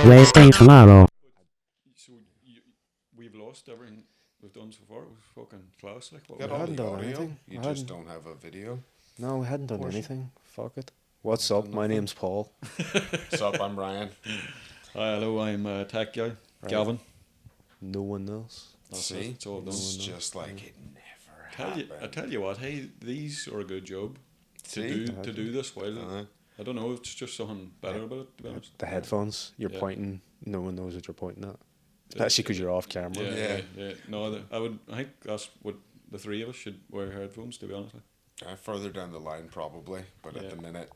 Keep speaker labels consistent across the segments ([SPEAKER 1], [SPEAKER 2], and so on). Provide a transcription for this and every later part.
[SPEAKER 1] Wednesday tomorrow.
[SPEAKER 2] So we've lost everything we've done so far. It was fucking class. Like what
[SPEAKER 3] Got
[SPEAKER 2] we
[SPEAKER 3] all
[SPEAKER 4] hadn't
[SPEAKER 3] the
[SPEAKER 4] done
[SPEAKER 3] audio.
[SPEAKER 4] anything.
[SPEAKER 3] You
[SPEAKER 4] I
[SPEAKER 3] just
[SPEAKER 4] hadn't-
[SPEAKER 3] don't have a video.
[SPEAKER 4] No, we hadn't done
[SPEAKER 3] Portion.
[SPEAKER 4] anything. Fuck it. What's
[SPEAKER 3] Done
[SPEAKER 4] up? My
[SPEAKER 3] nothing.
[SPEAKER 4] name's Paul.
[SPEAKER 3] What's up? I'm Ryan.
[SPEAKER 2] Hi, hello, I'm Tech Guy,
[SPEAKER 4] Right.
[SPEAKER 2] Gavin.
[SPEAKER 4] No one else.
[SPEAKER 2] That's
[SPEAKER 3] See,
[SPEAKER 2] it, it's all done.
[SPEAKER 3] it's just like it never happened.
[SPEAKER 2] I tell you what, hey, these are a good job
[SPEAKER 3] See?
[SPEAKER 2] to do this while.
[SPEAKER 3] Uh-huh.
[SPEAKER 2] I don't know, it's just something better about it, to be honest.
[SPEAKER 4] The headphones. You're
[SPEAKER 2] Yeah.
[SPEAKER 4] pointing. No one knows what you're pointing at. Especially because you're off camera.
[SPEAKER 2] Yeah. No, I think that's what the three of us should wear headphones, to be honest.
[SPEAKER 3] Further down the line, probably, but
[SPEAKER 2] Yeah.
[SPEAKER 3] at the minute,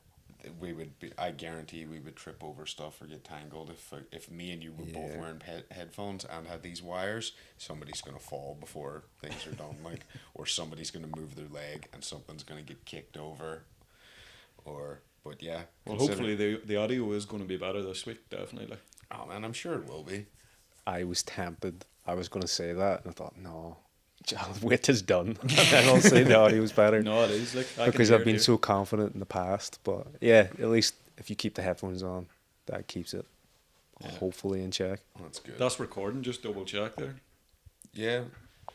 [SPEAKER 3] we would be. I guarantee we would trip over stuff or get tangled if me and you were both
[SPEAKER 4] Yeah.
[SPEAKER 3] wearing headphones and had these wires. Somebody's gonna fall before things are done, like, or somebody's gonna move their leg and something's gonna get kicked over, But yeah.
[SPEAKER 2] Well, hopefully the audio is going to be better this week, definitely.
[SPEAKER 3] Oh man, I'm sure it will be.
[SPEAKER 4] I was tempted. I was going to say that, and I thought, no. I'll wait till it's done. And then I'll say the audio was better.
[SPEAKER 2] No, it is. Like,
[SPEAKER 4] Because I've been so confident in the past. But yeah, at least if you keep the headphones on, that keeps it hopefully in check.
[SPEAKER 3] That's good.
[SPEAKER 2] That's recording, just double check there.
[SPEAKER 3] Yeah.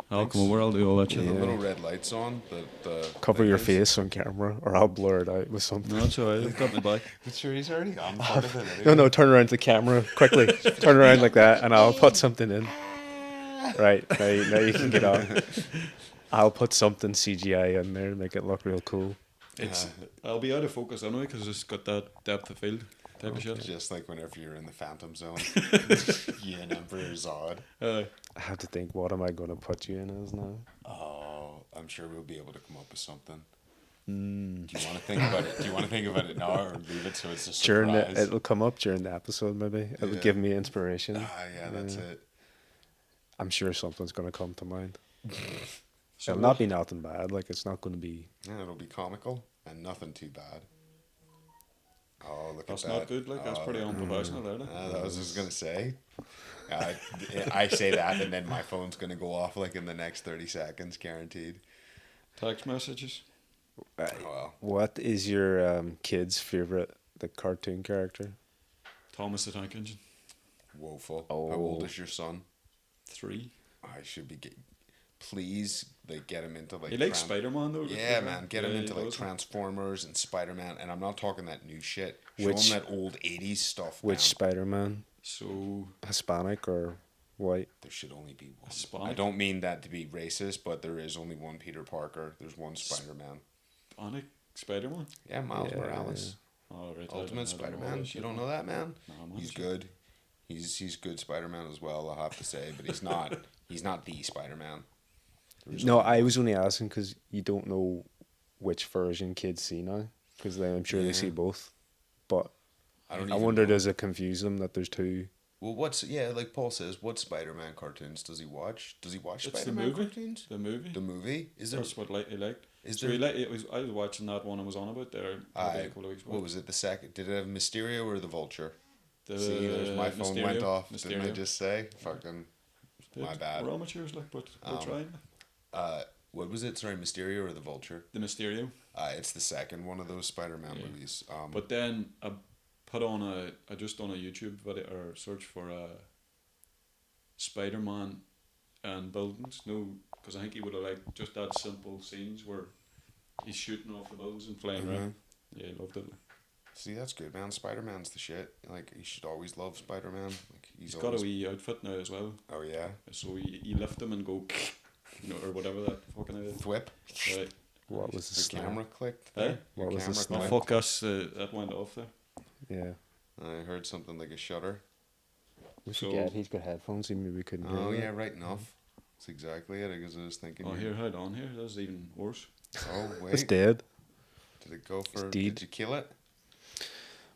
[SPEAKER 2] I'll come over, I'll do all that
[SPEAKER 3] The
[SPEAKER 2] shit.
[SPEAKER 4] Yeah.
[SPEAKER 3] little red lights on. The
[SPEAKER 4] Cover your
[SPEAKER 3] things.
[SPEAKER 4] face on camera, or I'll blur it out with something.
[SPEAKER 2] No, it's alright, I've got my back.
[SPEAKER 3] But sure, he's already on part of it.
[SPEAKER 4] No, no, turn around to the camera quickly. Turn around like that, and I'll put something in. Right, now you can get on. I'll put something CGI in there to make it look real cool.
[SPEAKER 2] I'll be out of focus anyway because it's got that depth of field type of shit.
[SPEAKER 3] Just like whenever you're in the Phantom Zone. You and Emperor Zod.
[SPEAKER 4] I have to think, what am I going to put you in as now?
[SPEAKER 3] Oh, I'm sure we'll be able to come up with something. Do you want to think about it? Do you want to think about it now or leave it so it's a surprise?
[SPEAKER 4] It'll come up during the episode, maybe. It'll give me inspiration.
[SPEAKER 3] Yeah, that's it.
[SPEAKER 4] I'm sure something's going to come to mind.
[SPEAKER 2] So
[SPEAKER 4] It'll not be nothing bad. Like, it's not going to be...
[SPEAKER 3] Yeah, it'll be comical and nothing too bad. Oh, look
[SPEAKER 2] That's
[SPEAKER 3] at that.
[SPEAKER 2] not good, like, that's pretty unprofessional, isn't it?
[SPEAKER 3] I was just going to say. I say that and then my phone's going to go off like in the next 30 seconds, guaranteed.
[SPEAKER 2] Text messages.
[SPEAKER 3] Well,
[SPEAKER 4] What is your kid's favourite cartoon character?
[SPEAKER 2] Thomas the Tank Engine.
[SPEAKER 3] woeful.
[SPEAKER 4] Oh.
[SPEAKER 3] How old is your son?
[SPEAKER 2] 3.
[SPEAKER 3] I should be please get him into like
[SPEAKER 2] He likes Spider-Man though.
[SPEAKER 3] Yeah, man, get him
[SPEAKER 2] Yeah,
[SPEAKER 3] into
[SPEAKER 2] he
[SPEAKER 3] like
[SPEAKER 2] does.
[SPEAKER 3] Transformers and Spider-Man, and I'm not talking that new shit. Show
[SPEAKER 4] Which-
[SPEAKER 3] him that old 80s stuff.
[SPEAKER 4] Which
[SPEAKER 3] man.
[SPEAKER 4] Spider-Man?
[SPEAKER 2] So,
[SPEAKER 4] Hispanic or white?
[SPEAKER 3] There should only be one.
[SPEAKER 2] Hispanic?
[SPEAKER 3] I don't mean that to be racist, but there is only one Peter Parker. There's one Spider-Man.
[SPEAKER 2] Sonic Spider-Man?
[SPEAKER 3] Yeah, Miles
[SPEAKER 4] Yeah.
[SPEAKER 3] Morales.
[SPEAKER 2] Oh, right.
[SPEAKER 3] Ultimate
[SPEAKER 2] I don't know
[SPEAKER 3] Spider-Man.
[SPEAKER 2] that shit.
[SPEAKER 3] You don't know that, man?
[SPEAKER 2] No, I'm not
[SPEAKER 3] He's
[SPEAKER 2] sure.
[SPEAKER 3] good. He's good Spider-Man as well, I'll have to say, but he's not the Spider-Man. There's
[SPEAKER 4] No,
[SPEAKER 3] only
[SPEAKER 4] I
[SPEAKER 3] one.
[SPEAKER 4] was only asking because you don't know which version kids see now. Because I'm sure they see
[SPEAKER 3] Yeah.
[SPEAKER 4] both. But
[SPEAKER 3] I don't
[SPEAKER 4] I
[SPEAKER 3] even
[SPEAKER 4] wonder,
[SPEAKER 3] know.
[SPEAKER 4] does it confuse them that there's two?
[SPEAKER 3] Well, like Paul says, what Spider-Man cartoons does he watch? Does he watch
[SPEAKER 2] It's the
[SPEAKER 3] Spider-Man
[SPEAKER 2] movie.
[SPEAKER 3] cartoons?
[SPEAKER 2] The movie.
[SPEAKER 3] The movie? Is there?
[SPEAKER 2] That's what he liked.
[SPEAKER 3] Is
[SPEAKER 2] So
[SPEAKER 3] there?
[SPEAKER 2] I was watching that one I was on about there maybe a couple of weeks ago.
[SPEAKER 3] What was it? The second? Did it have Mysterio or the Vulture?
[SPEAKER 2] The
[SPEAKER 3] See, there's my phone went
[SPEAKER 2] Mysterio.
[SPEAKER 3] off. Didn't I
[SPEAKER 2] Mysterio.
[SPEAKER 3] just say? Fucking. My bad.
[SPEAKER 2] We're amateurs, like, but we're trying.
[SPEAKER 3] What was it? Sorry, Mysterio or the Vulture?
[SPEAKER 2] The Mysterio.
[SPEAKER 3] It's the second one of those Spider-Man movies.
[SPEAKER 2] But then I just done a YouTube video or search for Spider-Man and buildings. No, because I think he would have liked just that simple scenes where he's shooting off the buildings and flying around. Yeah, he loved it.
[SPEAKER 3] See, that's good, man. Spider-Man's the shit. Like, you should always love Spider-Man. Like,
[SPEAKER 2] He's got a wee outfit now as well.
[SPEAKER 3] Oh yeah.
[SPEAKER 2] So you lift him and go, or whatever that fucking is.
[SPEAKER 3] Thwip.
[SPEAKER 2] Right.
[SPEAKER 4] What was the
[SPEAKER 3] The
[SPEAKER 4] snap?
[SPEAKER 3] camera clicked.
[SPEAKER 2] Eh?
[SPEAKER 3] There.
[SPEAKER 4] What
[SPEAKER 3] Your
[SPEAKER 4] was the
[SPEAKER 3] camera
[SPEAKER 4] snap?
[SPEAKER 2] Oh,
[SPEAKER 3] clicked.
[SPEAKER 2] fuck us, that went off there.
[SPEAKER 4] Yeah.
[SPEAKER 3] I heard something like a shutter.
[SPEAKER 4] We
[SPEAKER 2] So-
[SPEAKER 4] forget he's got headphones. He maybe couldn't hear
[SPEAKER 3] Oh
[SPEAKER 4] it.
[SPEAKER 3] yeah, right enough. That's exactly it. Because I was thinking.
[SPEAKER 2] Oh, here, hold on here. That's even worse.
[SPEAKER 3] Oh
[SPEAKER 4] It's
[SPEAKER 3] wait.
[SPEAKER 4] dead.
[SPEAKER 3] Did it go for?
[SPEAKER 4] dead.
[SPEAKER 3] Did you kill it?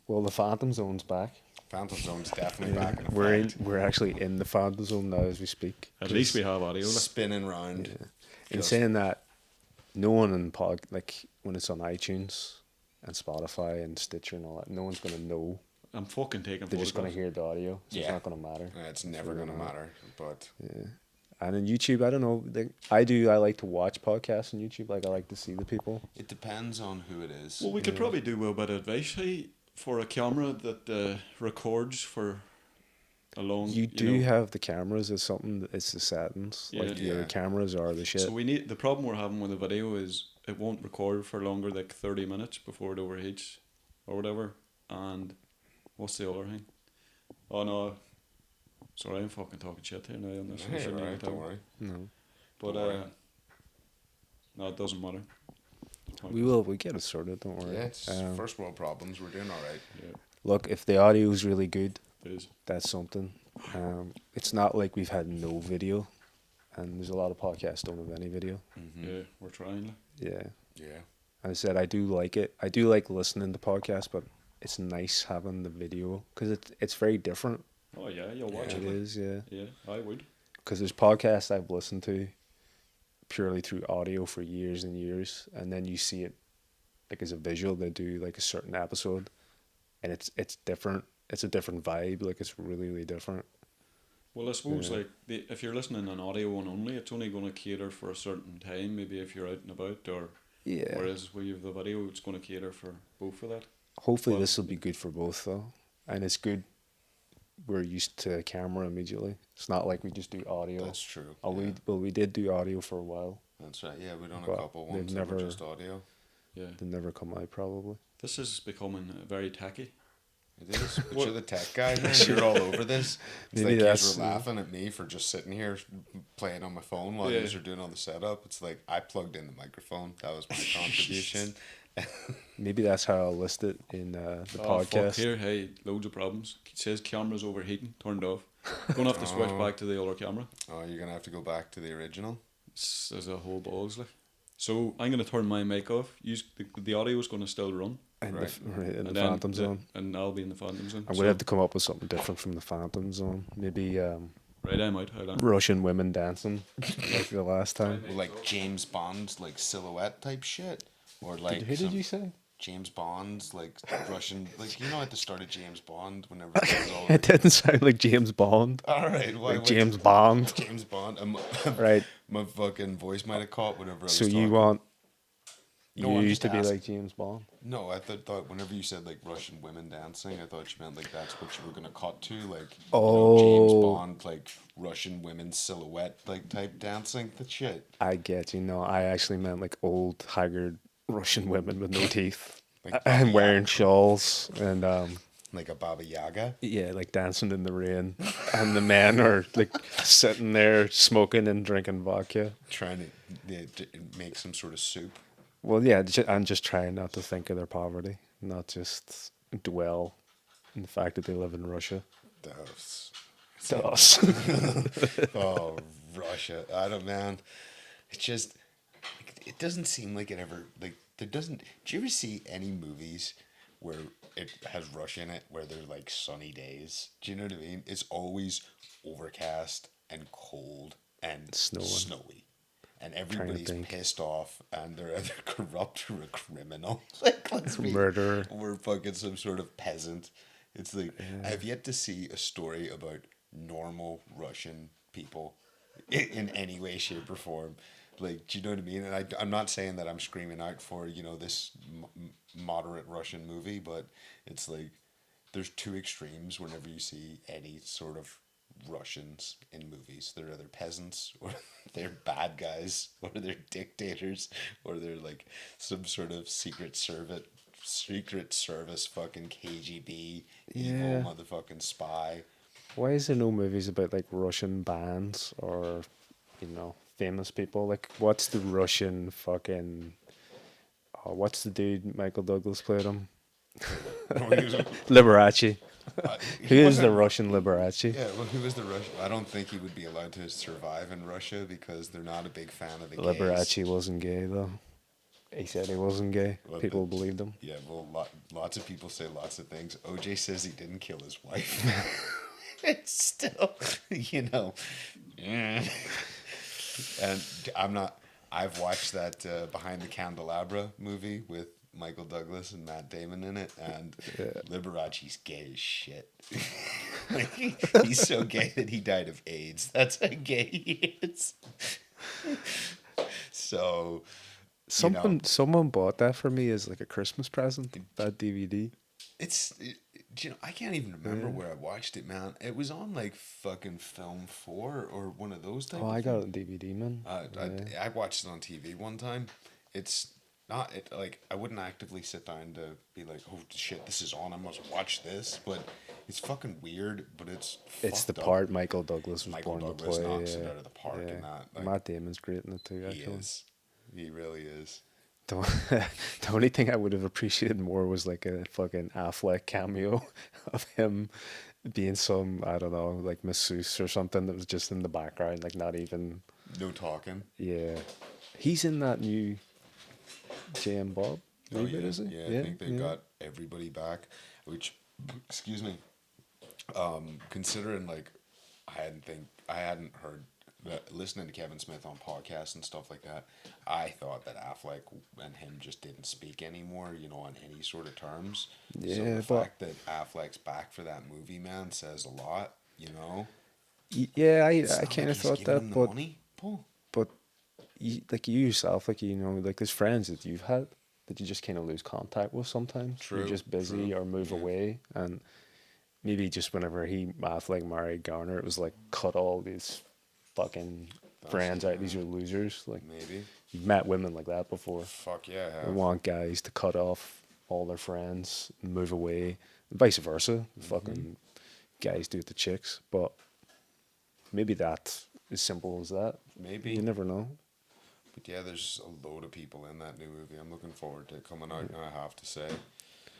[SPEAKER 4] Well, the Phantom Zone's back.
[SPEAKER 3] Phantom Zone's definitely back in
[SPEAKER 4] We're
[SPEAKER 3] effect.
[SPEAKER 4] We're actually in the Phantom Zone now as we speak.
[SPEAKER 2] At least we have audio. Like.
[SPEAKER 3] Spinning round.
[SPEAKER 4] In
[SPEAKER 3] Just-
[SPEAKER 4] saying that, no one in like when it's on iTunes and Spotify and Stitcher and all that, no one's gonna know.
[SPEAKER 2] I'm fucking taking
[SPEAKER 4] They're just gonna
[SPEAKER 2] photographs.
[SPEAKER 4] hear the audio, so it's
[SPEAKER 3] Yeah.
[SPEAKER 4] not gonna matter.
[SPEAKER 3] It's never
[SPEAKER 4] Sure
[SPEAKER 3] gonna
[SPEAKER 4] not.
[SPEAKER 3] matter. But
[SPEAKER 4] And in YouTube, I don't know. I like to watch podcasts on YouTube. Like I like to see the people.
[SPEAKER 3] it depends on who it is.
[SPEAKER 2] Well, we could probably do a bit of advice hey, for a camera that records for a long.
[SPEAKER 4] You do
[SPEAKER 2] know,
[SPEAKER 4] have the cameras. It's something. It's the settings. Like
[SPEAKER 2] Yeah.
[SPEAKER 4] your
[SPEAKER 3] Yeah.
[SPEAKER 4] cameras are the shit.
[SPEAKER 2] So the problem we're having with the video is it won't record for longer like 30 minutes before it overheats or whatever. And what's the other thing? Oh no, sorry, I'm fucking talking shit here now on this. I
[SPEAKER 3] Hey,
[SPEAKER 2] shouldn't even
[SPEAKER 3] alright,
[SPEAKER 2] talk.
[SPEAKER 3] don't worry.
[SPEAKER 4] No,
[SPEAKER 2] But
[SPEAKER 3] Don't worry.
[SPEAKER 2] no, it doesn't matter.
[SPEAKER 4] we will. We get it sorted. Don't worry.
[SPEAKER 3] Yeah, it's first world problems. We're doing alright.
[SPEAKER 2] Yeah,
[SPEAKER 4] Look, if the audio is really good,
[SPEAKER 2] it is.
[SPEAKER 4] that's something. It's not like we've had no video, and there's a lot of podcasts don't have any video.
[SPEAKER 2] Yeah, we're trying. Like.
[SPEAKER 4] Yeah.
[SPEAKER 3] Yeah.
[SPEAKER 4] As I said, I do like it. I do like listening to podcasts, but it's nice having the video because it's very different.
[SPEAKER 2] Oh yeah, you'll watch
[SPEAKER 4] It
[SPEAKER 2] it. Like.
[SPEAKER 4] is, yeah.
[SPEAKER 2] Yeah, I would.
[SPEAKER 4] Because there's podcasts I've listened to purely through audio for years and years, and then you see it like as a visual. They do like a certain episode, and it's different. It's a different vibe. Like it's really really different.
[SPEAKER 2] Well, I suppose
[SPEAKER 4] Yeah.
[SPEAKER 2] like if you're listening on audio one only, it's only going to cater for a certain time. Maybe if you're out and about, or
[SPEAKER 4] Yeah.
[SPEAKER 2] whereas where you have the video, it's going to cater for both of that.
[SPEAKER 4] Hopefully
[SPEAKER 2] Well-
[SPEAKER 4] this will be good for both though, and it's good. We're used to camera immediately. It's not like we just do audio.
[SPEAKER 3] That's true.
[SPEAKER 4] Oh,
[SPEAKER 3] yeah.
[SPEAKER 4] we did do audio for a while.
[SPEAKER 3] That's right. Yeah, we've done a
[SPEAKER 4] But
[SPEAKER 3] couple
[SPEAKER 4] they've
[SPEAKER 3] ones that were
[SPEAKER 4] never-
[SPEAKER 3] just audio.
[SPEAKER 2] Yeah,
[SPEAKER 4] They never come out probably.
[SPEAKER 2] this is becoming very tacky.
[SPEAKER 3] It is. But you're the tech guy, man. You're all over this. It's
[SPEAKER 4] Maybe
[SPEAKER 3] like you
[SPEAKER 4] that's-
[SPEAKER 3] were laughing at me for just sitting here playing on my phone while
[SPEAKER 2] Yeah.
[SPEAKER 3] you were doing all the setup. It's like I plugged in the microphone. That was my contribution.
[SPEAKER 4] Maybe that's how I'll list it in the
[SPEAKER 2] Oh, fuck
[SPEAKER 4] podcast.
[SPEAKER 2] here, hey, loads of problems. It says camera's overheating, turned off. Gonna have to switch back to the other camera.
[SPEAKER 3] Oh, you're gonna have to go back to the original.
[SPEAKER 2] There's a whole balls like. So I'm gonna turn my mic off. The audio is gonna still run,
[SPEAKER 4] In
[SPEAKER 3] Right.
[SPEAKER 4] the
[SPEAKER 2] and
[SPEAKER 4] Phantom Zone.
[SPEAKER 2] and I'll be in the Phantom Zone.
[SPEAKER 4] I'm gonna have to come up with something different from the Phantom Zone. Maybe
[SPEAKER 2] Right, I'm out. Hold on.
[SPEAKER 4] Russian women dancing like the last time.
[SPEAKER 3] Well, like James Bond, like silhouette type shit, or like
[SPEAKER 4] Who did
[SPEAKER 3] some
[SPEAKER 4] you say?
[SPEAKER 3] James Bond's like Russian, like you know at the start of James Bond, whenever it was all
[SPEAKER 4] It didn't sound like James Bond.
[SPEAKER 3] all right, why
[SPEAKER 4] Like
[SPEAKER 3] would-
[SPEAKER 4] James Bond.
[SPEAKER 3] James Bond.
[SPEAKER 4] Right.
[SPEAKER 3] My fucking voice might have caught whenever I was
[SPEAKER 4] So you
[SPEAKER 3] talking.
[SPEAKER 4] want
[SPEAKER 3] No,
[SPEAKER 4] you
[SPEAKER 3] I'm
[SPEAKER 4] used
[SPEAKER 3] just
[SPEAKER 4] to be
[SPEAKER 3] asking.
[SPEAKER 4] like James Bond?
[SPEAKER 3] No, I thought whenever you said like Russian women dancing, I thought you meant like that's what you were gonna cut to, like James
[SPEAKER 4] Oh.
[SPEAKER 3] Bond, like Russian women silhouette like type dancing. That shit.
[SPEAKER 4] I get you. No, I actually meant like old haggard Russian women with no teeth
[SPEAKER 3] Like
[SPEAKER 4] and
[SPEAKER 3] Baba
[SPEAKER 4] wearing
[SPEAKER 3] Yaga.
[SPEAKER 4] shawls and
[SPEAKER 3] Like a Baba Yaga.
[SPEAKER 4] yeah, like dancing in the rain, and the men are like sitting there smoking and drinking vodka.
[SPEAKER 3] Trying to make some sort of soup.
[SPEAKER 4] Well, yeah, and just trying not to think of their poverty, not just dwell in the fact that they live in Russia.
[SPEAKER 3] Those.
[SPEAKER 4] To us.
[SPEAKER 3] Oh, Russia. I don't, man. It just, it doesn't seem like it ever, like, there doesn't, do you ever see any movies where it has Russia in it, where they're like sunny days? Do you know what I mean? It's always overcast and cold and
[SPEAKER 4] Snowing.
[SPEAKER 3] snowy. And everybody's
[SPEAKER 4] think.
[SPEAKER 3] pissed off and they're either corrupt or a criminal. Like, let's be,
[SPEAKER 4] Murderer.
[SPEAKER 3] we're fucking some sort of peasant. It's like, I have yet to see a story about normal Russian people in any way, shape, or form. Like, do you know what I mean? And I'm not saying that I'm screaming out for, you know, this moderate Russian movie, but it's like, there's two extremes whenever you see any sort of Russians in movies. They're either peasants or they're bad guys or they're dictators or they're like some sort of secret service fucking KGB
[SPEAKER 4] Yeah.
[SPEAKER 3] evil motherfucking spy.
[SPEAKER 4] Why is there no movies about like Russian bands or, you know, famous people? Like, what's the Russian fucking? Oh, what's the dude Michael Douglas played him? Liberace. Who is the Russian Liberace?
[SPEAKER 3] Yeah, well, who is the Russian? I don't think he would be allowed to survive in Russia because they're not a big fan of the gays.
[SPEAKER 4] Liberace wasn't gay though. He said he wasn't gay.
[SPEAKER 3] Well,
[SPEAKER 4] People
[SPEAKER 3] but-
[SPEAKER 4] believed him.
[SPEAKER 3] Yeah, well, lots of people say lots of things. OJ says he didn't kill his wife. It's still, you know. And I've watched that Behind the Candelabra movie with Michael Douglas and Matt Damon in it, and Liberace's gay as shit. Like, he's so gay that he died of AIDS. That's how gay he is. So,
[SPEAKER 4] Someone bought that for me as like a Christmas present. That DVD.
[SPEAKER 3] it's Do you know, I can't even remember where I watched it, man. It was on like fucking Film 4 or one of those type
[SPEAKER 4] Oh,
[SPEAKER 3] of
[SPEAKER 4] I got it
[SPEAKER 3] things.
[SPEAKER 4] on DVD, man. Yeah.
[SPEAKER 3] I watched it on TV one time. It's not it like I wouldn't actively sit down to be like, oh shit, this is on. I must watch this. But it's fucking weird. But it's
[SPEAKER 4] It's the
[SPEAKER 3] fucked up.
[SPEAKER 4] part Michael Douglas was
[SPEAKER 3] Michael
[SPEAKER 4] born
[SPEAKER 3] Douglas
[SPEAKER 4] to play.
[SPEAKER 3] knocks it
[SPEAKER 4] Yeah.
[SPEAKER 3] out of the park
[SPEAKER 4] Yeah.
[SPEAKER 3] in that. Like,
[SPEAKER 4] Matt Damon's great in it too,
[SPEAKER 3] he
[SPEAKER 4] actually.
[SPEAKER 3] is. He really is.
[SPEAKER 4] The, the only thing I would have appreciated more was like a fucking Affleck cameo of him being some, I don't know, like masseuse or something that was just in the background, like not even.
[SPEAKER 3] No talking.
[SPEAKER 4] Yeah. He's in that new Jay and Bob
[SPEAKER 3] Oh
[SPEAKER 4] reboot,
[SPEAKER 3] yeah,
[SPEAKER 4] is he?
[SPEAKER 3] yeah. I think they've got everybody back. Which, excuse me. Considering like, I hadn't heard listening to Kevin Smith on podcasts and stuff like that. I thought that Affleck and him just didn't speak anymore, you know, on any sort of terms. So
[SPEAKER 4] Yeah,
[SPEAKER 3] the
[SPEAKER 4] but
[SPEAKER 3] fact that Affleck's back for that movie, man, says a lot. You know,
[SPEAKER 4] yeah,
[SPEAKER 3] it's
[SPEAKER 4] I
[SPEAKER 3] not
[SPEAKER 4] kind of
[SPEAKER 3] he's
[SPEAKER 4] thought
[SPEAKER 3] giving
[SPEAKER 4] that,
[SPEAKER 3] him the
[SPEAKER 4] but
[SPEAKER 3] money, Paul.
[SPEAKER 4] like you yourself, like you know, like there's friends that you've had that you just kind of lose contact with sometimes. You're
[SPEAKER 3] True,
[SPEAKER 4] just busy
[SPEAKER 3] true,
[SPEAKER 4] or move
[SPEAKER 3] yeah.
[SPEAKER 4] away, and maybe just whenever Affleck married Garner, it was like cut all these fucking friends out. These are losers. Like
[SPEAKER 3] Maybe.
[SPEAKER 4] you've met women like that before.
[SPEAKER 3] Fuck yeah, I
[SPEAKER 4] They
[SPEAKER 3] have.
[SPEAKER 4] want guys to cut off all their friends and move away, and vice versa. Fucking guys do it to chicks, but maybe that's as simple as that.
[SPEAKER 3] Maybe.
[SPEAKER 4] You never know.
[SPEAKER 3] But yeah, there's a load of people in that new movie. I'm looking forward to it coming out now, I have to say.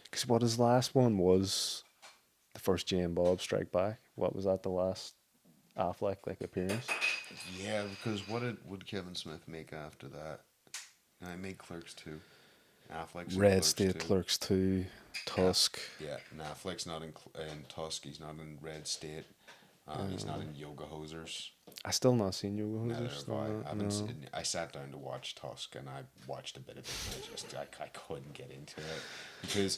[SPEAKER 4] Because what his last one was, the first Jay and Bob Strike Back. What was that? The last Affleck like appearance.
[SPEAKER 3] Yeah, because what did Kevin Smith make after that? I made Clerks 2. Affleck's in
[SPEAKER 4] Red
[SPEAKER 3] Clerks
[SPEAKER 4] State
[SPEAKER 3] 2.
[SPEAKER 4] Clerks 2, Tusk.
[SPEAKER 3] Yeah, and Affleck's not in Tusk. He's not in Red State. He's not in Yoga Hosers.
[SPEAKER 4] I still not seen Yoga
[SPEAKER 3] Neither
[SPEAKER 4] Hosers.
[SPEAKER 3] have I.
[SPEAKER 4] No,
[SPEAKER 3] I haven't
[SPEAKER 4] no.
[SPEAKER 3] seen, I sat down to watch Tusk and I watched a bit of it. And I couldn't get into it because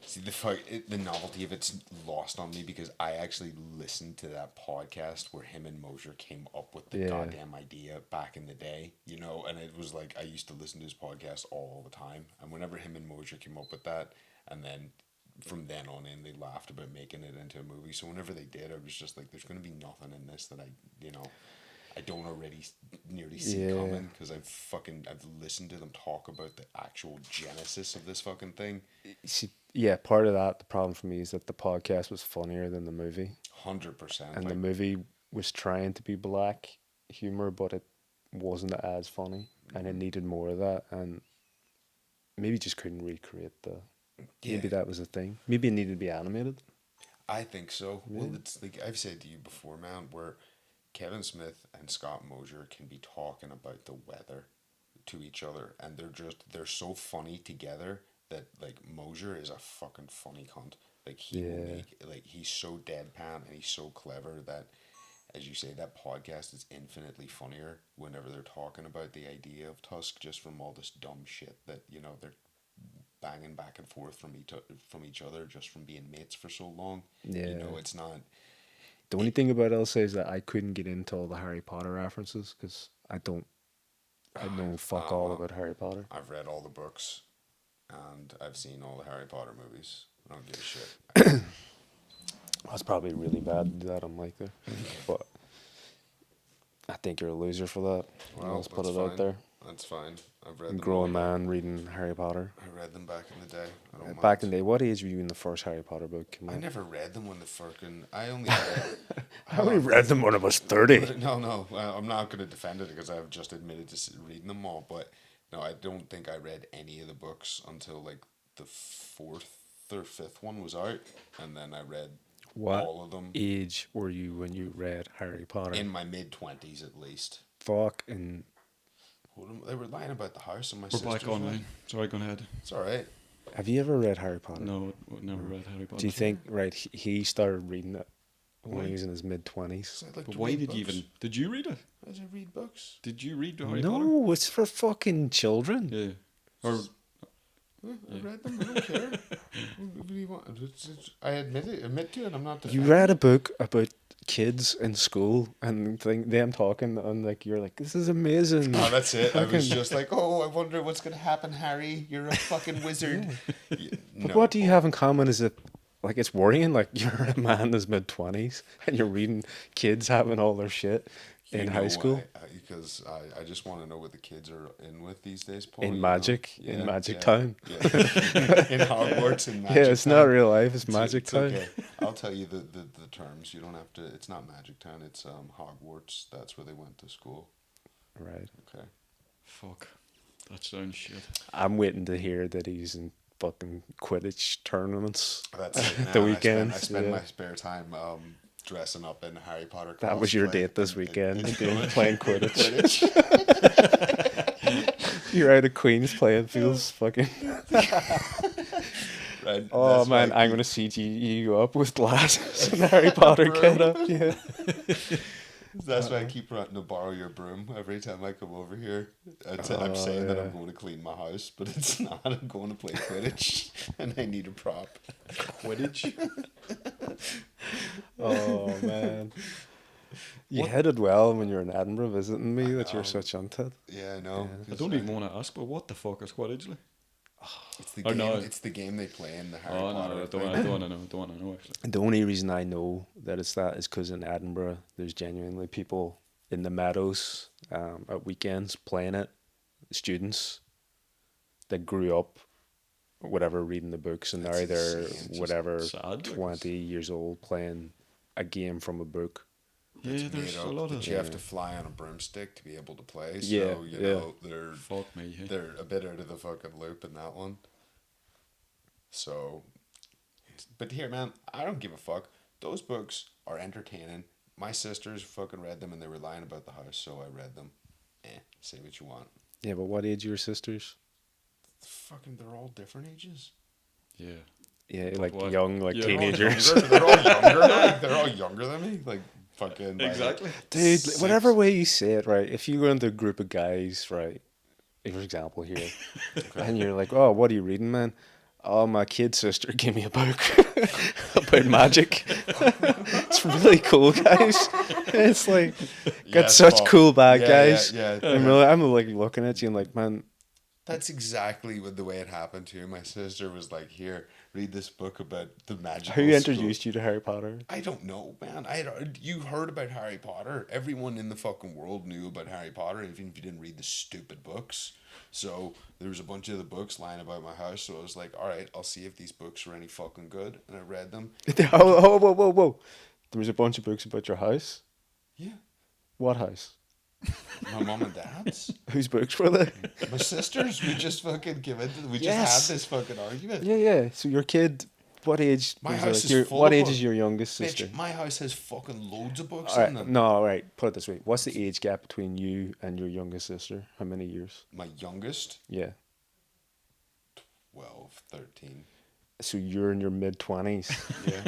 [SPEAKER 3] see the novelty of it's lost on me because I actually listened to that podcast where him and Moser came up with the
[SPEAKER 4] Yeah.
[SPEAKER 3] goddamn idea back in the day, you know, and it was like I used to listen to his podcast all the time, and whenever him and Moser came up with that, and then from then on in they laughed about making it into a movie. So whenever they did, I was just like, there's going to be nothing in this that I don't already nearly see
[SPEAKER 4] Yeah.
[SPEAKER 3] coming because I've listened to them talk about the actual genesis of this fucking thing.
[SPEAKER 4] See, yeah, part of that, the problem for me is that the podcast was funnier than the movie.
[SPEAKER 3] 100%.
[SPEAKER 4] And the movie was trying to be black humor, but it wasn't as funny. And it needed more of that. And maybe just couldn't recreate the... Maybe that was the thing. Maybe it needed to be animated.
[SPEAKER 3] I think so. Yeah. Well, it's like I've said to you before, man, where Kevin Smith and Scott Moser can be talking about the weather to each other, and they're so funny together that like Moser is a fucking funny cunt. Like he will make he's so deadpan and he's so clever that, as you say, that podcast is infinitely funnier whenever they're talking about the idea of Tusk just from all this dumb shit that they're banging back and forth from each other just from being mates for so long.
[SPEAKER 4] Yeah.
[SPEAKER 3] It's not.
[SPEAKER 4] The only thing about Elsa is that I couldn't get into all the Harry Potter references because I know fuck all about Harry Potter.
[SPEAKER 3] I've read all the books and I've seen all the Harry Potter movies. I don't give a shit.
[SPEAKER 4] That's probably really bad to do that on mic there, but I think you're a loser for that.
[SPEAKER 3] Well,
[SPEAKER 4] Let's put
[SPEAKER 3] that's
[SPEAKER 4] it out
[SPEAKER 3] fine.
[SPEAKER 4] there.
[SPEAKER 3] That's fine. I've read
[SPEAKER 4] A
[SPEAKER 3] them.
[SPEAKER 4] grown man reading Harry Potter.
[SPEAKER 3] I read them back in the day. I don't
[SPEAKER 4] Back
[SPEAKER 3] mind.
[SPEAKER 4] in the day, what age were you when the first Harry Potter book came out?
[SPEAKER 3] I never read them when the fucking. I only read.
[SPEAKER 4] I only read them when I was 30.
[SPEAKER 3] No. I'm not going to defend it because I've just admitted to reading them all. But no, I don't think I read any of the books until like the fourth or fifth one was out, and then I read all of them.
[SPEAKER 4] What age were you when you read Harry Potter?
[SPEAKER 3] In my mid-20s at least.
[SPEAKER 4] Fucking...
[SPEAKER 3] They were lying about the house and my
[SPEAKER 2] We're
[SPEAKER 3] sister's
[SPEAKER 2] back online. Sorry, go ahead.
[SPEAKER 3] It's alright.
[SPEAKER 4] Have you ever read Harry Potter?
[SPEAKER 2] No, never read Harry Potter.
[SPEAKER 4] Do you think, right, he started reading it when he was in his mid-20s?
[SPEAKER 2] But why did you even... Did you read it?
[SPEAKER 3] I did read books.
[SPEAKER 2] Did you read Harry Potter?
[SPEAKER 4] No, it's for fucking children.
[SPEAKER 2] Yeah. Or...
[SPEAKER 3] I read them. I don't care. What do you want? I admit to it. I'm not.
[SPEAKER 4] You read a book about kids in school and them talking, and like you're like, this is amazing.
[SPEAKER 3] Oh, that's it. I was just like, oh, I wonder what's gonna happen, Harry. You're a fucking wizard.
[SPEAKER 4] But what do you have in common as a like it's worrying. Like you're a man in his mid-20s and you're reading kids having all their shit in high school.
[SPEAKER 3] Because I just want to know what the kids are in with these days, Paul.
[SPEAKER 4] In
[SPEAKER 3] you
[SPEAKER 4] Magic,
[SPEAKER 3] know?
[SPEAKER 4] in Magic Town.
[SPEAKER 3] Yeah. In Hogwarts, in Magic
[SPEAKER 4] Yeah, it's
[SPEAKER 3] Town.
[SPEAKER 4] not real life. It's Magic
[SPEAKER 3] It's
[SPEAKER 4] Town.
[SPEAKER 3] okay. I'll tell you the terms. You don't have to. It's not Magic Town. It's Hogwarts. That's where they went to school.
[SPEAKER 4] Right.
[SPEAKER 3] Okay.
[SPEAKER 2] Fuck. That sounds shit.
[SPEAKER 4] I'm waiting to hear that he's in fucking Quidditch tournaments
[SPEAKER 3] That's it,
[SPEAKER 4] the
[SPEAKER 3] man.
[SPEAKER 4] weekend.
[SPEAKER 3] I spend
[SPEAKER 4] yeah.
[SPEAKER 3] my spare time dressing up in Harry Potter.
[SPEAKER 4] That was your
[SPEAKER 3] cosplay.
[SPEAKER 4] date this weekend,
[SPEAKER 3] It's
[SPEAKER 4] playing Quidditch.
[SPEAKER 3] Quidditch.
[SPEAKER 4] You're out of Queen's playing fields, fucking.
[SPEAKER 3] Right.
[SPEAKER 4] Oh
[SPEAKER 3] That's
[SPEAKER 4] man,
[SPEAKER 3] why
[SPEAKER 4] I'm gonna CG you up with glasses and Harry Potter get up. Yeah.
[SPEAKER 3] That's why I keep wanting to borrow your broom every time I come over here. I'm saying that I'm going to clean my house, but it's not. I'm going to play Quidditch, and I need a prop.
[SPEAKER 2] Quidditch?
[SPEAKER 4] Oh man. You headed well when you were in Edinburgh visiting me. That you're
[SPEAKER 3] know.
[SPEAKER 4] such unted.
[SPEAKER 3] Yeah, I know.
[SPEAKER 2] I don't even want to ask, but what the fuck is Quidditch like?
[SPEAKER 3] It's the
[SPEAKER 2] Oh,
[SPEAKER 3] game.
[SPEAKER 2] no.
[SPEAKER 3] It's the game they play in the Harry
[SPEAKER 2] Oh,
[SPEAKER 3] Potter.
[SPEAKER 2] no, I
[SPEAKER 3] thing.
[SPEAKER 2] don't want to know. Don't want to know, actually.
[SPEAKER 4] The only reason I know that it's that is because in Edinburgh, there's genuinely people in the meadows at weekends playing it. Students that grew up, whatever, reading the books, and
[SPEAKER 3] That's
[SPEAKER 4] now they're
[SPEAKER 3] insane. It's just
[SPEAKER 4] whatever,
[SPEAKER 2] sad, like.
[SPEAKER 4] 20 years old playing a game from a book.
[SPEAKER 2] Yeah,
[SPEAKER 3] It's
[SPEAKER 2] there's
[SPEAKER 3] made
[SPEAKER 2] a
[SPEAKER 3] up
[SPEAKER 2] lot
[SPEAKER 3] that
[SPEAKER 2] of...
[SPEAKER 3] you have to fly on a broomstick to be able to play. So,
[SPEAKER 4] Yeah,
[SPEAKER 3] you
[SPEAKER 4] yeah.
[SPEAKER 3] know, they're
[SPEAKER 2] Fuck me. Hey.
[SPEAKER 3] they're a bit out of the fucking loop in that one. So, but here, man, I don't give a fuck. Those books are entertaining. My sisters fucking read them and they were lying about the house, so I read them. Say what you want.
[SPEAKER 4] Yeah, but what age are your sisters?
[SPEAKER 3] Fucking, they're all different ages.
[SPEAKER 2] Yeah.
[SPEAKER 4] Yeah,
[SPEAKER 2] But
[SPEAKER 4] like
[SPEAKER 2] what?
[SPEAKER 4] young, like
[SPEAKER 2] Yeah,
[SPEAKER 4] teenagers.
[SPEAKER 3] They're all younger. They're all younger than me. Like fucking.
[SPEAKER 2] Exactly.
[SPEAKER 4] Dude,
[SPEAKER 3] Six.
[SPEAKER 4] whatever way you say it, right? If you go into a group of guys, right? For example, here, and you're like, "Oh, what are you reading, man?" "Oh, my kid sister gave me a book about magic." It's really cool, guys. It's like got
[SPEAKER 3] Yes,
[SPEAKER 4] such
[SPEAKER 3] Paul.
[SPEAKER 4] cool bad
[SPEAKER 3] Yeah,
[SPEAKER 4] guys.
[SPEAKER 3] yeah.
[SPEAKER 4] I'm like looking at you and like, man,
[SPEAKER 3] That's exactly what the way it happened too. My sister was like, "Here, read this book about the magical."
[SPEAKER 4] who
[SPEAKER 3] school."
[SPEAKER 4] introduced you to Harry Potter?
[SPEAKER 3] I don't know, man. You heard about Harry Potter. Everyone in the fucking world knew about Harry Potter, even if you didn't read the stupid books. So there was a bunch of the books lying about my house. So I was like, all right, I'll see if these books are any fucking good, and I read them.
[SPEAKER 4] Oh, whoa! There was a bunch of books about your house.
[SPEAKER 3] Yeah,
[SPEAKER 4] What house?
[SPEAKER 3] my mom and dad's,
[SPEAKER 4] Whose books were they?
[SPEAKER 3] my sisters. We just fucking we
[SPEAKER 4] Yes.
[SPEAKER 3] just had this fucking argument.
[SPEAKER 4] Yeah. So your kid, what age?
[SPEAKER 3] My
[SPEAKER 4] was
[SPEAKER 3] house
[SPEAKER 4] like
[SPEAKER 3] is full
[SPEAKER 4] what
[SPEAKER 3] of
[SPEAKER 4] age
[SPEAKER 3] books.
[SPEAKER 4] is your youngest sister?
[SPEAKER 3] Bitch, my house has fucking loads of books
[SPEAKER 4] All
[SPEAKER 3] in
[SPEAKER 4] right,
[SPEAKER 3] them.
[SPEAKER 4] no, all right. Put it this way: what's the age gap between you and your youngest sister? How many years?
[SPEAKER 3] My youngest,
[SPEAKER 4] Yeah.
[SPEAKER 3] 12, 13.
[SPEAKER 4] So you're in your mid-20s.
[SPEAKER 3] Yeah.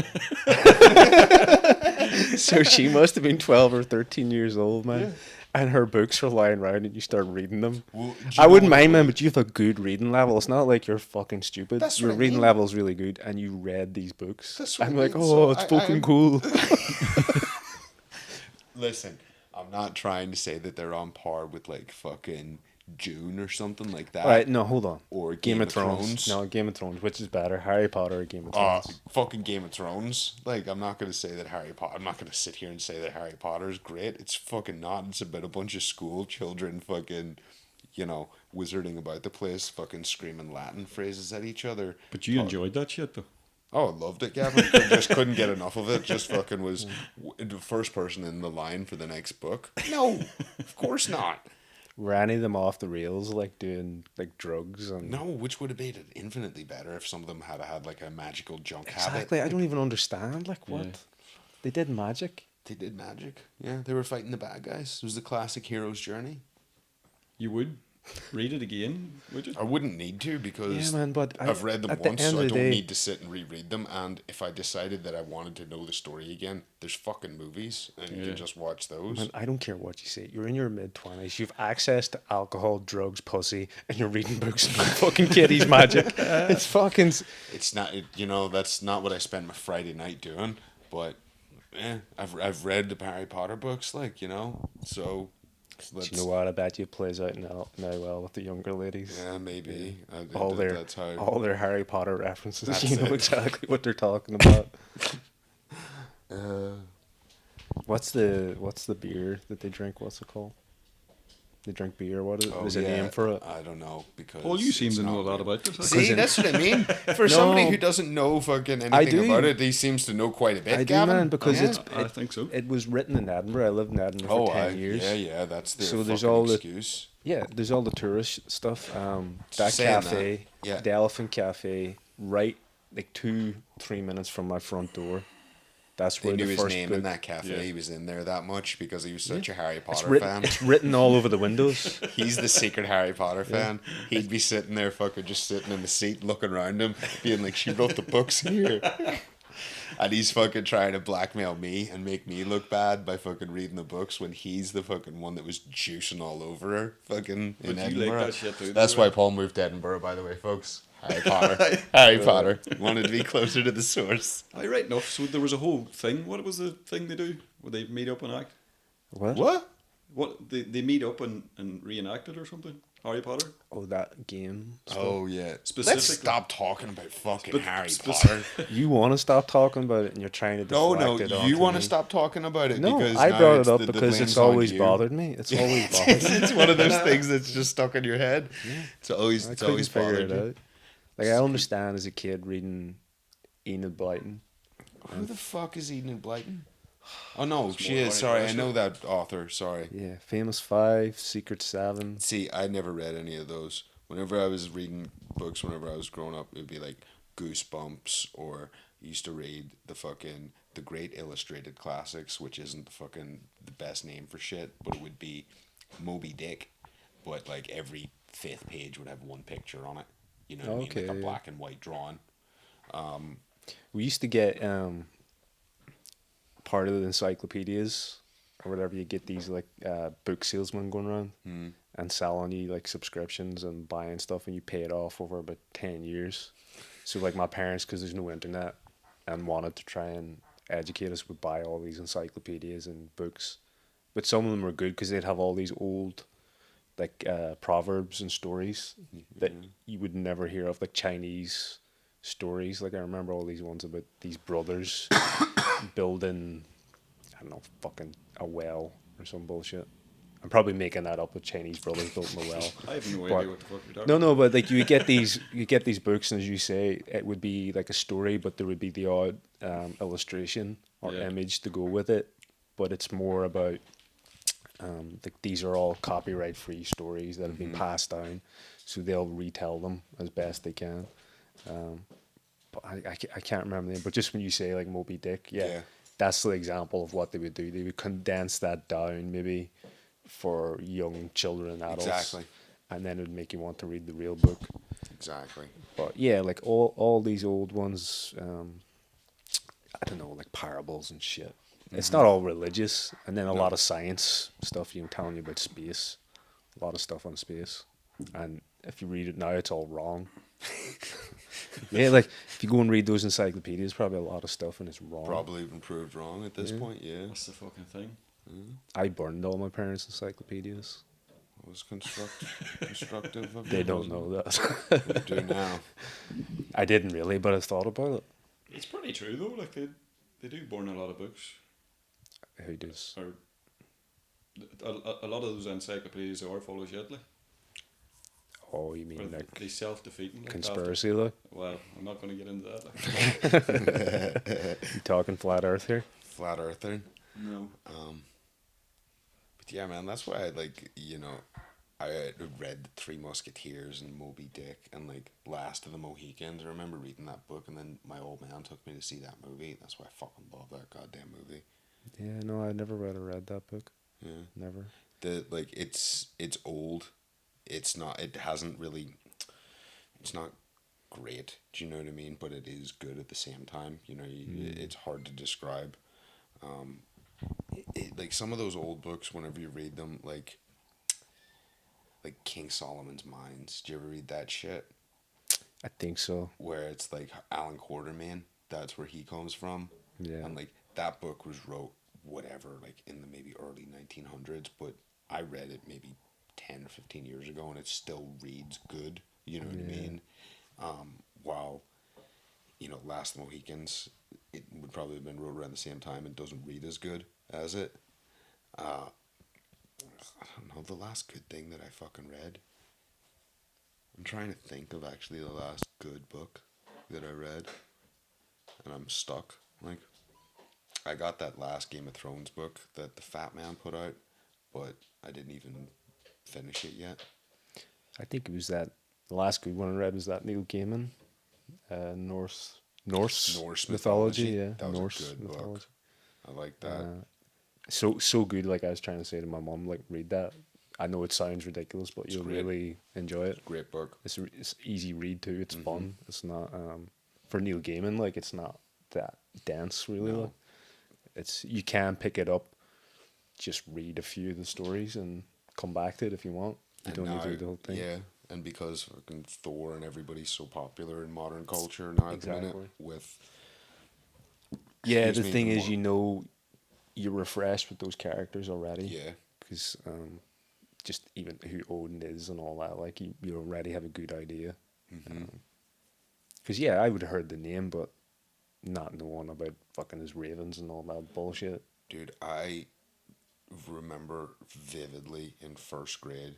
[SPEAKER 4] So she must have been 12 or 13 years old, man.
[SPEAKER 3] Yeah.
[SPEAKER 4] And her books are lying around and you start reading them.
[SPEAKER 3] Well, do you
[SPEAKER 4] I
[SPEAKER 3] know
[SPEAKER 4] wouldn't
[SPEAKER 3] what
[SPEAKER 4] mind,
[SPEAKER 3] it
[SPEAKER 4] man,
[SPEAKER 3] was?
[SPEAKER 4] but you have a good reading level. It's not like you're fucking stupid.
[SPEAKER 3] That's
[SPEAKER 4] Your
[SPEAKER 3] what I
[SPEAKER 4] reading
[SPEAKER 3] mean.
[SPEAKER 4] level is really good and you read these books.
[SPEAKER 3] That's what
[SPEAKER 4] I'm
[SPEAKER 3] I
[SPEAKER 4] like,
[SPEAKER 3] mean.
[SPEAKER 4] oh,
[SPEAKER 3] So
[SPEAKER 4] it's
[SPEAKER 3] I
[SPEAKER 4] fucking
[SPEAKER 3] am-
[SPEAKER 4] cool.
[SPEAKER 3] Listen, I'm not trying to say that they're on par with like fucking June or something like that.
[SPEAKER 4] All right, no, hold on.
[SPEAKER 3] Or
[SPEAKER 4] Game of Thrones. No, Game of Thrones. Which is better, Harry Potter or Game of Thrones?
[SPEAKER 3] Fucking Game of Thrones. Like, I'm not gonna say that Harry Potter. I'm not gonna sit here and say that Harry Potter is great. It's fucking not. It's about a bunch of school children fucking, wizarding about the place, fucking screaming Latin phrases at each other.
[SPEAKER 2] But you enjoyed that shit, though.
[SPEAKER 3] Oh, I loved it, Gavin. Just couldn't get enough of it. Just fucking was the first person in the line for the next book. No, of course not.
[SPEAKER 4] Were any of them off the rails, like doing like drugs and?
[SPEAKER 3] No, which would have made it infinitely better if some of them had had like a magical junk
[SPEAKER 4] Exactly.
[SPEAKER 3] habit.
[SPEAKER 4] I don't even understand. Like what?
[SPEAKER 2] Yeah.
[SPEAKER 4] They did magic.
[SPEAKER 3] They did magic. Yeah, they were fighting the bad guys. It was the classic hero's journey.
[SPEAKER 2] You would read it again, would you?
[SPEAKER 3] I wouldn't need to because
[SPEAKER 4] Yeah, man, but
[SPEAKER 3] I've read them
[SPEAKER 4] at the
[SPEAKER 3] once,
[SPEAKER 4] end
[SPEAKER 3] so
[SPEAKER 4] of
[SPEAKER 3] I
[SPEAKER 4] the
[SPEAKER 3] don't
[SPEAKER 4] day-
[SPEAKER 3] need to sit and reread them. And if I decided that I wanted to know the story again, there's fucking movies, and you
[SPEAKER 2] Yeah.
[SPEAKER 3] can just watch those.
[SPEAKER 4] Man, I don't care what you say. You're in your mid-20s. You've access to alcohol, drugs, pussy, and you're reading books about fucking kitties magic. It's fucking...
[SPEAKER 3] It's not, that's not what I spend my Friday night doing. But, I've read the Harry Potter books, so So
[SPEAKER 4] Do you know what? I bet you it plays out now well with the younger ladies.
[SPEAKER 3] Yeah, maybe.
[SPEAKER 4] All
[SPEAKER 3] That's how.
[SPEAKER 4] all their Harry Potter references.
[SPEAKER 3] That's
[SPEAKER 4] You know
[SPEAKER 3] it.
[SPEAKER 4] exactly what they're talking about.
[SPEAKER 3] Uh,
[SPEAKER 4] What's the beer that they drink? What's it called? They drink beer. There's a name for it?
[SPEAKER 3] I don't know because.
[SPEAKER 2] Paul, you seem
[SPEAKER 3] it's
[SPEAKER 2] to know a
[SPEAKER 3] not
[SPEAKER 2] lot
[SPEAKER 3] real.
[SPEAKER 2] about this.
[SPEAKER 3] See, that's what I mean. For somebody
[SPEAKER 4] No.
[SPEAKER 3] who doesn't know fucking
[SPEAKER 4] I
[SPEAKER 3] anything
[SPEAKER 4] do.
[SPEAKER 3] about it, he seems to know quite a bit.
[SPEAKER 4] I do,
[SPEAKER 3] Gavin.
[SPEAKER 4] man, because
[SPEAKER 3] Yeah.
[SPEAKER 2] I think so.
[SPEAKER 4] it was written in Edinburgh. I lived in Edinburgh
[SPEAKER 3] Oh,
[SPEAKER 4] for 10 years.
[SPEAKER 3] yeah. That's their
[SPEAKER 4] So there's
[SPEAKER 3] fucking
[SPEAKER 4] all the-
[SPEAKER 3] excuse.
[SPEAKER 4] Yeah, there's all the tourist stuff. That
[SPEAKER 3] Saying
[SPEAKER 4] cafe,
[SPEAKER 3] that, yeah.
[SPEAKER 4] the Elephant Cafe, right like 2-3 minutes from my front door. That's
[SPEAKER 3] They
[SPEAKER 4] where
[SPEAKER 3] knew
[SPEAKER 4] the
[SPEAKER 3] his
[SPEAKER 4] first
[SPEAKER 3] name
[SPEAKER 4] book.
[SPEAKER 3] in that cafe.
[SPEAKER 2] Yeah.
[SPEAKER 3] He was in there that much because he was such a Harry Potter
[SPEAKER 4] It's
[SPEAKER 3] fan.
[SPEAKER 4] it's written all over the windows.
[SPEAKER 3] He's the secret Harry Potter fan. He'd be sitting there, fucking just sitting in the seat, looking around him, being like, "She wrote the books here," and he's fucking trying to blackmail me and make me look bad by fucking reading the books when he's the fucking one that was juicing all over her, fucking
[SPEAKER 2] But
[SPEAKER 3] in
[SPEAKER 2] you
[SPEAKER 3] Edinburgh.
[SPEAKER 2] like that shit too.
[SPEAKER 3] That's why Paul moved to Edinburgh, by the way, folks. Harry Potter. Harry Potter wanted to be closer to the source.
[SPEAKER 2] I right enough. So there was a whole thing. What was the thing they do? Where they meet up and act?
[SPEAKER 4] What?
[SPEAKER 3] What?
[SPEAKER 2] What they meet up and reenact it or something? Harry Potter.
[SPEAKER 4] Oh, that game. stuff.
[SPEAKER 3] Oh yeah.
[SPEAKER 2] Specifically-
[SPEAKER 3] Let's stop talking about fucking
[SPEAKER 2] Spe-
[SPEAKER 3] Harry
[SPEAKER 2] speci-
[SPEAKER 3] Potter.
[SPEAKER 4] You want to stop talking about it, and you're trying to
[SPEAKER 3] No,
[SPEAKER 4] deflect
[SPEAKER 3] no,
[SPEAKER 4] it
[SPEAKER 3] you
[SPEAKER 4] onto
[SPEAKER 3] want to
[SPEAKER 4] me.
[SPEAKER 3] stop talking about it
[SPEAKER 4] No,
[SPEAKER 3] because
[SPEAKER 4] I
[SPEAKER 3] now
[SPEAKER 4] brought
[SPEAKER 3] it's
[SPEAKER 4] it up
[SPEAKER 3] the
[SPEAKER 4] because
[SPEAKER 3] blame's
[SPEAKER 4] it's
[SPEAKER 3] on
[SPEAKER 4] always
[SPEAKER 3] you.
[SPEAKER 4] bothered me. It's always bothered me.
[SPEAKER 3] It's one of those things that's just stuck in your head. It's always
[SPEAKER 4] I
[SPEAKER 3] it's
[SPEAKER 4] couldn't
[SPEAKER 3] always
[SPEAKER 4] figure
[SPEAKER 3] bothered
[SPEAKER 4] it
[SPEAKER 3] you.
[SPEAKER 4] out. Like, I understand as a kid reading Enid Blyton.
[SPEAKER 3] Who the fuck is Enid Blyton? Oh no,
[SPEAKER 2] It's
[SPEAKER 3] she
[SPEAKER 2] more
[SPEAKER 3] is.
[SPEAKER 2] Harry
[SPEAKER 3] Sorry, I
[SPEAKER 2] Potter
[SPEAKER 3] know
[SPEAKER 2] shit.
[SPEAKER 3] that author. Sorry.
[SPEAKER 4] Yeah, Famous Five, Secret Seven.
[SPEAKER 3] See, I never read any of those. Whenever I was reading books, whenever I was growing up, it would be like Goosebumps, or I used to read the Great Illustrated Classics, which isn't the best name for shit, but it would be Moby Dick, but like every fifth page would have one picture on it. You know what I mean?
[SPEAKER 4] Okay,
[SPEAKER 3] Like a
[SPEAKER 4] yeah.
[SPEAKER 3] black and white drawing.
[SPEAKER 4] We used to get part of the encyclopedias or whatever. You get these like book salesmen going around and selling you like subscriptions and buying stuff, and you pay it off over about 10 years. So like my parents, because there's no internet and wanted to try and educate us, would buy all these encyclopedias and books. But some of them were good because they'd have all these old like proverbs and stories that you would never hear of, like Chinese stories. Like I remember all these ones about these brothers building, I don't know, fucking a well or some bullshit. I'm probably making that up with Chinese brothers building a well.
[SPEAKER 2] I have no
[SPEAKER 4] But-
[SPEAKER 2] idea what the fuck you're talking
[SPEAKER 4] No, but like you get these books, and as you say, it would be like a story, but there would be the odd illustration or
[SPEAKER 2] Yeah.
[SPEAKER 4] image to go with it. But it's more about like these are all copyright free stories that have been passed down, so they'll retell them as best they can. But I can't remember the name. But just when you say like Moby Dick,
[SPEAKER 3] Yeah.
[SPEAKER 4] that's the example of what they would do. They would condense that down maybe for young children and adults.
[SPEAKER 3] Exactly.
[SPEAKER 4] And then it would make you want to read the real book.
[SPEAKER 3] Exactly.
[SPEAKER 4] But yeah, like all these old ones, I don't know, like parables and shit. It's not all religious, and then a lot of science stuff, telling you about space, a lot of stuff on space. And if you read it now, it's all wrong. Yeah, like if you go and read those encyclopedias, probably a lot of stuff and it's wrong.
[SPEAKER 3] Probably even proved wrong at this point. Yeah.
[SPEAKER 2] What's the fucking thing?
[SPEAKER 4] I burned all my parents' encyclopedias.
[SPEAKER 3] It was constructive of
[SPEAKER 4] They
[SPEAKER 3] you,
[SPEAKER 4] don't
[SPEAKER 3] wasn't
[SPEAKER 4] know that.
[SPEAKER 3] it? What do you do now?
[SPEAKER 4] I didn't really, but I thought about it.
[SPEAKER 2] It's pretty true though. Like they do burn a lot of books.
[SPEAKER 4] Who does?
[SPEAKER 2] Or a lot of those encyclopedias are full of shit. Like,
[SPEAKER 4] Oh, you
[SPEAKER 2] or
[SPEAKER 4] mean like
[SPEAKER 2] they self-defeating. Like,
[SPEAKER 4] conspiracy, like?
[SPEAKER 2] Well, I'm not going to get into that. Like.
[SPEAKER 4] You talking flat Earth here?
[SPEAKER 3] Flat earther.
[SPEAKER 2] No.
[SPEAKER 3] But yeah, man, that's why I read The Three Musketeers and Moby Dick and like Last of the Mohicans. I remember reading that book, and then my old man took me to see that movie. That's why I fucking love that goddamn movie.
[SPEAKER 4] Yeah, no, I never read that book.
[SPEAKER 3] Yeah.
[SPEAKER 4] Never.
[SPEAKER 3] It's old. It's not great. Do you know what I mean? But it is good at the same time. It's hard to describe. Like some of those old books, whenever you read them, like King Solomon's Mines. Do you ever read that shit?
[SPEAKER 4] I think so.
[SPEAKER 3] Where it's like Alan Quartermain. That's where he comes from.
[SPEAKER 4] Yeah.
[SPEAKER 3] And like that book was wrote whatever, like in the maybe early 1900s, but I read it maybe 10 or 15 years ago, and it still reads good. You know what I
[SPEAKER 4] Yeah.
[SPEAKER 3] mean? While, Last Mohicans, it would probably have been wrote around the same time and doesn't read as good as it. I don't know, the last good thing that I fucking read. I'm trying to think of actually the last good book that I read, and I'm stuck. Like, I got that last Game of Thrones book that the Fat Man put out, but I didn't even finish it yet.
[SPEAKER 4] I think it was that the last good one I read was that Neil Gaiman, Norse
[SPEAKER 3] Norse
[SPEAKER 4] mythology.
[SPEAKER 3] mythology.
[SPEAKER 4] Yeah,
[SPEAKER 3] That was
[SPEAKER 4] Norse
[SPEAKER 3] a good
[SPEAKER 4] mythology.
[SPEAKER 3] book. I like that.
[SPEAKER 4] So good. Like I was trying to say to my mom, like read that. I know it sounds ridiculous, but you'll
[SPEAKER 3] great.
[SPEAKER 4] really enjoy it.
[SPEAKER 3] Great book.
[SPEAKER 4] It's easy read too. It's fun. It's not for Neil Gaiman. Like it's not that dense really.
[SPEAKER 3] No.
[SPEAKER 4] Like, it's you can pick it up, just read a few of the stories and come back to it if you want. You
[SPEAKER 3] And
[SPEAKER 4] don't need to
[SPEAKER 3] now,
[SPEAKER 4] read the whole thing.
[SPEAKER 3] yeah, and because fucking Thor and everybody's so popular in modern culture now at the minute
[SPEAKER 4] Exactly.
[SPEAKER 3] with
[SPEAKER 4] Yeah,
[SPEAKER 3] excuse
[SPEAKER 4] the
[SPEAKER 3] me,
[SPEAKER 4] thing
[SPEAKER 3] the
[SPEAKER 4] is, you're refreshed with those characters already.
[SPEAKER 3] yeah,
[SPEAKER 4] Because just even who Odin is and all that, like you already have a good idea. Because yeah, I would have heard the name, but not knowing about fucking his ravens and all that bullshit.
[SPEAKER 3] dude, I remember vividly in first grade,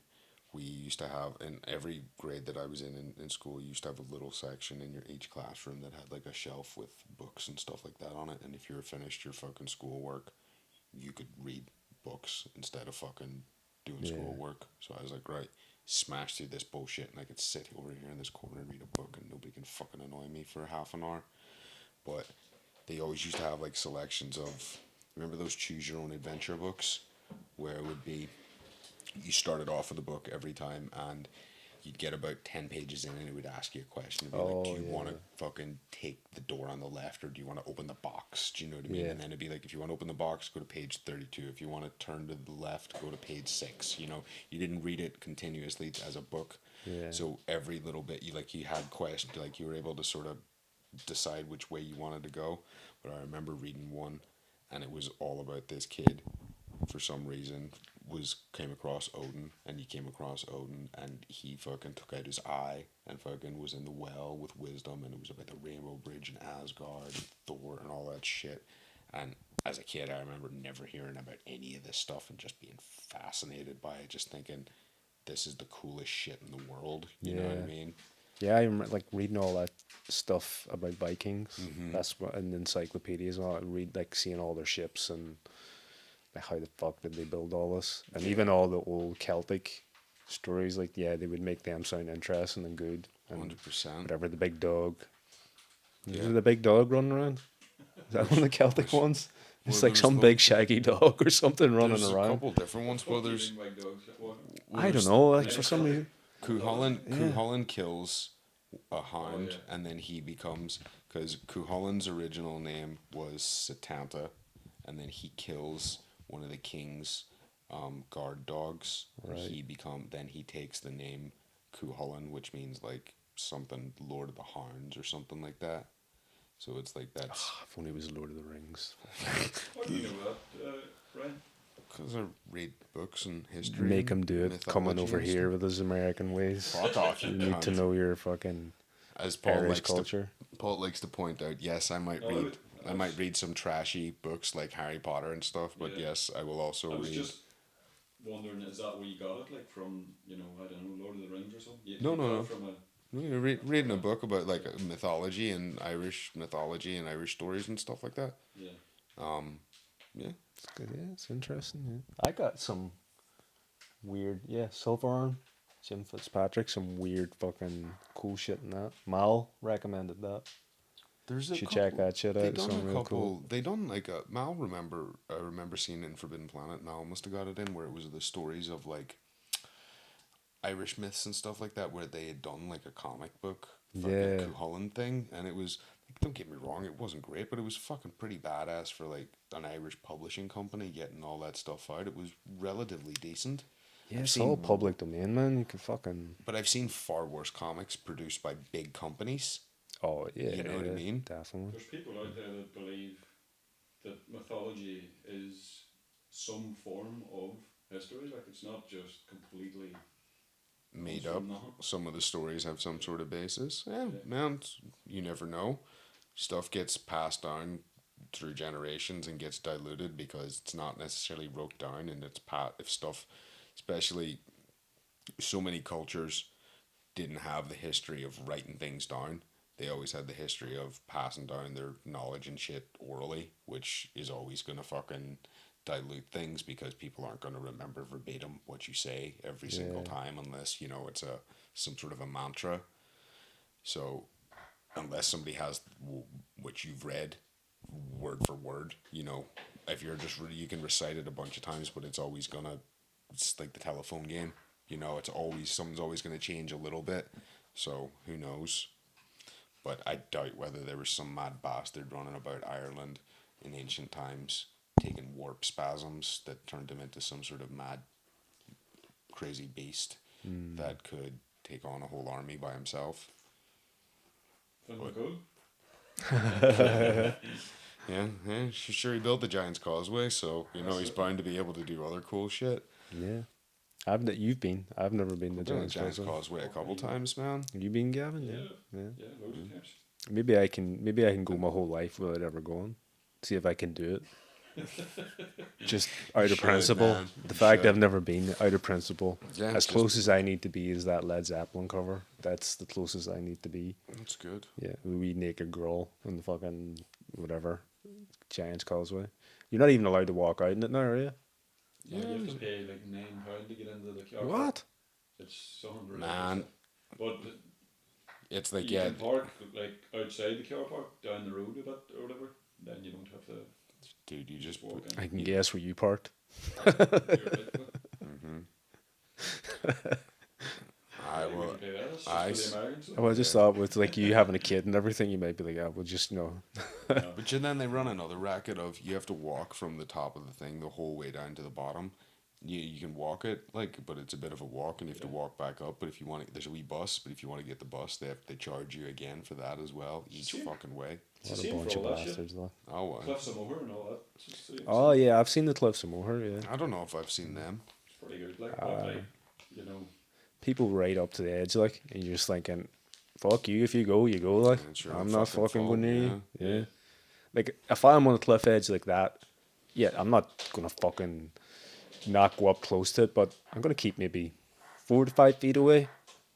[SPEAKER 3] we used to have in every grade that I was in school, you used to have a little section in your each classroom that had like a shelf with books and stuff like that on it. And if you were finished your fucking schoolwork, you could read books instead of fucking doing
[SPEAKER 4] Yeah.
[SPEAKER 3] schoolwork. So I was like, right, smash through this bullshit, and I could sit over here in this corner and read a book, and nobody can fucking annoy me for half an hour. But they always used to have like selections of, remember those choose your own adventure books, where it would be you started off with a book every time, and you'd get about 10 pages in and it would ask you a question. It'd be like, do you want to fucking take the door on the left, or do you want to open the box? Do you know what I mean?
[SPEAKER 4] Yeah.
[SPEAKER 3] And then it'd be like, if you want to open the box, go to page 32. If you want to turn to the left, go to page 6. You didn't read it continuously as a book.
[SPEAKER 4] Yeah.
[SPEAKER 3] So every little bit, you had questions, like you were able to sort of decide which way you wanted to go. But I remember reading one, and it was all about this kid, for some reason, came across Odin, and he came across Odin, and he fucking took out his eye, and fucking was in the well with wisdom, and it was about the Rainbow Bridge and Asgard, and Thor, and all that shit. And as a kid, I remember never hearing about any of this stuff and just being fascinated by it, just thinking, this is the coolest shit in the world. You know what I
[SPEAKER 4] Yeah.
[SPEAKER 3] mean?
[SPEAKER 4] Yeah, I remember like reading all that stuff about Vikings. That's what in encyclopedias and all. I read like seeing all their ships and like how the fuck did they build all this, and even all the old Celtic stories. Like yeah, they would make them sound interesting and good. And
[SPEAKER 3] 100%.
[SPEAKER 4] whatever the big dog.
[SPEAKER 3] Yeah.
[SPEAKER 4] Is it the big dog running around? Is that one of the Celtic ones? It's
[SPEAKER 3] well,
[SPEAKER 4] like
[SPEAKER 3] there
[SPEAKER 4] some
[SPEAKER 3] was
[SPEAKER 4] big shaggy dog or something running
[SPEAKER 3] There's a
[SPEAKER 4] around.
[SPEAKER 3] couple different ones. Well, there's
[SPEAKER 4] I don't know. Like for some reason,
[SPEAKER 3] Cuchulainn.
[SPEAKER 4] Yeah.
[SPEAKER 3] Cuchulainn kills a hound,
[SPEAKER 2] yeah.
[SPEAKER 3] and then he becomes, because Cuchulainn's original name was Setanta, and then he kills one of the king's guard dogs.
[SPEAKER 4] Right.
[SPEAKER 3] And then he takes the name Cuchulainn, which means like something Lord of the Hounds or something like that. So it's like that's
[SPEAKER 4] if only it was Lord of the Rings.
[SPEAKER 2] How do you know that, Brian?
[SPEAKER 3] because I read books and history.
[SPEAKER 4] Make
[SPEAKER 3] and
[SPEAKER 4] him do it. Coming
[SPEAKER 3] mythology
[SPEAKER 4] over
[SPEAKER 3] and
[SPEAKER 4] here
[SPEAKER 3] stuff.
[SPEAKER 4] with his American ways.
[SPEAKER 3] Fuck off,
[SPEAKER 4] You
[SPEAKER 3] you
[SPEAKER 4] need to
[SPEAKER 3] cunt.
[SPEAKER 4] know your fucking
[SPEAKER 3] As Paul
[SPEAKER 4] Irish
[SPEAKER 3] likes
[SPEAKER 4] culture.
[SPEAKER 3] Paul likes to point out, yes, I might
[SPEAKER 2] Oh,
[SPEAKER 3] read. I might
[SPEAKER 2] that's-
[SPEAKER 3] read some trashy books like Harry Potter and stuff, but
[SPEAKER 2] Yeah.
[SPEAKER 3] yes, I will also
[SPEAKER 2] I was
[SPEAKER 3] read.
[SPEAKER 2] just wondering, is that where you got it, like from, I don't know, Lord of the Rings or something?
[SPEAKER 3] No,
[SPEAKER 2] you
[SPEAKER 3] no,
[SPEAKER 2] got
[SPEAKER 3] no.
[SPEAKER 2] it from a...
[SPEAKER 3] Reading a book about like mythology and Irish mythology and Irish stories and stuff like that.
[SPEAKER 2] Yeah.
[SPEAKER 3] Yeah.
[SPEAKER 4] It's good, yeah, it's interesting. Yeah. I got some weird, Silverhorn, Jim Fitzpatrick, some weird fucking cool shit in that. Mal recommended that.
[SPEAKER 3] There's
[SPEAKER 4] Should check that shit out.
[SPEAKER 3] They
[SPEAKER 4] It's
[SPEAKER 3] done
[SPEAKER 4] something
[SPEAKER 3] a
[SPEAKER 4] real
[SPEAKER 3] couple.
[SPEAKER 4] cool.
[SPEAKER 3] They done like a Mal. I remember seeing it in Forbidden Planet. Mal must have got it in where it was the stories of like Irish myths and stuff like that, where they had done like a comic book fucking
[SPEAKER 4] Yeah.
[SPEAKER 3] Cuchulainn thing, and it was like, don't get me wrong, it wasn't great, but it was fucking pretty badass for like an Irish publishing company getting all that stuff out. It was relatively decent.
[SPEAKER 4] Yeah,
[SPEAKER 3] I've
[SPEAKER 4] it's
[SPEAKER 3] seen-
[SPEAKER 4] all public domain, man. You can fucking.
[SPEAKER 3] But I've seen far worse comics produced by big companies.
[SPEAKER 4] Oh, yeah.
[SPEAKER 3] You know what I mean?
[SPEAKER 4] Definitely.
[SPEAKER 2] There's people out there that believe that mythology is some form of history. Like it's not just completely
[SPEAKER 3] Made
[SPEAKER 2] comes
[SPEAKER 3] up.
[SPEAKER 2] from nothing.
[SPEAKER 3] Some of the stories have some sort of basis. Yeah,
[SPEAKER 2] Yeah.
[SPEAKER 3] man, you never know. Stuff gets passed down through generations and gets diluted because it's not necessarily wrote down, and it's if stuff, especially so many cultures didn't have the history of writing things down. They always had the history of passing down their knowledge and shit orally, which is always gonna fucking dilute things because people aren't gonna remember verbatim what you say every single
[SPEAKER 4] Yeah.
[SPEAKER 3] time unless you know it's a some sort of a mantra. So unless somebody has what you've read word for word, you know, if you're just you can recite it a bunch of times, but it's always gonna it's like the telephone game. You know, it's always something's always gonna change a little bit. So who knows? But I doubt whether there was some mad bastard running about Ireland in ancient times taking warp spasms that turned him into some sort of mad, crazy beast that could take on a whole army by himself.
[SPEAKER 2] Fun
[SPEAKER 3] But
[SPEAKER 2] cool.
[SPEAKER 3] yeah, yeah, sure he built the Giant's Causeway, so you know he's bound to be able to do other cool shit.
[SPEAKER 4] Yeah. You've been. I've never been to
[SPEAKER 3] I've been to
[SPEAKER 4] Giant's
[SPEAKER 3] Giant's
[SPEAKER 4] Causeway.
[SPEAKER 3] Causeway a couple times, man.
[SPEAKER 4] Have you been, Gavin?
[SPEAKER 2] Yeah.
[SPEAKER 4] Yeah. Yeah.
[SPEAKER 2] Yeah, loads of times.
[SPEAKER 4] Maybe I can go my whole life without ever going. See if I can do it. Just out of
[SPEAKER 3] should,
[SPEAKER 4] principle.
[SPEAKER 3] man.
[SPEAKER 4] The
[SPEAKER 3] You
[SPEAKER 4] fact
[SPEAKER 3] should.
[SPEAKER 4] I've never been, out of principle.
[SPEAKER 3] Yeah,
[SPEAKER 4] As
[SPEAKER 3] just-
[SPEAKER 4] close as I need to be is that Led Zeppelin cover. That's the closest I need to be.
[SPEAKER 3] That's good.
[SPEAKER 4] Yeah, the wee naked girl in the fucking whatever Giant's Causeway. You're not even allowed to walk out in it now, are you?
[SPEAKER 2] Yeah, you have to pay like £9 to get into the car.
[SPEAKER 4] What?
[SPEAKER 2] It's something ridiculous.
[SPEAKER 3] Man.
[SPEAKER 2] But
[SPEAKER 3] It's like
[SPEAKER 2] you
[SPEAKER 3] yeah,
[SPEAKER 2] can park like outside the car park down the road a bit or whatever. Then you don't have to
[SPEAKER 3] dude, you just
[SPEAKER 2] walk in.
[SPEAKER 4] I can guess where you parked.
[SPEAKER 2] You're right, but
[SPEAKER 3] I
[SPEAKER 2] yeah, we
[SPEAKER 3] will.
[SPEAKER 2] can pay that. That's just
[SPEAKER 3] I
[SPEAKER 2] for
[SPEAKER 3] s-
[SPEAKER 2] the Americans.
[SPEAKER 4] Oh, I just thought with like you having a kid and everything, you might be like, yeah, we'll just
[SPEAKER 3] But then they run another racket of you have to walk from the top of the thing the whole way down to the bottom. You can walk it like, but it's a bit of a walk, and you have to walk back up. But if you want, there's a wee bus. But if you want to get the bus, they charge you again for that as well each
[SPEAKER 2] See?
[SPEAKER 3] fucking way.
[SPEAKER 2] It's
[SPEAKER 4] What
[SPEAKER 2] the
[SPEAKER 4] a
[SPEAKER 2] same
[SPEAKER 4] bunch
[SPEAKER 2] for
[SPEAKER 4] of
[SPEAKER 2] all that shit.
[SPEAKER 4] bastards, though.
[SPEAKER 3] Oh well.
[SPEAKER 2] Cliffs of Moher and all that. It's just the same.
[SPEAKER 4] Oh yeah, I've seen the Cliffs of Moher. Yeah,
[SPEAKER 3] I don't know if I've seen them.
[SPEAKER 2] It's pretty good. Like, but like, you know,
[SPEAKER 4] people right up to the edge, like, and you're just thinking, "Fuck you! If you go, you go." Like,
[SPEAKER 3] Yeah, sure,
[SPEAKER 4] I'm not
[SPEAKER 3] fucking
[SPEAKER 4] fucking
[SPEAKER 3] fall,
[SPEAKER 4] going near you.
[SPEAKER 2] yeah.
[SPEAKER 4] Yeah. Like, if I'm on a cliff edge like that, yeah, I'm not gonna fucking not go up close to it, but I'm gonna keep maybe 4 to 5 feet away.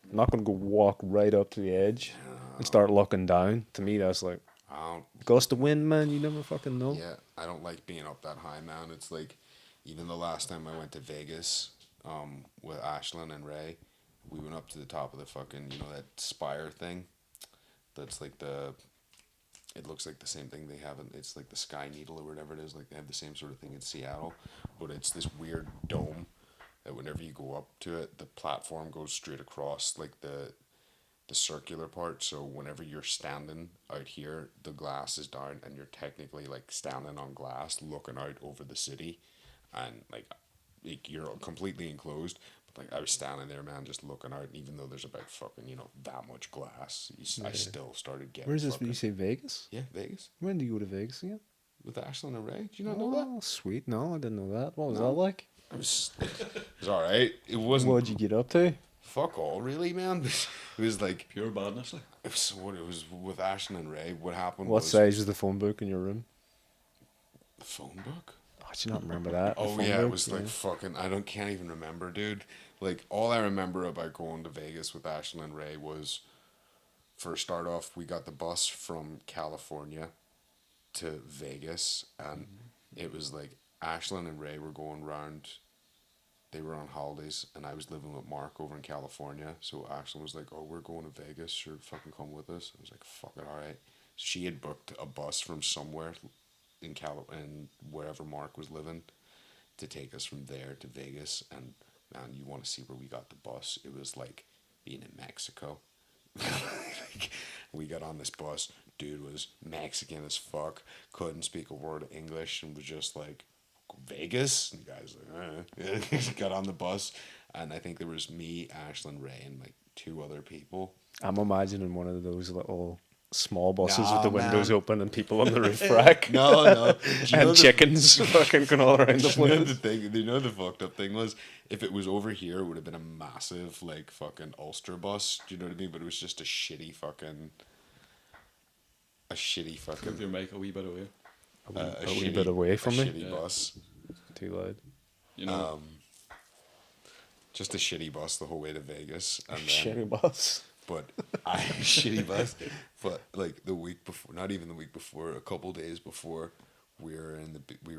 [SPEAKER 4] I'm not gonna go walk right up to the edge and start looking down. To me, that's like
[SPEAKER 3] I don't.
[SPEAKER 4] gust of wind, man. You never fucking know.
[SPEAKER 3] Yeah, I don't like being up that high, man. It's like, even the last time I went to Vegas, with Ashlyn and Ray, we went up to the top of the fucking, you know, that spire thing. That's like it looks like the same thing they have. It's like the Sky Needle or whatever it is. Like they have the same sort of thing in Seattle, but it's this weird dome that whenever you go up to it, the platform goes straight across like the circular part. So whenever you're standing out here, the glass is down, and you're technically like standing on glass, looking out over the city, and like you're completely enclosed. But like I was standing there, man, just looking out, and even though there's about fucking that much glass, I still started getting.
[SPEAKER 4] Where's this?
[SPEAKER 3] fucking-
[SPEAKER 4] You say Vegas?
[SPEAKER 3] Yeah, Vegas
[SPEAKER 4] When do you go to Vegas again?
[SPEAKER 3] with Ashlyn and Ray. Do you not know that?
[SPEAKER 4] Oh, sweet. No, I didn't know that. What was
[SPEAKER 3] No.
[SPEAKER 4] that like?
[SPEAKER 3] It was all right. It wasn't
[SPEAKER 4] What'd you get up to?
[SPEAKER 3] fuck all really, man. It was like
[SPEAKER 2] pure badness. Like,
[SPEAKER 3] it was with Ashlyn and Ray. What happened
[SPEAKER 4] What
[SPEAKER 3] was
[SPEAKER 4] size was the phone book in your room?
[SPEAKER 3] the phone book.
[SPEAKER 4] Oh, do you not remember that? The
[SPEAKER 3] Oh
[SPEAKER 4] phone
[SPEAKER 3] yeah, it
[SPEAKER 4] book?
[SPEAKER 3] was like fucking. Can't even remember, dude. Like all I remember about going to Vegas with Ashlyn and Ray was, for a start off, we got the bus from California to Vegas, and it was like Ashlyn and Ray were going round. They were on holidays, and I was living with Mark over in California. So Ashlyn was like, "Oh, we're going to Vegas. Sure, fucking come with us." I was like, "Fuck it, all right." She had booked a bus from somewhere in wherever Mark was living to take us from there to Vegas. And man, you want to see where we got the bus? It was like being in Mexico. Like, we got on this bus. Dude was Mexican as fuck. Couldn't speak a word of English and was just like, Vegas? And the guy's like, got on the bus. And I think there was me, Ashlyn, Ray, and like 2 other people.
[SPEAKER 4] I'm imagining one of those little small buses
[SPEAKER 3] Nah,
[SPEAKER 4] with the windows
[SPEAKER 3] man.
[SPEAKER 4] open and people on the roof rack.
[SPEAKER 3] No. Do you know
[SPEAKER 4] And chickens fucking going all around the
[SPEAKER 3] you know the
[SPEAKER 4] place.
[SPEAKER 3] thing? You know the fucked up thing was, if it was over here, it would have been a massive like fucking Ulster bus. Do you know what I mean? But it was just a shitty fucking.
[SPEAKER 2] Move your mic a wee bit away.
[SPEAKER 4] A wee bit away from
[SPEAKER 3] a
[SPEAKER 4] me.
[SPEAKER 3] shitty
[SPEAKER 2] Yeah.
[SPEAKER 3] bus.
[SPEAKER 4] Too loud.
[SPEAKER 2] You know,
[SPEAKER 3] Just a shitty bus the whole way to Vegas, and then
[SPEAKER 4] Shitty bus.
[SPEAKER 3] but shitty bus. But like the week before, not even the week before, a couple days before, we were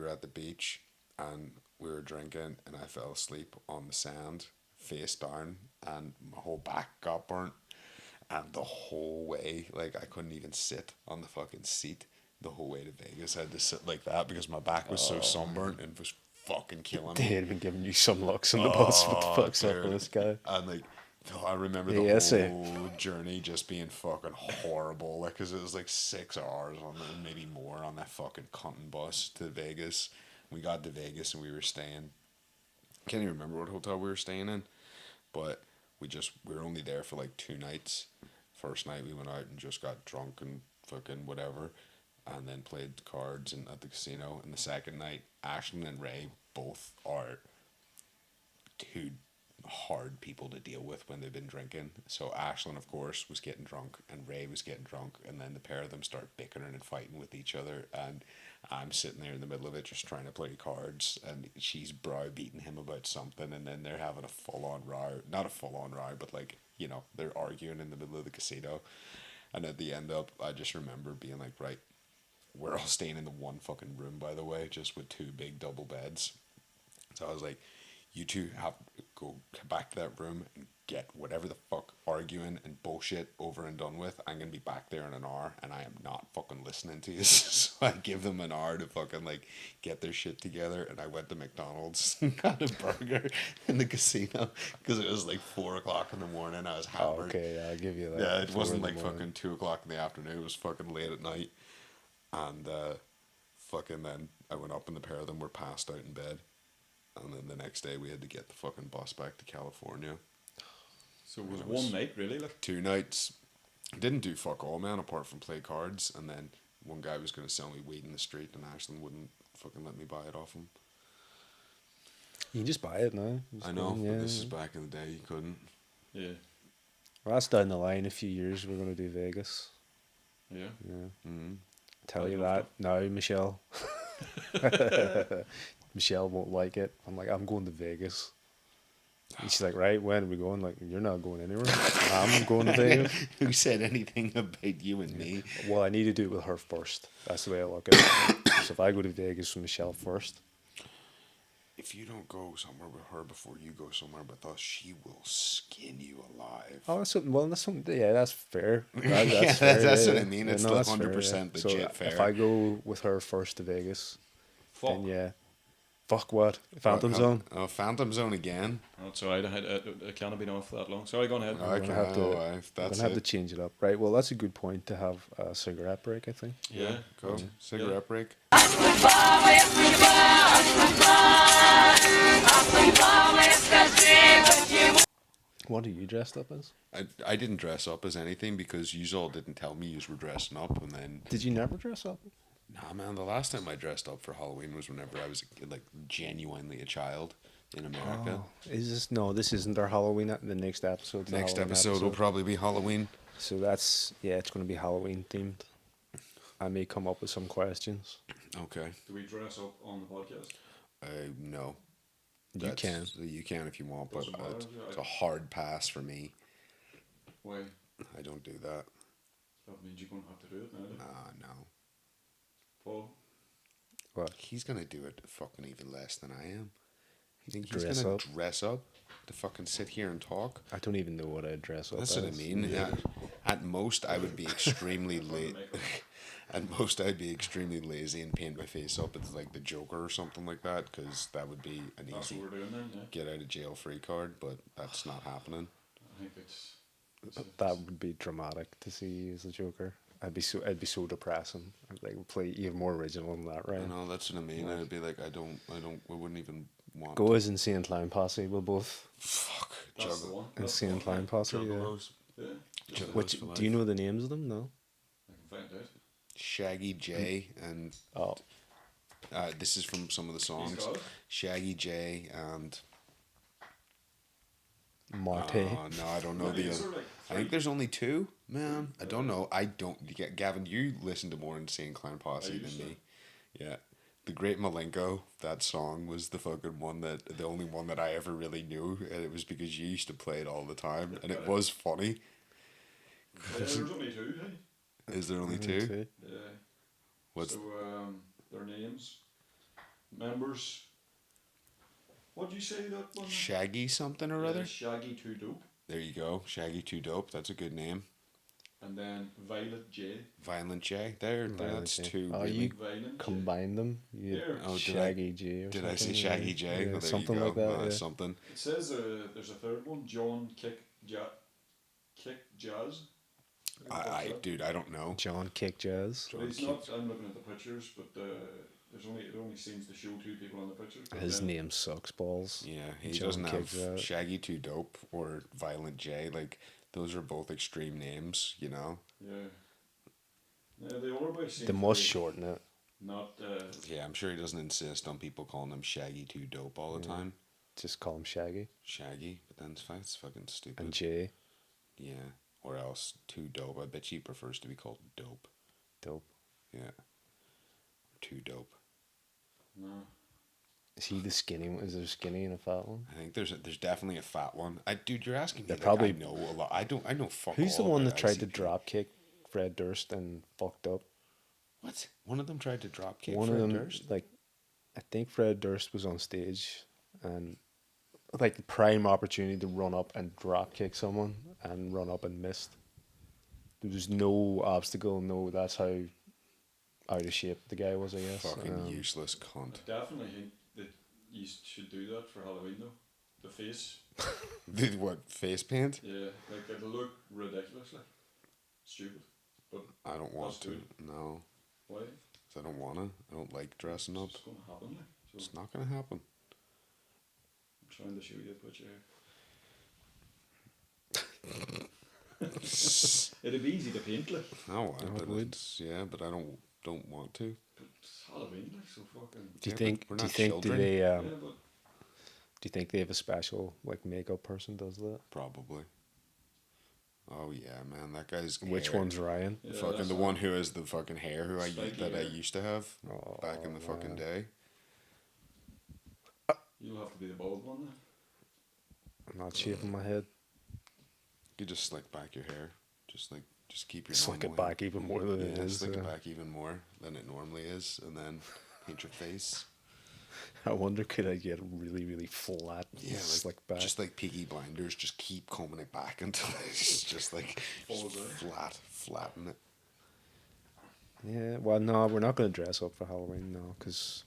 [SPEAKER 3] at the beach and we were drinking, and I fell asleep on the sand, face down, and my whole back got burnt. And the whole way, like I couldn't even sit on the fucking seat the whole way to Vegas. I had to sit like that because my back was so sunburnt and was fucking killing
[SPEAKER 4] They
[SPEAKER 3] me.
[SPEAKER 4] had been giving you some looks in the bus. What the fuck's up
[SPEAKER 3] dude.
[SPEAKER 4] with this guy?
[SPEAKER 3] And like, I remember the
[SPEAKER 4] Yeah, see.
[SPEAKER 3] whole journey just being fucking horrible. Like, cause it was like 6 hours on the, maybe more on that fucking cunting bus to Vegas. We got to Vegas and we were staying. Can't even remember what hotel we were staying in, but we were only there for like 2 nights. First night we went out and just got drunk and fucking whatever, and then played cards at the casino. And the second night, Ashlyn and Ray both are two hard people to deal with when they've been drinking. So Ashlyn, of course, was getting drunk, and Ray was getting drunk, and then the pair of them start bickering and fighting with each other, and I'm sitting there in the middle of it just trying to play cards, and she's browbeating him about something, and then they're having a full-on row. Not a full-on row, but like, you know, they're arguing in the middle of the casino. And at the end up, I just remember being like, right, we're all staying in the one fucking room, by the way, just with 2 big double beds. So I was like, you two have to go back to that room and get whatever the fuck arguing and bullshit over and done with. I'm going to be back there in an hour, and I am not fucking listening to you. So I give them an hour to fucking like get their shit together, and I went to McDonald's and got a burger in the casino because it was like 4 o'clock in the morning. I was
[SPEAKER 4] Oh,
[SPEAKER 3] hammered.
[SPEAKER 4] okay, yeah, I'll give you that.
[SPEAKER 3] Yeah, it
[SPEAKER 4] 4
[SPEAKER 3] wasn't
[SPEAKER 4] in the
[SPEAKER 3] like
[SPEAKER 4] morning.
[SPEAKER 3] fucking 2 o'clock in the afternoon. It was fucking late at night. And fucking then I went up and the pair of them were passed out in bed. And then the next day we had to get the fucking bus back to California.
[SPEAKER 2] so it was one night really, like.
[SPEAKER 3] 2 nights. Didn't do fuck all, man, apart from play cards. And then one guy was going to sell me weed in the street, and Ashlyn wouldn't fucking let me buy it off him.
[SPEAKER 4] You can just buy it now. Just
[SPEAKER 3] I know,
[SPEAKER 4] go,
[SPEAKER 3] but this is back in the day, you couldn't.
[SPEAKER 2] Yeah,
[SPEAKER 4] Well, that's down the line. A few years, we're going to do Vegas.
[SPEAKER 2] yeah.
[SPEAKER 4] Yeah.
[SPEAKER 3] Mm-hmm.
[SPEAKER 4] Tell
[SPEAKER 2] I
[SPEAKER 4] you
[SPEAKER 2] love
[SPEAKER 4] that now, Michelle. Michelle won't like it. I'm like, I'm going to Vegas. And she's like, right, when are we going? Like, you're not going anywhere. I'm going to Vegas.
[SPEAKER 3] Who said anything about you and me?
[SPEAKER 4] Well, I need to do it with her first. That's the way I look at it. So if I go to Vegas with Michelle first,
[SPEAKER 3] If you don't go somewhere with her before you go somewhere with us, she will skin you alive.
[SPEAKER 4] oh, that's something. Well, that's something. Yeah, that's fair.
[SPEAKER 3] Yeah,
[SPEAKER 4] fair,
[SPEAKER 3] that's what I
[SPEAKER 4] yeah.
[SPEAKER 3] mean.
[SPEAKER 4] Yeah,
[SPEAKER 3] It's
[SPEAKER 4] no,
[SPEAKER 3] like
[SPEAKER 4] that's fair,
[SPEAKER 3] 100%
[SPEAKER 4] So
[SPEAKER 3] legit
[SPEAKER 4] if
[SPEAKER 3] fair.
[SPEAKER 4] I go with her first to Vegas,
[SPEAKER 2] Fuck.
[SPEAKER 4] then yeah, fuck what? Phantom Zone.
[SPEAKER 3] Oh, Phantom Zone again.
[SPEAKER 2] That's alright. I can't have been off that long. Sorry, go on ahead.
[SPEAKER 3] I
[SPEAKER 4] gonna
[SPEAKER 3] can
[SPEAKER 4] have to-
[SPEAKER 3] if
[SPEAKER 4] I'm
[SPEAKER 3] that's
[SPEAKER 4] gonna have to
[SPEAKER 3] it.
[SPEAKER 4] change it up, right? Well, that's a good point to have a cigarette break. I think.
[SPEAKER 2] Yeah,
[SPEAKER 3] Go. Cigarette break.
[SPEAKER 4] What are you dressed up as?
[SPEAKER 3] I didn't dress up as anything because you all didn't tell me you were dressing up, and then
[SPEAKER 4] Did you never dress up?
[SPEAKER 3] nah, man. The last time I dressed up for Halloween was whenever I was like genuinely a child in America.
[SPEAKER 4] Oh, is this no? This isn't our Halloween. The next episode.
[SPEAKER 3] Next episode will probably be Halloween.
[SPEAKER 4] So that's it's going to be Halloween themed. I may come up with some questions.
[SPEAKER 3] Okay.
[SPEAKER 2] do we dress up on the podcast?
[SPEAKER 3] No.
[SPEAKER 4] You can.
[SPEAKER 3] You can if you want, but
[SPEAKER 2] Doesn't matter,
[SPEAKER 3] it's a hard pass for me.
[SPEAKER 2] Why?
[SPEAKER 3] I don't do that.
[SPEAKER 2] That means you're gonna have to do it now. Like.
[SPEAKER 3] No.
[SPEAKER 2] Paul.
[SPEAKER 4] What?
[SPEAKER 3] He's gonna do it fucking even less than I am. You think he's
[SPEAKER 4] Dress
[SPEAKER 3] gonna
[SPEAKER 4] up?
[SPEAKER 3] dress up to fucking sit here and talk?
[SPEAKER 4] I don't even know what I'd dress up
[SPEAKER 3] That's
[SPEAKER 4] as.
[SPEAKER 3] what I mean.
[SPEAKER 2] Yeah.
[SPEAKER 3] At most, I would be extremely late.
[SPEAKER 2] Makeup.
[SPEAKER 3] At most, I'd be extremely lazy and paint my face up as like the Joker or something like that, because that would be an
[SPEAKER 2] That's
[SPEAKER 3] easy
[SPEAKER 2] what we're doing then. Yeah.
[SPEAKER 3] get out of jail free card. But that's not happening.
[SPEAKER 2] I think it's.
[SPEAKER 4] That would be dramatic to see you as a Joker. I'd be so depressing. I'd like play even more original than that, right?
[SPEAKER 3] You know, that's what I mean. I'd be like, I wouldn't even want.
[SPEAKER 4] Go as Insane Clown Posse. We'll both
[SPEAKER 3] Fuck.
[SPEAKER 2] That's the one.
[SPEAKER 4] Insane Clown Posse. Yeah.
[SPEAKER 3] Juggalos.
[SPEAKER 2] Yeah.
[SPEAKER 3] Juggalos
[SPEAKER 4] Which
[SPEAKER 3] for
[SPEAKER 4] do you
[SPEAKER 3] life.
[SPEAKER 4] know the names of them? No.
[SPEAKER 2] find out.
[SPEAKER 3] Shaggy J and
[SPEAKER 4] Oh,
[SPEAKER 3] this is from some of the
[SPEAKER 2] He's
[SPEAKER 3] songs.
[SPEAKER 2] got it.
[SPEAKER 3] Shaggy J and
[SPEAKER 4] Marte.
[SPEAKER 3] no, I don't know
[SPEAKER 2] Maybe
[SPEAKER 3] the
[SPEAKER 2] is
[SPEAKER 3] other.
[SPEAKER 2] there, like,
[SPEAKER 3] I think
[SPEAKER 2] three?
[SPEAKER 3] there's only two, man. I don't know. I don't. Gavin, you listen to more Insane Clown Posse than
[SPEAKER 2] used to.
[SPEAKER 3] me. Yeah. The Great Malenko, that song was the fucking one the only one that I ever really knew, and it was because you used to play it all the time, and it was funny.
[SPEAKER 2] Yeah, there's only two, hey?
[SPEAKER 3] Is there only two?
[SPEAKER 2] Yeah.
[SPEAKER 3] What's
[SPEAKER 2] So, their names. Members. What did you say that one?
[SPEAKER 3] Shaggy something or
[SPEAKER 2] Yeah,
[SPEAKER 3] other?
[SPEAKER 2] Shaggy Too Dope.
[SPEAKER 3] There you go, Shaggy Too Dope. That's a good name.
[SPEAKER 2] And then Violet J.
[SPEAKER 3] Violent J. That's
[SPEAKER 4] J.
[SPEAKER 3] two.
[SPEAKER 4] Oh,
[SPEAKER 3] really.
[SPEAKER 4] you
[SPEAKER 2] Violent J.
[SPEAKER 4] combine them. You
[SPEAKER 2] Here.
[SPEAKER 3] Oh,
[SPEAKER 4] Shaggy J or
[SPEAKER 3] Did
[SPEAKER 4] something.
[SPEAKER 3] I say Shaggy J?
[SPEAKER 4] Yeah,
[SPEAKER 3] Well, there
[SPEAKER 4] something
[SPEAKER 3] you go.
[SPEAKER 4] like that. Yeah.
[SPEAKER 3] Something.
[SPEAKER 2] It says there's a third one. John Kick Jazz.
[SPEAKER 3] Dude, I don't know.
[SPEAKER 4] John Kick Jazz.
[SPEAKER 2] But he's not. I'm looking at the pictures, but it only seems to show two people on the pictures. but
[SPEAKER 4] His
[SPEAKER 2] then-
[SPEAKER 4] name sucks balls.
[SPEAKER 3] Yeah, he
[SPEAKER 4] John
[SPEAKER 3] doesn't
[SPEAKER 4] Kick
[SPEAKER 3] have
[SPEAKER 4] Jazz.
[SPEAKER 3] Shaggy Too Dope or Violent J. Like, those are both extreme names, you know?
[SPEAKER 2] Yeah. Yeah, the other boy seems
[SPEAKER 4] They
[SPEAKER 2] to
[SPEAKER 4] must
[SPEAKER 2] be
[SPEAKER 4] shorten it.
[SPEAKER 2] not.
[SPEAKER 3] Yeah, I'm sure he doesn't insist on people calling him Shaggy Too Dope all the time.
[SPEAKER 4] Just call him Shaggy
[SPEAKER 3] Shaggy, but then it's fucking stupid.
[SPEAKER 4] and J.
[SPEAKER 3] Yeah, or else Too Dope. I bet he prefers to be called Dope.
[SPEAKER 4] Dope.
[SPEAKER 3] Yeah. Too Dope.
[SPEAKER 2] No.
[SPEAKER 4] Is he the skinny one? Is there a skinny and a fat one?
[SPEAKER 3] I think there's definitely a fat one. Dude, you're asking me.
[SPEAKER 4] They're
[SPEAKER 3] Like,
[SPEAKER 4] probably-
[SPEAKER 3] I know a lot. I know fuck.
[SPEAKER 4] Who's the
[SPEAKER 3] all
[SPEAKER 4] one
[SPEAKER 3] about
[SPEAKER 4] that tried to
[SPEAKER 3] ICP.
[SPEAKER 4] drop kick Fred Durst and fucked up?
[SPEAKER 3] What? One of them tried to drop kick
[SPEAKER 4] One
[SPEAKER 3] Fred
[SPEAKER 4] of them,
[SPEAKER 3] Durst?
[SPEAKER 4] like, I think Fred Durst was on stage and like the prime opportunity to run up and drop kick someone and run up and missed. There was no obstacle, that's how out of shape the guy was, I guess.
[SPEAKER 3] Fucking useless cunt.
[SPEAKER 2] I definitely think that you should do that for Halloween though. The face.
[SPEAKER 3] Did what? Face paint?
[SPEAKER 2] Yeah, like it'll look ridiculous, like stupid. But
[SPEAKER 3] I don't want
[SPEAKER 2] That's
[SPEAKER 3] to.
[SPEAKER 2] good.
[SPEAKER 3] No.
[SPEAKER 2] why?
[SPEAKER 3] 'Cause I don't want to. I don't like dressing up.
[SPEAKER 2] It's gonna happen. Like. So
[SPEAKER 3] It's not going to happen.
[SPEAKER 2] I'm trying to show you a picture. It'd be easy to paint, like.
[SPEAKER 3] I want
[SPEAKER 4] I
[SPEAKER 3] it, but
[SPEAKER 4] would.
[SPEAKER 3] yeah, but I don't want to.
[SPEAKER 2] But it's Halloween, like, so fucking.
[SPEAKER 4] Do you
[SPEAKER 3] Yeah,
[SPEAKER 4] think?
[SPEAKER 3] but we're
[SPEAKER 4] Do you
[SPEAKER 3] not
[SPEAKER 4] think?
[SPEAKER 3] children.
[SPEAKER 4] Do they?
[SPEAKER 2] Yeah, but
[SPEAKER 4] Do you think they have a special like makeup person does that?
[SPEAKER 3] Probably. Oh yeah, man, that guy's.
[SPEAKER 4] Which
[SPEAKER 3] hair-
[SPEAKER 4] one's Ryan?
[SPEAKER 2] yeah,
[SPEAKER 3] Fucking
[SPEAKER 2] that's
[SPEAKER 3] the
[SPEAKER 2] not-
[SPEAKER 3] one who has the fucking hair who
[SPEAKER 2] Spiky
[SPEAKER 3] that I
[SPEAKER 2] hair.
[SPEAKER 3] used to have
[SPEAKER 4] Oh,
[SPEAKER 3] back in the fucking
[SPEAKER 4] man.
[SPEAKER 3] day.
[SPEAKER 2] You'll have to be the bald one then.
[SPEAKER 4] I'm not shaving my head.
[SPEAKER 3] You just slick back your hair. Just keep your
[SPEAKER 4] Slick it
[SPEAKER 3] normal hair.
[SPEAKER 4] back even more than it
[SPEAKER 3] Yeah,
[SPEAKER 4] is.
[SPEAKER 3] slick it back even more than it normally is, and then paint your face.
[SPEAKER 4] I wonder could I get really, really flat,
[SPEAKER 3] Yeah, like,
[SPEAKER 4] slick back?
[SPEAKER 3] just like Peaky Blinders, just keep combing it back until it's just like
[SPEAKER 2] Falls out.
[SPEAKER 3] flatten it.
[SPEAKER 4] Yeah, well, no, we're not going to dress up for Halloween, no, because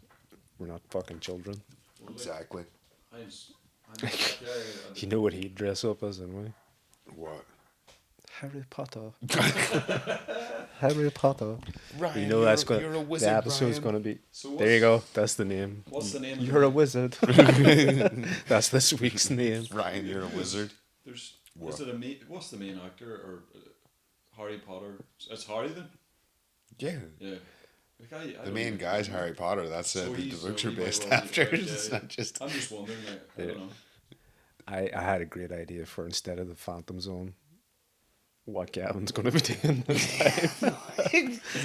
[SPEAKER 4] we're not fucking children.
[SPEAKER 2] Well, like,
[SPEAKER 3] Exactly.
[SPEAKER 2] I'm that guy.
[SPEAKER 4] You know what he'd dress up as anyway?
[SPEAKER 3] What?
[SPEAKER 4] Harry Potter. Harry Potter.
[SPEAKER 3] Ryan,
[SPEAKER 4] You know that's
[SPEAKER 3] you're
[SPEAKER 4] going
[SPEAKER 3] a
[SPEAKER 4] to
[SPEAKER 3] wizard,
[SPEAKER 4] the episode's
[SPEAKER 3] Ryan.
[SPEAKER 4] going to be.
[SPEAKER 2] So
[SPEAKER 4] There you go. That's the name.
[SPEAKER 2] What's the name of
[SPEAKER 4] You're
[SPEAKER 2] the
[SPEAKER 4] a wizard. That's this week's name.
[SPEAKER 3] Ryan, you're a wizard.
[SPEAKER 2] There's
[SPEAKER 3] What?
[SPEAKER 2] is it a what's the main actor or Harry Potter? It's Harry then.
[SPEAKER 3] Yeah.
[SPEAKER 2] Yeah. Like I
[SPEAKER 3] The
[SPEAKER 2] don't
[SPEAKER 3] main
[SPEAKER 2] even-
[SPEAKER 3] guy's Harry Potter. That's
[SPEAKER 2] So
[SPEAKER 3] the
[SPEAKER 2] he's
[SPEAKER 3] books
[SPEAKER 2] a
[SPEAKER 3] are
[SPEAKER 2] wee bit
[SPEAKER 3] based
[SPEAKER 2] wrong,
[SPEAKER 3] after.
[SPEAKER 2] right,
[SPEAKER 3] It's
[SPEAKER 2] yeah.
[SPEAKER 3] not just.
[SPEAKER 2] I'm just wondering. Like, I
[SPEAKER 4] Yeah.
[SPEAKER 2] don't know.
[SPEAKER 4] I had a great idea for instead of the Phantom Zone, what Gavin's going to be doing this time.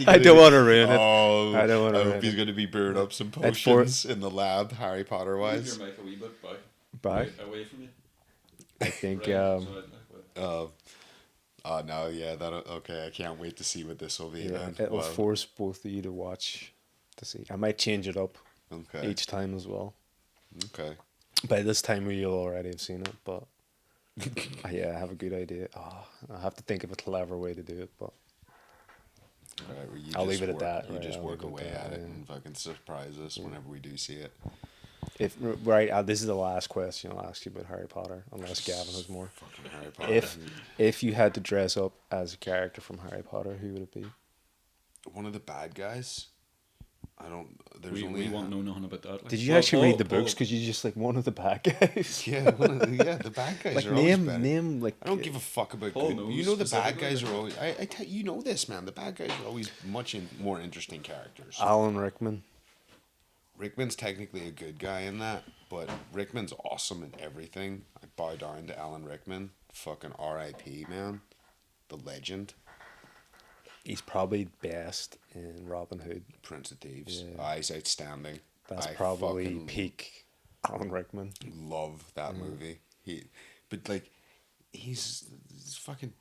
[SPEAKER 4] I don't want to ruin it.
[SPEAKER 3] Oh,
[SPEAKER 4] I don't wanna
[SPEAKER 3] I hope
[SPEAKER 4] ruin
[SPEAKER 3] he's
[SPEAKER 4] it.
[SPEAKER 3] going to be brewing up some
[SPEAKER 4] At four-
[SPEAKER 3] potions in the lab, Harry Potter
[SPEAKER 2] Move
[SPEAKER 3] wise.
[SPEAKER 2] your mic a wee bit back.
[SPEAKER 4] Back.
[SPEAKER 2] Away from you.
[SPEAKER 4] I think
[SPEAKER 2] Right, so like,
[SPEAKER 3] No, yeah, that okay. I can't wait to see what this will be.
[SPEAKER 4] yeah,
[SPEAKER 3] Then.
[SPEAKER 4] it'll
[SPEAKER 3] Wow.
[SPEAKER 4] force both of you to watch to see. I might change it up
[SPEAKER 3] Okay.
[SPEAKER 4] each time as well.
[SPEAKER 3] Okay.
[SPEAKER 4] By this time, you'll already have seen it, but yeah, I have a good idea. Oh, I have to think of a clever way to do it, but
[SPEAKER 3] All right, well, you
[SPEAKER 4] I'll
[SPEAKER 3] just
[SPEAKER 4] leave it at
[SPEAKER 3] work-
[SPEAKER 4] that,
[SPEAKER 3] You
[SPEAKER 4] right,
[SPEAKER 3] just
[SPEAKER 4] I'll
[SPEAKER 3] work
[SPEAKER 4] leave it
[SPEAKER 3] away
[SPEAKER 4] at
[SPEAKER 3] at
[SPEAKER 4] that,
[SPEAKER 3] it
[SPEAKER 4] yeah.
[SPEAKER 3] and fucking surprise us whenever we do see it.
[SPEAKER 4] if right, this is the last question I'll ask you about Harry Potter, unless Gavin has more.
[SPEAKER 3] Fucking Harry Potter.
[SPEAKER 4] If you had to dress up as a character from Harry Potter, who would it be?
[SPEAKER 3] One of the bad guys, I don't. There's
[SPEAKER 2] We
[SPEAKER 3] only.
[SPEAKER 2] won't know nothing about that. Like,
[SPEAKER 4] Did you actually read the
[SPEAKER 2] Paul-
[SPEAKER 4] books? Because you just like one of the bad guys.
[SPEAKER 3] Yeah, the bad guys
[SPEAKER 4] Like
[SPEAKER 3] are always better.
[SPEAKER 4] name like.
[SPEAKER 3] I don't give a fuck about
[SPEAKER 2] Paul
[SPEAKER 3] good.
[SPEAKER 2] knows
[SPEAKER 3] You know the bad
[SPEAKER 2] specifically.
[SPEAKER 3] guys are always. You know this, man. The bad guys are always more interesting characters.
[SPEAKER 4] Alan Rickman.
[SPEAKER 3] Rickman's technically a good guy in that, but Rickman's awesome in everything. I bow down to Alan Rickman. Fucking R.I.P. man, the legend,
[SPEAKER 4] He's probably best in Robin Hood.
[SPEAKER 3] Prince of Thieves.
[SPEAKER 4] Yeah.
[SPEAKER 3] He's outstanding.
[SPEAKER 4] That's
[SPEAKER 3] I
[SPEAKER 4] probably
[SPEAKER 3] fucking
[SPEAKER 4] peak Alan Rickman.
[SPEAKER 3] love that movie. But like, he's fucking.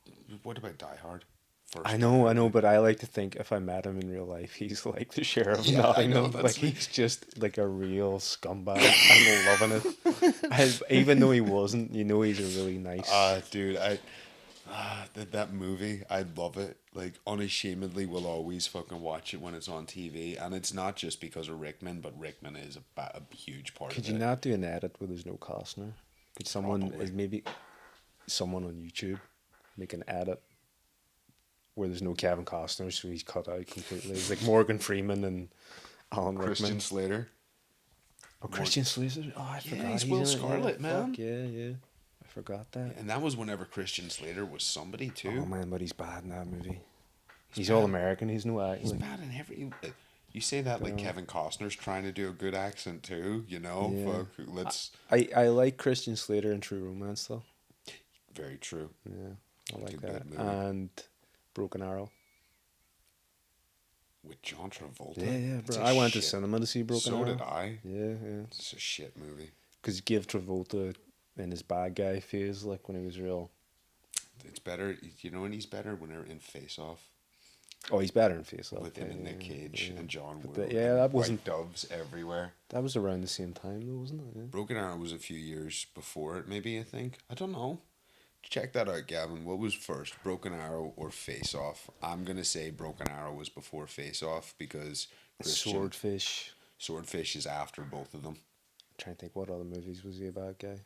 [SPEAKER 3] What about Die Hard? First
[SPEAKER 4] I
[SPEAKER 3] Die
[SPEAKER 4] know,
[SPEAKER 3] Hard.
[SPEAKER 4] but I like to think if I met him in real life, he's like the sheriff of
[SPEAKER 3] Yeah, I know,
[SPEAKER 4] Nottingham.
[SPEAKER 3] that's
[SPEAKER 4] Like
[SPEAKER 3] me.
[SPEAKER 4] he's just like a real scumbag. I'm loving it. Even though he wasn't, you know, he's a really nice.
[SPEAKER 3] Dude, that movie, I love it. Like, unashamedly, will always fucking watch it when it's on TV, and it's not just because of Rickman, but Rickman is a huge part
[SPEAKER 4] Could
[SPEAKER 3] of
[SPEAKER 4] you
[SPEAKER 3] it.
[SPEAKER 4] not do an edit where there's no Costner? Could someone,
[SPEAKER 3] Probably.
[SPEAKER 4] is maybe someone on YouTube make an edit where there's no Kevin Costner, so he's cut out completely? It's like Morgan Freeman and Alan
[SPEAKER 3] Christian
[SPEAKER 4] Rickman.
[SPEAKER 3] Slater.
[SPEAKER 4] Oh, Christian Slater. Oh, I
[SPEAKER 3] Yeah,
[SPEAKER 4] forgot.
[SPEAKER 3] he's
[SPEAKER 4] in
[SPEAKER 3] Will
[SPEAKER 4] it.
[SPEAKER 3] Scarlet,
[SPEAKER 4] Fuck,
[SPEAKER 3] man.
[SPEAKER 4] Yeah. I forgot that.
[SPEAKER 3] And that was whenever Christian Slater was somebody, too.
[SPEAKER 4] Oh man, but he's bad in that movie. He's all American. He's no
[SPEAKER 3] He's
[SPEAKER 4] acting.
[SPEAKER 3] bad in every... You say that like Kevin Costner's trying to do a good accent, too, you know?
[SPEAKER 4] Yeah.
[SPEAKER 3] Fuck, let's...
[SPEAKER 4] I like Christian Slater in True Romance though.
[SPEAKER 3] Very true.
[SPEAKER 4] Yeah, I like
[SPEAKER 3] Good
[SPEAKER 4] that.
[SPEAKER 3] movie.
[SPEAKER 4] And Broken Arrow.
[SPEAKER 3] With John Travolta.
[SPEAKER 4] Yeah,
[SPEAKER 3] It's
[SPEAKER 4] bro.
[SPEAKER 3] a
[SPEAKER 4] I went to
[SPEAKER 3] shit-
[SPEAKER 4] cinema to see Broken Arrow.
[SPEAKER 3] So did I.
[SPEAKER 4] Yeah.
[SPEAKER 3] It's a shit movie.
[SPEAKER 4] Because give Travolta in his bad guy phase, like when he was real.
[SPEAKER 3] It's better, you know, when he's better when they're in Face Off
[SPEAKER 4] Oh, he's better in Face Off.
[SPEAKER 3] with him and Nick Cage and John Woo.
[SPEAKER 4] But yeah,
[SPEAKER 3] and
[SPEAKER 4] that wasn't-
[SPEAKER 3] white doves everywhere.
[SPEAKER 4] That was around the same time though, wasn't it? Yeah.
[SPEAKER 3] Broken Arrow was a few years before it, maybe, I think. I don't know. Check that out, Gavin. What was first, Broken Arrow or Face Off? I'm going to say Broken Arrow was before Face Off because
[SPEAKER 4] Swordfish.
[SPEAKER 3] Swordfish is after both of them.
[SPEAKER 4] I'm trying to think what other movies was he a bad guy.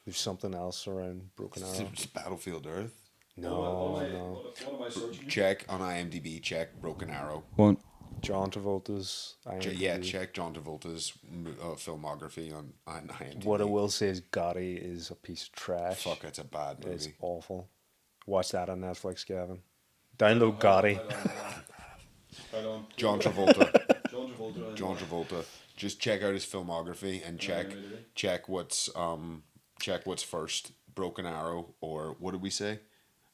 [SPEAKER 4] There's something else around Broken Arrow.
[SPEAKER 3] It's Battlefield Earth.
[SPEAKER 4] No.
[SPEAKER 2] What am I searching?
[SPEAKER 3] Check on IMDb, check Broken Arrow.
[SPEAKER 2] One.
[SPEAKER 4] John Travolta's. IMDb.
[SPEAKER 3] Check John Travolta's filmography on IMDb.
[SPEAKER 4] What I will say is Gotti is a piece of trash.
[SPEAKER 3] Fuck, it's a bad
[SPEAKER 4] It's
[SPEAKER 3] movie.
[SPEAKER 4] awful. Watch that on Netflix, Gavin. Download Gotti.
[SPEAKER 2] Hold on.
[SPEAKER 3] John Travolta.
[SPEAKER 2] John Travolta.
[SPEAKER 3] John Travolta. Just check out his filmography and check what's first, Broken Arrow or what did we say?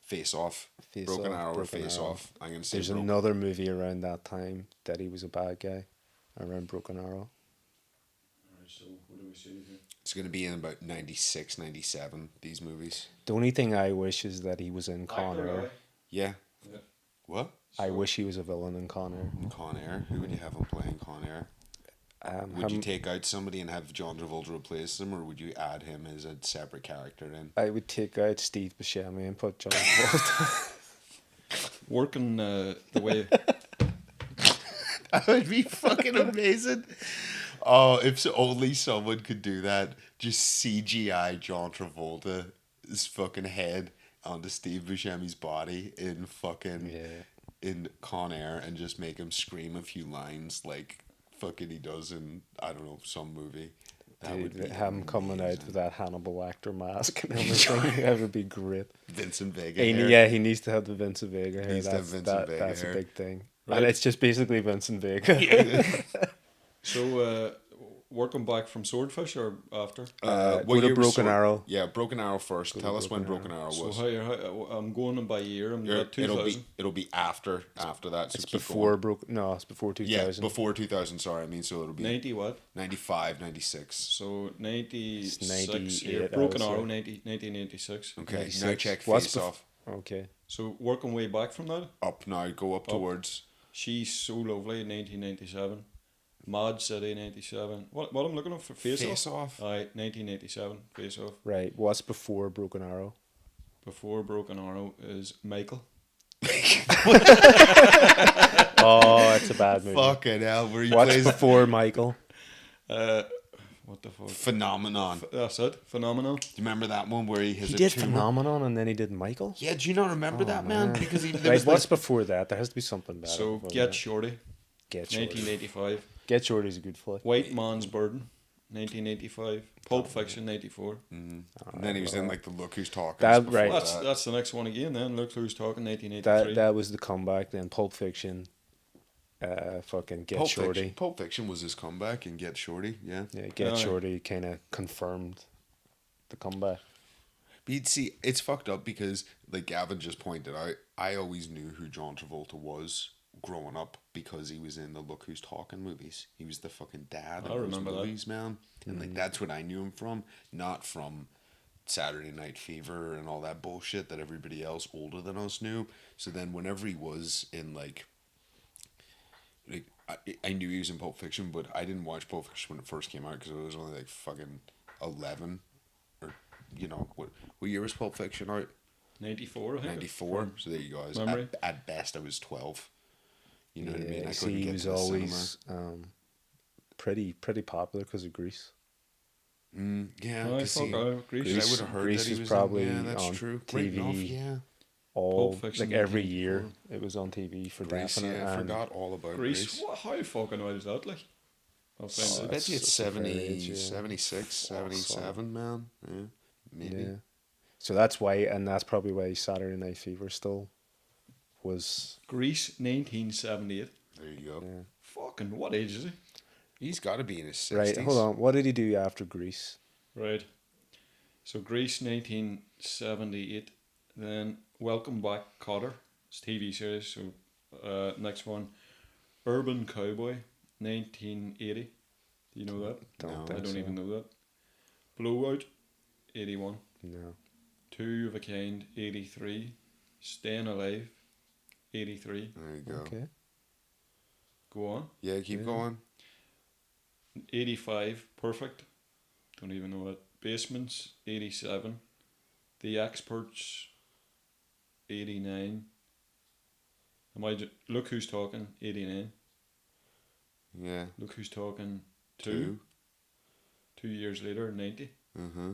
[SPEAKER 3] Face Off. Broken Arrow or Face Off. I'm gonna say
[SPEAKER 4] There's another movie around that time that he was a bad guy. Around Broken Arrow.
[SPEAKER 2] Alright, so what do we see here?
[SPEAKER 3] It's gonna be in about 96, 97, these movies.
[SPEAKER 4] The only thing I wish is that he was in Con Air.
[SPEAKER 3] Yeah.
[SPEAKER 2] Yeah.
[SPEAKER 3] What?
[SPEAKER 4] I wish he was a villain in Con Air.
[SPEAKER 3] Con Air. Who would you have him playing Con Air? Would you take out somebody and have John Travolta replace him, or would you add him as a separate character in?
[SPEAKER 4] I would take out Steve Buscemi and put John Travolta.
[SPEAKER 2] Working the way.
[SPEAKER 3] That would be fucking amazing. Oh, if only someone could do that. Just CGI John Travolta's fucking head onto Steve Buscemi's body in fucking in Con Air and just make him scream a few lines like fucking he does in, I don't know, some movie. That would be
[SPEAKER 4] Dude, him coming out
[SPEAKER 3] amazing.
[SPEAKER 4] with that Hannibal Lecter mask and everything. That would be great.
[SPEAKER 3] Vincent Vega
[SPEAKER 4] He,
[SPEAKER 3] hair.
[SPEAKER 4] yeah, he needs to have the Vincent Vega hair.
[SPEAKER 3] Needs to have
[SPEAKER 4] That's,
[SPEAKER 3] Vincent Vega
[SPEAKER 4] that's
[SPEAKER 3] hair.
[SPEAKER 4] a big thing.
[SPEAKER 2] Right.
[SPEAKER 4] And it's just basically Vincent Vega.
[SPEAKER 2] So, working back from Swordfish or after?
[SPEAKER 3] What
[SPEAKER 4] go to
[SPEAKER 3] year was
[SPEAKER 4] Broken Arrow.
[SPEAKER 3] Yeah, Broken Arrow first.
[SPEAKER 4] to
[SPEAKER 3] Tell us when
[SPEAKER 4] Broken
[SPEAKER 3] Broken Arrow
[SPEAKER 2] So
[SPEAKER 3] was.
[SPEAKER 2] I'm going by year. I'm at 2000.
[SPEAKER 3] It'll be after that. So
[SPEAKER 4] It's
[SPEAKER 3] keep
[SPEAKER 4] before
[SPEAKER 3] going.
[SPEAKER 4] it's before 2000.
[SPEAKER 3] Yeah, before 2000. Sorry, I mean so it'll be
[SPEAKER 2] 90 what?
[SPEAKER 3] 95, 96.
[SPEAKER 2] So 96
[SPEAKER 4] 98,
[SPEAKER 2] here.
[SPEAKER 4] I
[SPEAKER 2] Broken
[SPEAKER 4] would
[SPEAKER 2] Arrow,
[SPEAKER 4] say.
[SPEAKER 2] 1986.
[SPEAKER 3] Okay, now
[SPEAKER 4] 96.
[SPEAKER 3] check
[SPEAKER 4] What's
[SPEAKER 3] Face
[SPEAKER 4] bef-
[SPEAKER 3] Off.
[SPEAKER 4] Okay.
[SPEAKER 2] So working way back from that,
[SPEAKER 3] Up now, go up towards.
[SPEAKER 2] She's So Lovely, 1997. Mad City, 97. What I'm looking up for? Face
[SPEAKER 3] Off.
[SPEAKER 2] Aye, 1987. Face Off.
[SPEAKER 4] Right. What's before Broken Arrow?
[SPEAKER 2] Before Broken Arrow is Michael.
[SPEAKER 4] Oh, it's a bad movie.
[SPEAKER 3] Fucking hell, where he
[SPEAKER 4] What's
[SPEAKER 3] plays
[SPEAKER 4] before Michael?
[SPEAKER 2] What the fuck?
[SPEAKER 3] Phenomenon. Do
[SPEAKER 2] That's it. Phenomenal.
[SPEAKER 3] you remember that one where he has
[SPEAKER 4] He
[SPEAKER 3] a
[SPEAKER 4] did
[SPEAKER 3] tumor?
[SPEAKER 4] Phenomenon and then he did Michael?
[SPEAKER 3] Yeah, do you not remember that, man? Because he there
[SPEAKER 4] Right,
[SPEAKER 3] was
[SPEAKER 4] what's
[SPEAKER 3] like,
[SPEAKER 4] before that? There has to be something better.
[SPEAKER 2] So
[SPEAKER 4] before
[SPEAKER 2] Get
[SPEAKER 4] that.
[SPEAKER 2] Shorty.
[SPEAKER 4] Get Shorty.
[SPEAKER 2] 1985.
[SPEAKER 4] Get Shorty's a good flick.
[SPEAKER 2] White Man's Burden, 1985. Pulp Fiction, 94.
[SPEAKER 3] And then he was in like the Look Who's Talking.
[SPEAKER 4] That-
[SPEAKER 3] before
[SPEAKER 4] right.
[SPEAKER 2] That's the next one again. Then Look Who's Talking, 1983.
[SPEAKER 4] That was the comeback. Then Pulp Fiction. Fucking Get Shorty.
[SPEAKER 3] Pulp Fiction was his comeback, and Get Shorty, yeah.
[SPEAKER 4] Yeah, Get
[SPEAKER 2] Aye.
[SPEAKER 4] Shorty kind of confirmed the comeback.
[SPEAKER 3] But you'd see, it's fucked up because, like Gavin just pointed out, I always knew who John Travolta was growing up because he was in the Look Who's Talking movies. He was the fucking dad
[SPEAKER 2] I
[SPEAKER 3] in those
[SPEAKER 2] remember that.
[SPEAKER 3] movies, man. And like that's what I knew him from, not from Saturday Night Fever and all that bullshit that everybody else older than us knew. So then whenever he was in like I knew he was in Pulp Fiction, but I didn't watch Pulp Fiction when it first came out because I was only like fucking 11, or you know what year was Pulp Fiction out?
[SPEAKER 2] 94, I think.
[SPEAKER 3] 94. So there you go. I was
[SPEAKER 2] Memory.
[SPEAKER 3] at best I was 12. You know what I mean? I couldn't
[SPEAKER 4] see, he
[SPEAKER 3] get
[SPEAKER 4] was
[SPEAKER 3] to the
[SPEAKER 4] always pretty popular because of Grease.
[SPEAKER 3] cinema. Yeah,
[SPEAKER 2] Aye,
[SPEAKER 3] 'cause
[SPEAKER 2] fuck,
[SPEAKER 3] see,
[SPEAKER 2] aye, Grease.
[SPEAKER 3] I would have heard
[SPEAKER 4] Grease
[SPEAKER 3] that he
[SPEAKER 4] was
[SPEAKER 3] was
[SPEAKER 4] probably
[SPEAKER 3] in, yeah, that's
[SPEAKER 4] on
[SPEAKER 3] true. Right
[SPEAKER 4] TV.
[SPEAKER 3] enough, yeah.
[SPEAKER 4] All
[SPEAKER 2] Pulp Fiction,
[SPEAKER 4] like every
[SPEAKER 2] 94.
[SPEAKER 4] year it was on TV for
[SPEAKER 3] Grease,
[SPEAKER 4] definite.
[SPEAKER 3] yeah, I
[SPEAKER 4] and
[SPEAKER 3] forgot all about
[SPEAKER 2] Grease.
[SPEAKER 3] Grease.
[SPEAKER 2] What, how fucking old is that? Like, I'll find
[SPEAKER 3] I
[SPEAKER 2] out.
[SPEAKER 3] bet you it's
[SPEAKER 4] It's a fair
[SPEAKER 3] 70,
[SPEAKER 4] age, yeah.
[SPEAKER 3] 76, 77, man. Yeah, maybe.
[SPEAKER 4] Yeah. So that's why, and that's probably why Saturday Night Fever still was.
[SPEAKER 2] Grease, 1978.
[SPEAKER 3] There you go.
[SPEAKER 4] Yeah.
[SPEAKER 2] Fucking, what age is he?
[SPEAKER 3] He's got to be in his 60s.
[SPEAKER 4] Right, hold on. What did he do after Grease?
[SPEAKER 2] Right. So Grease, 1978. Then Welcome Back, Kotter. It's a TV series. So next one, Urban Cowboy, 1980. Do you know that?
[SPEAKER 3] No.
[SPEAKER 2] I
[SPEAKER 4] think
[SPEAKER 2] don't
[SPEAKER 4] so.
[SPEAKER 2] even know that. Blowout, 81.
[SPEAKER 4] No.
[SPEAKER 2] Two of a Kind, 83. Staying Alive, 83.
[SPEAKER 3] There you go.
[SPEAKER 4] Okay.
[SPEAKER 2] Go on.
[SPEAKER 3] Yeah, keep
[SPEAKER 4] Yeah.
[SPEAKER 3] going.
[SPEAKER 2] 85, Perfect. Don't even know that. Basements, 87. The Experts, 89. Look Who's Talking, 89.
[SPEAKER 3] Yeah.
[SPEAKER 2] Look Who's Talking, 2. 2 years later, 90.
[SPEAKER 3] Uh-huh.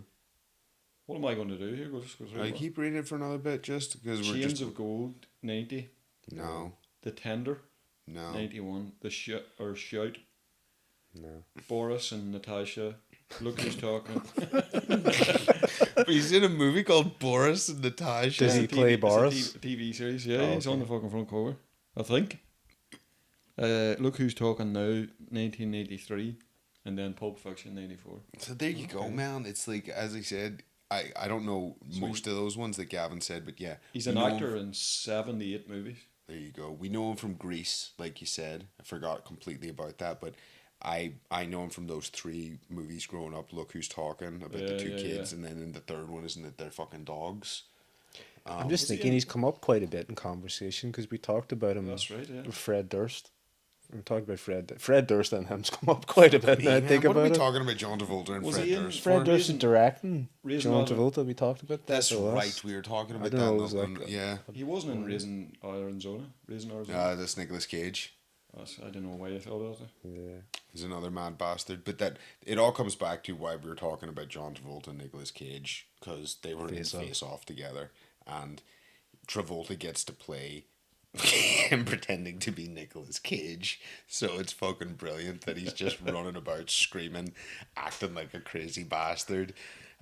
[SPEAKER 2] What am I going to do here? Just go through
[SPEAKER 3] I
[SPEAKER 2] that.
[SPEAKER 3] keep reading it for another bit just because we're
[SPEAKER 2] Chains
[SPEAKER 3] just...
[SPEAKER 2] of Gold, 90.
[SPEAKER 3] No.
[SPEAKER 2] The Tender,
[SPEAKER 3] No.
[SPEAKER 2] 91. The Shout,
[SPEAKER 4] No.
[SPEAKER 2] Boris and Natasha. Look Who's Talking.
[SPEAKER 3] But he's in a movie called Boris and Natasha.
[SPEAKER 4] Does he play Boris?
[SPEAKER 2] It's a TV series, yeah.
[SPEAKER 4] Oh,
[SPEAKER 2] He's on the fucking front cover, I think. Look Who's Talking Now, 1983, and then Pulp Fiction, 94.
[SPEAKER 3] So there you go, man. It's like, as I said, I don't know most of those ones that Gavin said, but yeah.
[SPEAKER 2] He's
[SPEAKER 3] we
[SPEAKER 2] an
[SPEAKER 3] know him
[SPEAKER 2] actor in 78 movies.
[SPEAKER 3] There you go. We know him from Grease, like you said. I forgot completely about that, but I know him from those 3 movies growing up. Look Who's Talking, about the 2 kids, and then in the third one, isn't it? They're fucking dogs.
[SPEAKER 4] I'm just
[SPEAKER 2] was he
[SPEAKER 4] thinking
[SPEAKER 2] in-
[SPEAKER 4] he's come up quite a bit in conversation because we talked about him
[SPEAKER 2] That's right, yeah.
[SPEAKER 4] with Fred Durst. We talked about Fred Durst and him's come up quite a bit. Now I think
[SPEAKER 3] what are
[SPEAKER 4] about
[SPEAKER 3] we
[SPEAKER 4] it.
[SPEAKER 3] talking about John Travolta and
[SPEAKER 2] Was
[SPEAKER 3] Fred
[SPEAKER 2] he in
[SPEAKER 3] Durst?
[SPEAKER 4] Fred
[SPEAKER 3] for?
[SPEAKER 4] Durst is directing.
[SPEAKER 2] Raising
[SPEAKER 4] John
[SPEAKER 2] Alden.
[SPEAKER 4] Travolta, we talked about that.
[SPEAKER 3] That's
[SPEAKER 4] so
[SPEAKER 3] right. We were talking about
[SPEAKER 4] don't know,
[SPEAKER 3] that.
[SPEAKER 4] it was
[SPEAKER 3] Nothing.
[SPEAKER 4] like-
[SPEAKER 3] Yeah.
[SPEAKER 2] He wasn't in Raising Arizona.
[SPEAKER 3] That's Nicolas Cage.
[SPEAKER 2] I don't know why I thought of that.
[SPEAKER 4] Yeah.
[SPEAKER 3] He's another mad bastard. But that it all comes back to why we were talking about John Travolta and Nicolas Cage, because they were
[SPEAKER 4] Face
[SPEAKER 3] in
[SPEAKER 4] Off.
[SPEAKER 3] Face Off together, and Travolta gets to play him pretending to be Nicolas Cage. So it's fucking brilliant that he's just running about screaming, acting like a crazy bastard.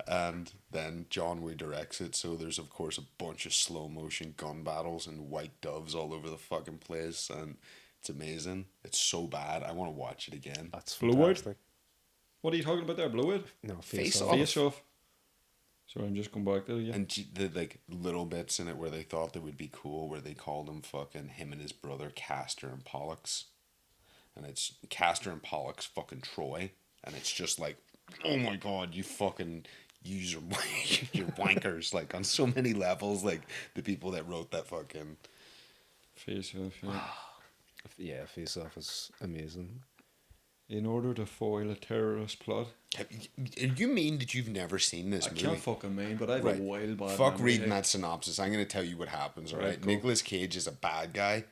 [SPEAKER 3] And then John Woo directs it, so there's of course a bunch of slow motion gun battles and white doves all over the fucking place, and it's amazing. It's so bad. I want to watch it again.
[SPEAKER 4] That's
[SPEAKER 2] Blowout?
[SPEAKER 4] fantastic.
[SPEAKER 2] What are you talking about there? Blowout?
[SPEAKER 4] No,
[SPEAKER 3] Face
[SPEAKER 4] Face
[SPEAKER 3] Off.
[SPEAKER 4] Off.
[SPEAKER 2] Face Off. Sorry, I'm just going back there again.
[SPEAKER 3] And the like little bits in it where they thought that would be cool, where they called him and his brother Castor and Pollux, and it's Castor and Pollux fucking Troy, and it's just like, oh my god, you fucking use your your wankers, like on so many levels, like the people that wrote that fucking.
[SPEAKER 2] Face Off, yeah.
[SPEAKER 4] Yeah, Face Off is amazing.
[SPEAKER 2] In order to foil a terrorist plot.
[SPEAKER 3] You mean that you've never seen this
[SPEAKER 2] I
[SPEAKER 3] movie?
[SPEAKER 2] can't fucking mind, but I have
[SPEAKER 3] Right.
[SPEAKER 2] a wild bad
[SPEAKER 3] Fuck
[SPEAKER 2] memory,
[SPEAKER 3] reading
[SPEAKER 2] hey.
[SPEAKER 3] that synopsis. I'm going to tell you what happens,
[SPEAKER 2] Right,
[SPEAKER 3] alright?
[SPEAKER 2] go.
[SPEAKER 3] Nicolas Cage is a bad guy,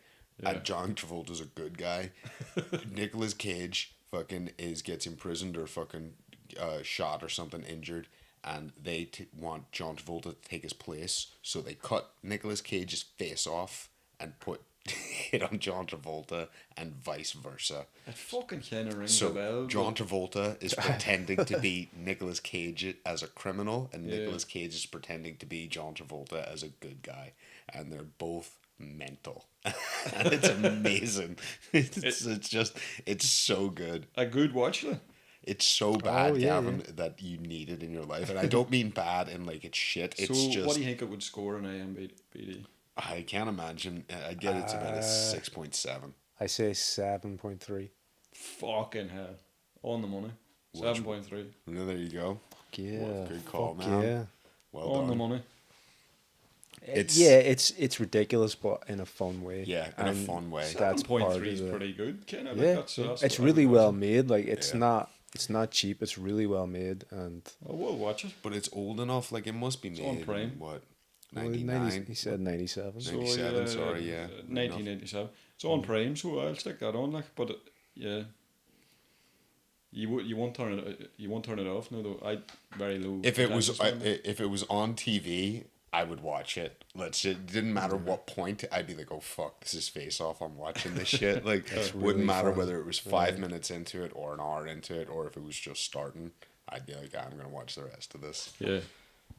[SPEAKER 2] Yeah.
[SPEAKER 3] and John Travolta's a good guy. Nicolas Cage fucking gets imprisoned or fucking shot or something, injured, and they want John Travolta to take his place, so they cut Nicolas Cage's face off and put hit on John Travolta and vice versa.
[SPEAKER 2] It fucking kind of rings
[SPEAKER 3] So
[SPEAKER 2] a bell.
[SPEAKER 3] John Travolta is pretending to be Nicolas Cage as a criminal, and
[SPEAKER 2] Yeah.
[SPEAKER 3] Nicolas Cage is pretending to be John Travolta as a good guy, and they're both mental. And it's amazing. It's so good.
[SPEAKER 2] A good watch, though.
[SPEAKER 3] It's so bad,
[SPEAKER 4] yeah,
[SPEAKER 3] Gavin, that you need it in your life, and I don't mean bad in like it's shit. It's
[SPEAKER 2] So,
[SPEAKER 3] just
[SPEAKER 2] what do you think it would score in IMDb?
[SPEAKER 3] I can't imagine. I get it's about a 6.7.
[SPEAKER 4] I say 7.3.
[SPEAKER 2] Fucking hell. On the money.
[SPEAKER 3] Which-
[SPEAKER 2] 7.3.
[SPEAKER 3] No, there you go.
[SPEAKER 4] Yeah.
[SPEAKER 3] Good call,
[SPEAKER 4] fuck
[SPEAKER 3] man.
[SPEAKER 4] Yeah.
[SPEAKER 3] Well
[SPEAKER 2] On the
[SPEAKER 3] done.
[SPEAKER 2] money.
[SPEAKER 4] It's ridiculous, but in a fun way.
[SPEAKER 3] Yeah, in a
[SPEAKER 4] And
[SPEAKER 3] fun way.
[SPEAKER 4] That's part of
[SPEAKER 2] 7.3 is
[SPEAKER 4] the-
[SPEAKER 2] pretty good. Kind of
[SPEAKER 4] Yeah,
[SPEAKER 2] that's
[SPEAKER 4] it's
[SPEAKER 2] I
[SPEAKER 4] really
[SPEAKER 2] would
[SPEAKER 4] well
[SPEAKER 2] watch
[SPEAKER 4] made. Like it's
[SPEAKER 3] Yeah.
[SPEAKER 4] not cheap. It's really well made, and
[SPEAKER 2] it. I will watch it.
[SPEAKER 3] But it's old enough. Like it must be made.
[SPEAKER 2] on
[SPEAKER 3] in,
[SPEAKER 2] Prime.
[SPEAKER 3] what?
[SPEAKER 4] well,
[SPEAKER 3] 99.
[SPEAKER 4] He said 97.
[SPEAKER 2] So,
[SPEAKER 3] 97, sorry, yeah.
[SPEAKER 2] 1987. It's on Prime, so I'll stick that on. Like, but yeah, you won't turn it off. No, though. I very low.
[SPEAKER 3] If it was
[SPEAKER 2] attention span.
[SPEAKER 3] if it was on TV, I would watch it. It didn't matter what point. I'd be like, oh fuck, this is Face Off. I'm watching this shit. Like,
[SPEAKER 4] That's
[SPEAKER 3] wouldn't
[SPEAKER 4] really
[SPEAKER 3] matter
[SPEAKER 4] fun.
[SPEAKER 3] whether it was 5 minutes into it or an hour into it, or if it was just starting. I'd be like, I'm gonna watch the rest of this.
[SPEAKER 2] Yeah.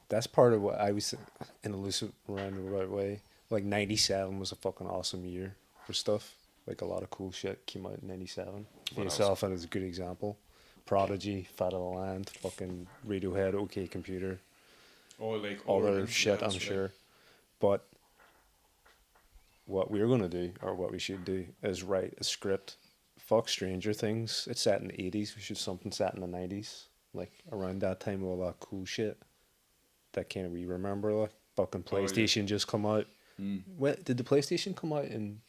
[SPEAKER 4] That's part of what I was in a loose roundabout way. Like 97 was a fucking awesome year for stuff. Like a lot of cool shit came out in 97.
[SPEAKER 3] What
[SPEAKER 4] Face Off is a good example. Prodigy, Fat of the Land, fucking Radiohead, OK Computer,
[SPEAKER 2] Or like
[SPEAKER 4] other shit, I'm sure. But what we're gonna do, or what we should do, is write a script. Fuck Stranger Things. It's set in the 80s. We should something set in the 90s. Like around that time with all that cool shit that kind of we remember. Like fucking
[SPEAKER 2] Oh, yeah.
[SPEAKER 4] PlayStation just come out.
[SPEAKER 2] Mm.
[SPEAKER 4] What did the PlayStation come out in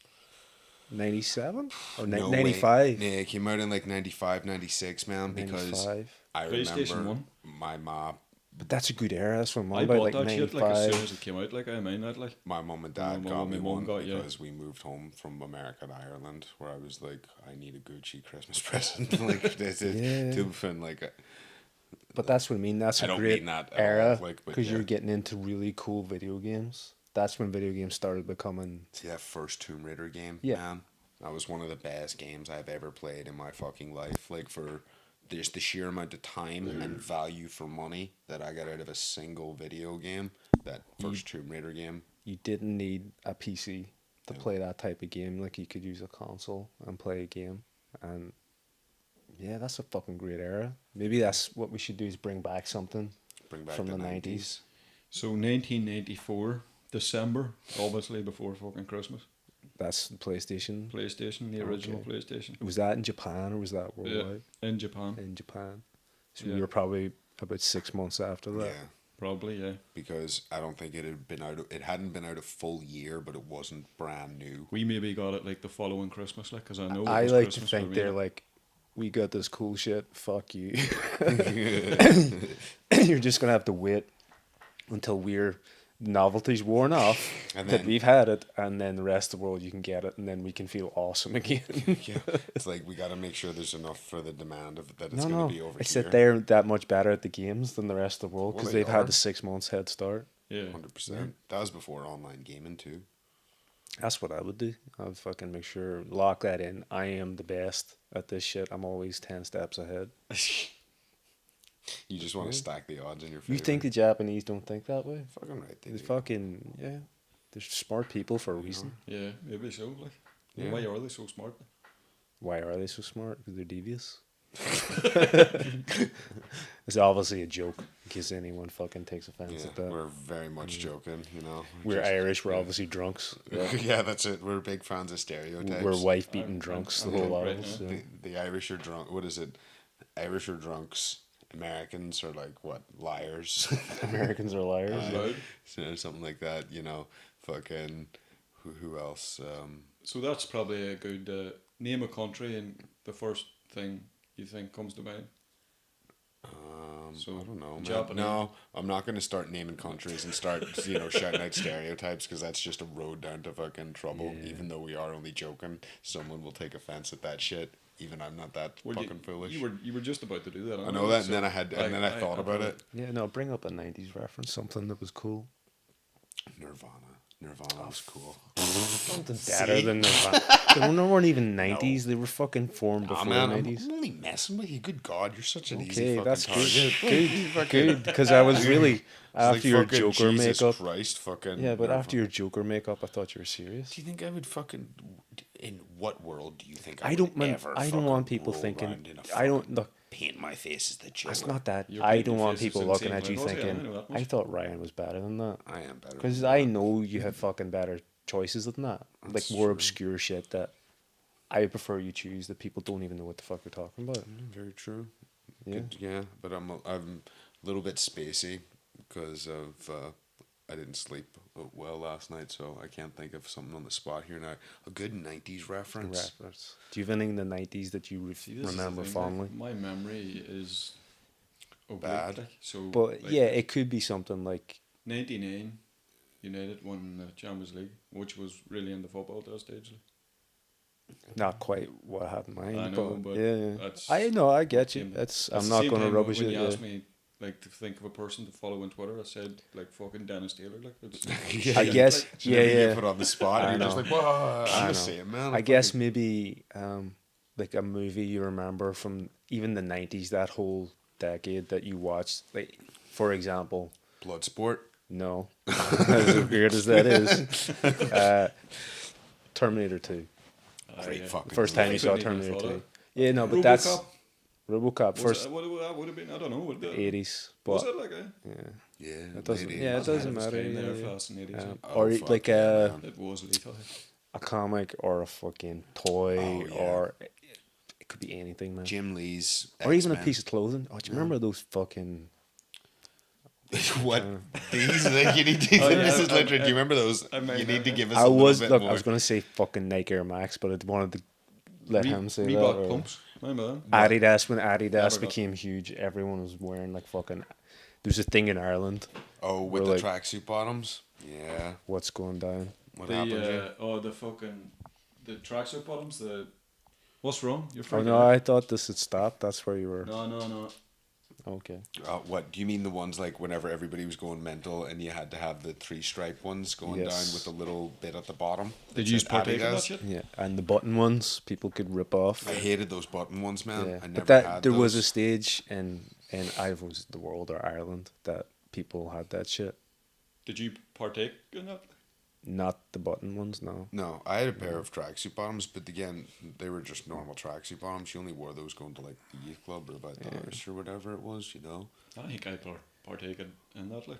[SPEAKER 4] 97 or
[SPEAKER 3] No way.
[SPEAKER 4] 95?
[SPEAKER 3] Yeah, it came out in like 95, 96, man. Because
[SPEAKER 4] 95.
[SPEAKER 3] I
[SPEAKER 2] PlayStation
[SPEAKER 3] remember
[SPEAKER 2] 1.
[SPEAKER 3] my mom.
[SPEAKER 4] But that's a good era. That's what I'm
[SPEAKER 2] I
[SPEAKER 4] on about.
[SPEAKER 2] bought
[SPEAKER 4] Like
[SPEAKER 2] that shit
[SPEAKER 4] 95.
[SPEAKER 2] like as soon as it came out. Like I mean that like.
[SPEAKER 3] My mum and dad
[SPEAKER 2] My
[SPEAKER 3] got
[SPEAKER 2] mum
[SPEAKER 3] me
[SPEAKER 2] and mum
[SPEAKER 3] one
[SPEAKER 2] got you.
[SPEAKER 3] because we moved home from America to Ireland, where I was like, I need a Gucci Christmas present, like this is
[SPEAKER 4] Yeah.
[SPEAKER 3] to and like.
[SPEAKER 4] But that's what I mean. That's
[SPEAKER 3] I
[SPEAKER 4] a
[SPEAKER 3] don't
[SPEAKER 4] great
[SPEAKER 3] mean that at
[SPEAKER 4] era
[SPEAKER 3] all, like, but
[SPEAKER 4] because
[SPEAKER 3] yeah.
[SPEAKER 4] you're getting into really cool video games. That's when video games started becoming.
[SPEAKER 3] See that first Tomb Raider game,
[SPEAKER 4] Yeah.
[SPEAKER 3] man. That was one of the best games I've ever played in my fucking life. Like for just the sheer amount of time and value for money that I got out of a single video game. That first Tomb Raider game.
[SPEAKER 4] You didn't need a PC to
[SPEAKER 3] Yeah.
[SPEAKER 4] play that type of game. Like you could use a console and play a game, and yeah, that's a fucking great era. Maybe that's what we should do is bring back something
[SPEAKER 3] Bring back
[SPEAKER 4] from the
[SPEAKER 3] 90s.
[SPEAKER 4] 90s.
[SPEAKER 2] So 1994 December, obviously before fucking Christmas.
[SPEAKER 4] That's the PlayStation.
[SPEAKER 2] PlayStation, the original
[SPEAKER 4] Okay.
[SPEAKER 2] PlayStation.
[SPEAKER 4] Was that in Japan or was that worldwide?
[SPEAKER 2] In Japan,
[SPEAKER 4] In Japan. So
[SPEAKER 2] Yeah.
[SPEAKER 4] we were probably about 6 months after that.
[SPEAKER 3] Yeah,
[SPEAKER 2] probably yeah.
[SPEAKER 3] because I don't think it had been out. It hadn't been out a full year, but it wasn't brand new.
[SPEAKER 2] We maybe got it like the following Christmas, like because I know. It
[SPEAKER 4] I
[SPEAKER 2] was
[SPEAKER 4] like
[SPEAKER 2] Christmas
[SPEAKER 4] to
[SPEAKER 2] for
[SPEAKER 4] think
[SPEAKER 2] me.
[SPEAKER 4] they're like, we got this cool shit. Fuck you. You're just gonna have to wait until novelty's worn off,
[SPEAKER 3] And
[SPEAKER 4] that
[SPEAKER 3] then-
[SPEAKER 4] we've had it, and then the rest of the world you can get it, and then we can feel awesome again.
[SPEAKER 3] Yeah, it's like we got to make sure there's enough for the demand of that. It's
[SPEAKER 4] no,
[SPEAKER 3] going
[SPEAKER 4] no,
[SPEAKER 3] to be over
[SPEAKER 4] it's
[SPEAKER 3] here.
[SPEAKER 4] that they're that much better at the games than the rest of the world
[SPEAKER 3] Well,
[SPEAKER 4] because
[SPEAKER 3] they
[SPEAKER 4] they've
[SPEAKER 3] are.
[SPEAKER 4] had the 6 months head start.
[SPEAKER 2] Yeah.
[SPEAKER 3] 100%. That was before online gaming too.
[SPEAKER 4] That's what I would do. I would fucking make sure, lock that in. I am the best at this shit. I'm always 10 steps ahead.
[SPEAKER 3] You just want to stack the odds in your favor.
[SPEAKER 4] You think the Japanese don't think that way?
[SPEAKER 3] fucking right? They
[SPEAKER 4] They
[SPEAKER 3] do.
[SPEAKER 4] fucking, yeah. They're smart people for a reason.
[SPEAKER 2] Yeah, maybe so. Like,
[SPEAKER 3] Yeah.
[SPEAKER 2] why are they so smart?
[SPEAKER 4] Why are they so smart? Because they're devious. It's obviously a joke, in case anyone fucking takes offense
[SPEAKER 3] Yeah,
[SPEAKER 4] at that.
[SPEAKER 3] we're very much joking. You know,
[SPEAKER 4] We're
[SPEAKER 3] Just-
[SPEAKER 4] Irish. We're
[SPEAKER 3] yeah.
[SPEAKER 4] obviously drunks.
[SPEAKER 3] Yeah, that's it. We're big fans of stereotypes.
[SPEAKER 4] We're wife beating drunks. The
[SPEAKER 2] I'm
[SPEAKER 4] whole
[SPEAKER 2] drunk
[SPEAKER 4] lot
[SPEAKER 2] right
[SPEAKER 4] of us.
[SPEAKER 2] now.
[SPEAKER 4] Yeah.
[SPEAKER 3] The Irish are drunk. What is it? Irish are drunks. Americans are like what? Liars.
[SPEAKER 4] Americans are liars.
[SPEAKER 2] Loud.
[SPEAKER 3] So, something like that. You know, fucking. Who else?
[SPEAKER 2] So that's probably a good name a country, and the first thing you think comes to mind. So,
[SPEAKER 3] I don't know. Man.
[SPEAKER 2] Japanese.
[SPEAKER 3] No, I'm not going to start naming countries and start shouting out stereotypes because that's just a road down to fucking trouble.
[SPEAKER 4] Yeah.
[SPEAKER 3] Even though we are only joking, someone will take offense at that shit. Even I'm not that
[SPEAKER 2] Well,
[SPEAKER 3] fucking foolish.
[SPEAKER 2] You were just about to do that.
[SPEAKER 3] I know that, and then I thought about
[SPEAKER 2] probably-
[SPEAKER 3] it.
[SPEAKER 4] Yeah, no, bring up a 90s reference, something that was cool.
[SPEAKER 3] Nirvana. Nirvana was cool.
[SPEAKER 4] Something better than Nirvana. They weren't even 90s. They were fucking formed before
[SPEAKER 3] man,
[SPEAKER 4] the
[SPEAKER 3] I'm
[SPEAKER 4] 90s.
[SPEAKER 3] only messing with you. Good God, you're such an easy
[SPEAKER 4] Okay,
[SPEAKER 3] fucking
[SPEAKER 4] that's
[SPEAKER 3] target.
[SPEAKER 4] good. Good, because I was really
[SPEAKER 3] It's
[SPEAKER 4] after your
[SPEAKER 3] fucking
[SPEAKER 4] Joker
[SPEAKER 3] Jesus
[SPEAKER 4] makeup.
[SPEAKER 3] Christ, fucking.
[SPEAKER 4] Yeah, but
[SPEAKER 3] Nirvana.
[SPEAKER 4] after your Joker makeup, I thought you were serious.
[SPEAKER 3] Do you think I would fucking? In what world do you think
[SPEAKER 4] I
[SPEAKER 3] I
[SPEAKER 4] don't
[SPEAKER 3] would
[SPEAKER 4] man,
[SPEAKER 3] ever?
[SPEAKER 4] I don't
[SPEAKER 3] fucking
[SPEAKER 4] want people
[SPEAKER 3] roll
[SPEAKER 4] thinking.
[SPEAKER 3] around in a
[SPEAKER 4] I don't
[SPEAKER 3] fucking
[SPEAKER 4] look.
[SPEAKER 3] paint my face as the Joker.
[SPEAKER 4] It's not that.
[SPEAKER 2] Your
[SPEAKER 4] I
[SPEAKER 2] painted
[SPEAKER 4] don't want
[SPEAKER 2] face is
[SPEAKER 4] people looking
[SPEAKER 2] insane
[SPEAKER 4] at you
[SPEAKER 2] clowns, yeah, I
[SPEAKER 4] thinking.
[SPEAKER 2] know that
[SPEAKER 4] I
[SPEAKER 2] much.
[SPEAKER 4] thought Ryan was better than that.
[SPEAKER 3] I am better.
[SPEAKER 4] Because
[SPEAKER 3] than
[SPEAKER 4] I
[SPEAKER 3] that.
[SPEAKER 4] know you have fucking better choices than that.
[SPEAKER 3] That's
[SPEAKER 4] Like more
[SPEAKER 3] true.
[SPEAKER 4] obscure shit that I prefer you choose that people don't even know what the fuck you're talking about.
[SPEAKER 3] Very true.
[SPEAKER 4] Yeah.
[SPEAKER 3] Good, yeah, but I'm a little bit spacey because of I didn't sleep well last night, so I can't think of something on the spot here now. A good '90s reference.
[SPEAKER 4] Do you have anything in the 90s that you
[SPEAKER 2] See, this is the
[SPEAKER 4] remember
[SPEAKER 2] thing,
[SPEAKER 4] fondly?
[SPEAKER 2] like, my memory is oblique,
[SPEAKER 3] Bad.
[SPEAKER 2] like, so.
[SPEAKER 4] But
[SPEAKER 2] like,
[SPEAKER 4] yeah, it could be something like
[SPEAKER 2] 99, United won the Champions League, which was really in the football at that stage. Like.
[SPEAKER 4] not quite what I had in mind.
[SPEAKER 2] I know, but
[SPEAKER 4] yeah.
[SPEAKER 2] that's
[SPEAKER 4] I know, I get you.
[SPEAKER 2] came-
[SPEAKER 4] It's
[SPEAKER 2] At
[SPEAKER 4] I'm
[SPEAKER 2] the
[SPEAKER 4] not
[SPEAKER 2] same
[SPEAKER 4] going to
[SPEAKER 2] time,
[SPEAKER 4] rubbish
[SPEAKER 2] when
[SPEAKER 4] it.
[SPEAKER 2] you
[SPEAKER 4] Yeah.
[SPEAKER 2] asked me, like, to think of a person to follow on Twitter, I said, like, fucking Dennis Taylor. Like, it's,
[SPEAKER 4] I guess,
[SPEAKER 3] So then you
[SPEAKER 4] yeah.
[SPEAKER 3] get put on the spot,
[SPEAKER 4] I
[SPEAKER 3] and you're just
[SPEAKER 4] know.
[SPEAKER 3] like, "Whoa,
[SPEAKER 4] I
[SPEAKER 3] I'm
[SPEAKER 4] know.
[SPEAKER 3] the same man."
[SPEAKER 4] I guess maybe like a movie you remember from even the 90s, that whole decade that you watched. Like, for example,
[SPEAKER 3] Bloodsport.
[SPEAKER 4] no, as weird as that is, Terminator 2.
[SPEAKER 3] Great fucking.
[SPEAKER 4] First time you saw
[SPEAKER 2] Couldn't even
[SPEAKER 4] Terminator
[SPEAKER 2] follow
[SPEAKER 4] 2.
[SPEAKER 2] it.
[SPEAKER 4] Yeah, no, but that's
[SPEAKER 2] RoboCop.
[SPEAKER 4] RoboCop
[SPEAKER 2] Was
[SPEAKER 4] first
[SPEAKER 2] it, what would have been? I don't know. Would it,
[SPEAKER 4] 80s.
[SPEAKER 2] was
[SPEAKER 4] But
[SPEAKER 2] it like a?
[SPEAKER 4] yeah,
[SPEAKER 3] Yeah,
[SPEAKER 4] it doesn't.
[SPEAKER 3] late
[SPEAKER 4] Yeah, it
[SPEAKER 3] 80s.
[SPEAKER 4] doesn't
[SPEAKER 2] Ahead of its
[SPEAKER 4] matter.
[SPEAKER 2] time
[SPEAKER 4] Yeah,
[SPEAKER 2] there,
[SPEAKER 4] yeah.
[SPEAKER 2] fast and 80s.
[SPEAKER 3] Oh,
[SPEAKER 4] Or
[SPEAKER 3] fuck
[SPEAKER 4] like
[SPEAKER 3] yeah, man.
[SPEAKER 2] It was Leto.
[SPEAKER 4] a comic or a fucking toy
[SPEAKER 3] Oh, yeah.
[SPEAKER 4] or it could be anything, man.
[SPEAKER 3] Jim Lee's.
[SPEAKER 4] Or even a
[SPEAKER 3] X-Men.
[SPEAKER 4] piece of clothing. Oh, do you remember those fucking?
[SPEAKER 3] What these? Like, you need to.
[SPEAKER 2] Oh, yeah,
[SPEAKER 3] this is
[SPEAKER 2] I-
[SPEAKER 3] literally.
[SPEAKER 2] I-
[SPEAKER 3] Do you remember those?
[SPEAKER 2] I might
[SPEAKER 3] You need to
[SPEAKER 2] have-
[SPEAKER 3] give us
[SPEAKER 4] I
[SPEAKER 3] a little
[SPEAKER 4] was
[SPEAKER 3] bit
[SPEAKER 4] look.
[SPEAKER 3] more.
[SPEAKER 4] I was gonna say fucking Nike Air Max, but I wanted to let him say that.
[SPEAKER 2] Reebok
[SPEAKER 4] or-
[SPEAKER 2] pumps. Remember them?
[SPEAKER 4] Adidas, when Adidas
[SPEAKER 2] Never got
[SPEAKER 4] became huge, everyone was wearing like fucking. There was a thing in Ireland.
[SPEAKER 3] Oh, with
[SPEAKER 4] We're
[SPEAKER 3] the
[SPEAKER 4] like-
[SPEAKER 3] tracksuit bottoms. Yeah.
[SPEAKER 4] What's going down?
[SPEAKER 3] What happened? Jim?
[SPEAKER 2] The tracksuit bottoms. What's wrong? You're
[SPEAKER 4] Oh
[SPEAKER 2] freaking
[SPEAKER 4] no,
[SPEAKER 2] out.
[SPEAKER 4] I thought this had stopped. That's where you were.
[SPEAKER 2] No.
[SPEAKER 4] Okay.
[SPEAKER 3] What do you mean? The ones like whenever everybody was going mental, and you had to have the 3-stripe ones going
[SPEAKER 4] Yes.
[SPEAKER 3] down with the little bit at the bottom.
[SPEAKER 2] Did
[SPEAKER 3] that
[SPEAKER 2] you
[SPEAKER 3] said
[SPEAKER 2] partake in that
[SPEAKER 3] Adidas?
[SPEAKER 2] shit?
[SPEAKER 4] Yeah, and the button ones people could rip off.
[SPEAKER 3] I hated those button ones, man.
[SPEAKER 4] Yeah,
[SPEAKER 3] I never
[SPEAKER 4] but that
[SPEAKER 3] had
[SPEAKER 4] there was a
[SPEAKER 3] those.
[SPEAKER 4] stage in either was the world or Ireland that people had that shit.
[SPEAKER 2] Did you partake in that?
[SPEAKER 4] Not the button ones, no.
[SPEAKER 3] No, I had a pair of tracksuit bottoms, but again, they were just normal tracksuit bottoms. You only wore those going to like the youth club or about the house or whatever it was, you know.
[SPEAKER 2] I think I partake in that. Like,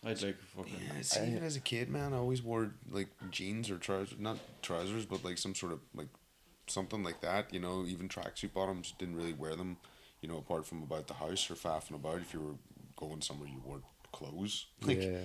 [SPEAKER 2] I'd like fucking.
[SPEAKER 3] Yeah, see, even as a kid, man, I always wore like jeans or trousers, not trousers, but like some sort of like something like that. You know, even tracksuit bottoms, didn't really wear them. You know, apart from about the house or faffing about. If you were going somewhere, you wore clothes. Like,
[SPEAKER 4] Yeah.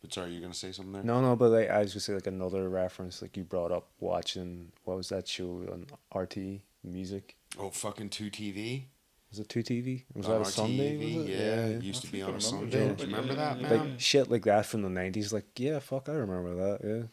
[SPEAKER 3] but sorry, you're gonna say something there?
[SPEAKER 4] No, but like I was gonna say like another reference, like you brought up watching what was that show on RT Music?
[SPEAKER 3] Oh, fucking 2TV.
[SPEAKER 4] Was it 2TV? Was
[SPEAKER 3] On
[SPEAKER 4] that a Sunday?
[SPEAKER 3] RTV,
[SPEAKER 4] Was it?
[SPEAKER 3] yeah, it used to
[SPEAKER 2] I
[SPEAKER 3] be
[SPEAKER 2] think
[SPEAKER 3] on
[SPEAKER 2] I
[SPEAKER 3] a
[SPEAKER 2] remember
[SPEAKER 3] Sunday.
[SPEAKER 2] that,
[SPEAKER 3] Do you
[SPEAKER 2] but
[SPEAKER 3] remember
[SPEAKER 2] yeah,
[SPEAKER 3] that,
[SPEAKER 2] yeah,
[SPEAKER 3] man?
[SPEAKER 4] Like shit like that from the 90s. Like yeah, fuck, I remember that.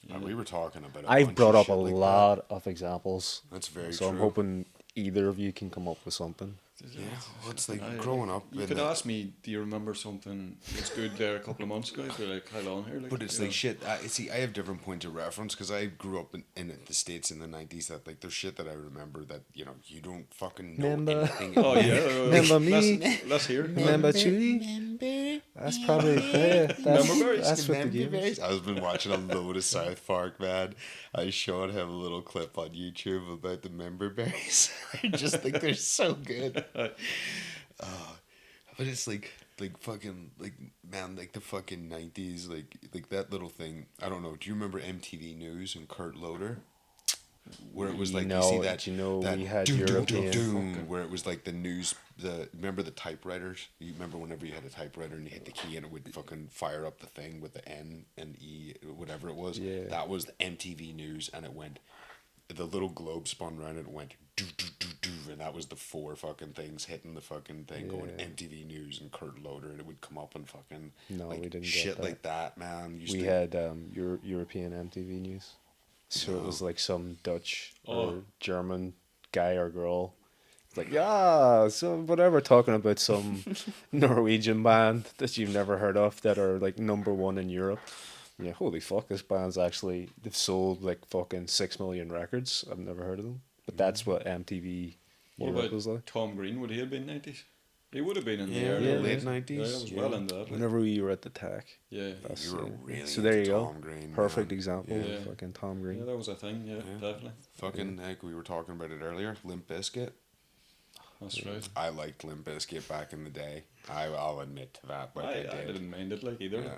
[SPEAKER 4] Yeah.
[SPEAKER 3] We were talking about.
[SPEAKER 4] I've brought up a
[SPEAKER 3] shit like that.
[SPEAKER 4] lot of examples.
[SPEAKER 3] That's very
[SPEAKER 4] So
[SPEAKER 3] true.
[SPEAKER 4] I'm hoping either of you can come up with something.
[SPEAKER 3] Yeah, well, it's like growing up.
[SPEAKER 2] You
[SPEAKER 3] in
[SPEAKER 2] could
[SPEAKER 3] the-
[SPEAKER 2] ask me, do you remember something that's good there a couple of months ago? I'd be like, how long here? Like,
[SPEAKER 3] But it's
[SPEAKER 2] you
[SPEAKER 3] like
[SPEAKER 2] know.
[SPEAKER 3] shit. See, I have different points of reference because I grew up in the States in the 90s. That like there's shit that I remember that you know you don't fucking know
[SPEAKER 4] Remember?
[SPEAKER 3] anything.
[SPEAKER 2] Oh yeah.
[SPEAKER 4] Remember me?
[SPEAKER 2] Let's hear it.
[SPEAKER 4] Remember Chewie? That's probably
[SPEAKER 2] Remember berries?
[SPEAKER 4] that's what the game
[SPEAKER 3] Remember
[SPEAKER 4] is.
[SPEAKER 3] berries? I was been watching a load of South Park, man. I showed him a little clip on YouTube about the member berries. I just think they're so good. But it's like fucking like man, like the fucking 90s, like that little thing. I don't know. Do you remember MTV News and Kurt Loder? Where it was like
[SPEAKER 4] No,
[SPEAKER 3] you see that
[SPEAKER 4] you know,
[SPEAKER 3] that
[SPEAKER 4] we had
[SPEAKER 3] doom, doom,
[SPEAKER 4] European
[SPEAKER 3] doom, doom, where it was like the news. Remember the typewriters? You remember whenever you had a typewriter and you hit the key and it would fucking fire up the thing with the N and E, whatever it was.
[SPEAKER 4] Yeah.
[SPEAKER 3] That was the MTV News, and it went. The little globe spun around and it went do do do do, and that was the 4 fucking things hitting the fucking thing going
[SPEAKER 4] Yeah.
[SPEAKER 3] MTV News and Kurt Loder, and it would come up and fucking
[SPEAKER 4] No,
[SPEAKER 3] like
[SPEAKER 4] we didn't get
[SPEAKER 3] shit
[SPEAKER 4] that.
[SPEAKER 3] like that, man. Used
[SPEAKER 4] We
[SPEAKER 3] to,
[SPEAKER 4] had European MTV News. So it was like some Dutch or German guy or girl. It's like, yeah, so whatever, talking about some Norwegian band that you've never heard of that are like #1 in Europe. Yeah, holy fuck, this band's actually, they've sold like fucking 6 million records. I've never heard of them. But that's what MTV
[SPEAKER 2] What
[SPEAKER 4] Europe
[SPEAKER 2] about
[SPEAKER 4] was like.
[SPEAKER 2] Tom Green? Would he have been 90s? He would have been in the
[SPEAKER 3] Yeah,
[SPEAKER 2] early
[SPEAKER 4] yeah,
[SPEAKER 3] late
[SPEAKER 2] 90s.
[SPEAKER 3] 90s.
[SPEAKER 2] Yeah, it was well into that. Like.
[SPEAKER 4] Whenever we were at the tech.
[SPEAKER 2] Yeah.
[SPEAKER 4] That's,
[SPEAKER 3] You were really
[SPEAKER 4] so there you
[SPEAKER 3] into
[SPEAKER 4] go.
[SPEAKER 3] Tom Green,
[SPEAKER 4] Perfect
[SPEAKER 3] man.
[SPEAKER 4] example
[SPEAKER 2] Yeah.
[SPEAKER 4] of fucking Tom Green.
[SPEAKER 2] Yeah, that was a thing. Yeah,
[SPEAKER 3] Yeah.
[SPEAKER 2] definitely.
[SPEAKER 3] Fucking like we were talking about it earlier. Limp Bizkit.
[SPEAKER 2] That's right.
[SPEAKER 3] I liked Limp Bizkit back in the day. I'll admit to that. Like I
[SPEAKER 2] I didn't mind it like either.
[SPEAKER 3] Yeah,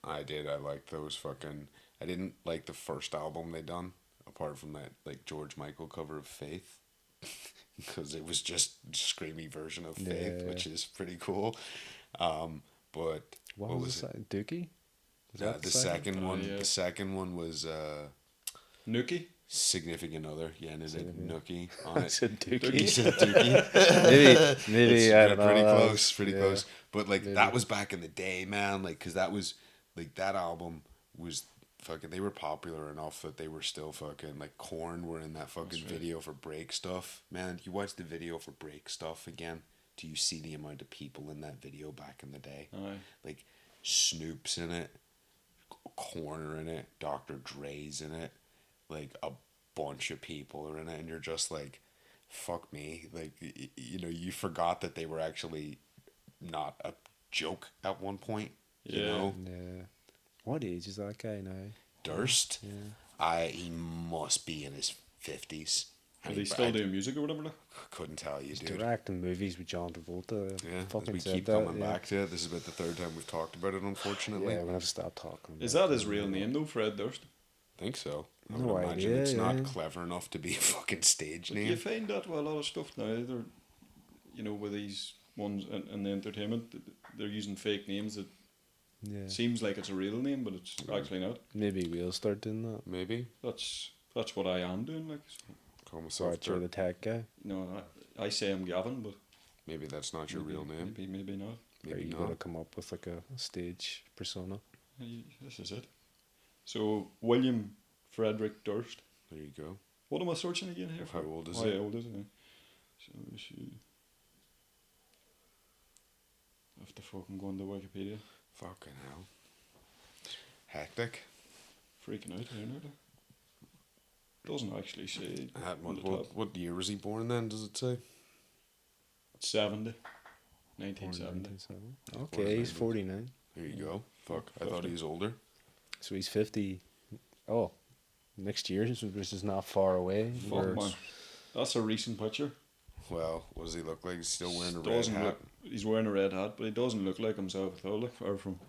[SPEAKER 3] I did. I liked those fucking. I didn't like the first album they done, apart from that like George Michael cover of Faith, because it was just a screamy version of Faith,
[SPEAKER 4] Yeah.
[SPEAKER 3] which is pretty cool. But
[SPEAKER 4] What was it? Dookie? Was that
[SPEAKER 3] the second one.
[SPEAKER 2] yeah.
[SPEAKER 3] The second one was
[SPEAKER 2] Nookie?
[SPEAKER 3] Significant Other. Yeah, and it's
[SPEAKER 4] Significant.
[SPEAKER 3] Nookie on
[SPEAKER 4] I
[SPEAKER 3] it.
[SPEAKER 4] said
[SPEAKER 3] He
[SPEAKER 4] Dookie.
[SPEAKER 3] said Dookie.
[SPEAKER 4] maybe
[SPEAKER 3] It's
[SPEAKER 4] I don't know.
[SPEAKER 3] pretty
[SPEAKER 4] that
[SPEAKER 3] close,
[SPEAKER 4] was-
[SPEAKER 3] pretty
[SPEAKER 4] yeah.
[SPEAKER 3] close. But like
[SPEAKER 4] Maybe.
[SPEAKER 3] that was back in the day, man. Like, cause that was like that album was fucking. They were popular enough that they were still fucking like Korn were in that fucking
[SPEAKER 2] That's right.
[SPEAKER 3] video for Break Stuff. Man, you watch the video for Break Stuff again. Do you see the amount of people in that video back in the day?
[SPEAKER 2] Aye.
[SPEAKER 3] Like Snoop's in it, Korn are in it, Dr. Dre's in it, like a bunch of people are in it, and you're just like, fuck me. Like, you know, you forgot that they were actually not a joke at one point. You
[SPEAKER 2] Yeah.
[SPEAKER 3] know,
[SPEAKER 4] Yeah. What age is that guy now?
[SPEAKER 3] Durst.
[SPEAKER 4] Yeah.
[SPEAKER 3] He must be in his 50s.
[SPEAKER 2] Are they still doing music or whatever? Like?
[SPEAKER 3] Couldn't tell you,
[SPEAKER 4] He's
[SPEAKER 3] dude.
[SPEAKER 4] directing movies with John Travolta.
[SPEAKER 3] Yeah, as
[SPEAKER 4] Fucking
[SPEAKER 3] we
[SPEAKER 4] said
[SPEAKER 3] keep
[SPEAKER 4] that,
[SPEAKER 3] coming
[SPEAKER 4] yeah.
[SPEAKER 3] back to it. This is about the third time we've talked about it, unfortunately.
[SPEAKER 4] Yeah, we're gonna have to stop talking.
[SPEAKER 2] Is
[SPEAKER 4] about
[SPEAKER 2] that
[SPEAKER 4] it.
[SPEAKER 2] his real name though, Fred Durst?
[SPEAKER 3] I think so. I
[SPEAKER 4] No
[SPEAKER 3] would imagine
[SPEAKER 4] idea,
[SPEAKER 3] it's not
[SPEAKER 4] yeah.
[SPEAKER 3] clever enough to be a fucking stage
[SPEAKER 2] But you
[SPEAKER 3] name.
[SPEAKER 2] find that with a lot of stuff now. They're, you know, with these ones in the entertainment, they're using fake names that
[SPEAKER 4] Yeah.
[SPEAKER 2] seems like it's a real name, but it's actually not.
[SPEAKER 4] Maybe we'll start doing that.
[SPEAKER 3] Maybe.
[SPEAKER 2] That's what I am doing. Like, so,
[SPEAKER 3] Call myself
[SPEAKER 4] Sorry, you're the tech guy.
[SPEAKER 2] you know, I say I'm Gavin, but
[SPEAKER 3] Maybe that's not your real name.
[SPEAKER 2] Maybe not.
[SPEAKER 4] Are
[SPEAKER 3] Maybe
[SPEAKER 4] you
[SPEAKER 3] not.
[SPEAKER 4] gotta come up with like a stage persona?
[SPEAKER 2] This is it. So William Frederick Durst.
[SPEAKER 3] There you go.
[SPEAKER 2] What am I searching again here
[SPEAKER 3] How
[SPEAKER 2] for?
[SPEAKER 3] old is
[SPEAKER 2] How
[SPEAKER 3] he?
[SPEAKER 2] old is he? So we should have to fucking go into Wikipedia.
[SPEAKER 3] Fucking hell. Hectic.
[SPEAKER 2] Freaking out here now. Doesn't actually say on the top.
[SPEAKER 3] What year was he born then, does it say?
[SPEAKER 2] 70.
[SPEAKER 4] Born
[SPEAKER 2] 1970.
[SPEAKER 4] 1970.
[SPEAKER 3] Born
[SPEAKER 4] Okay, he's
[SPEAKER 3] 90.
[SPEAKER 4] 49.
[SPEAKER 3] There you go. Fuck, I thought
[SPEAKER 2] 50.
[SPEAKER 3] he was older.
[SPEAKER 4] So he's 50. Oh, next year, which is not far away.
[SPEAKER 2] Fuck,
[SPEAKER 4] We're-
[SPEAKER 2] man. That's a recent picture.
[SPEAKER 3] Well, what does he look like? He's still wearing a red
[SPEAKER 2] Doesn't
[SPEAKER 3] hat.
[SPEAKER 2] look, he's wearing a red hat, but he doesn't look like himself at all. Like, far from.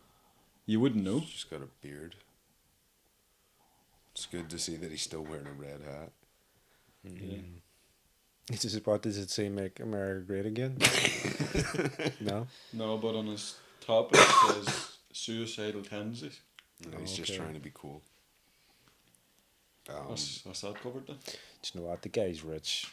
[SPEAKER 2] You wouldn't know.
[SPEAKER 3] He's just got a beard. It's good to see that he's still wearing a red hat.
[SPEAKER 2] Yeah.
[SPEAKER 4] It's just, what does it say? Make America great again? No?
[SPEAKER 2] No, but on his top it says suicidal tendencies.
[SPEAKER 3] No, he's just
[SPEAKER 4] okay.
[SPEAKER 3] trying to be cool.
[SPEAKER 2] That's that covered then.
[SPEAKER 4] Do you know what? The guy's rich.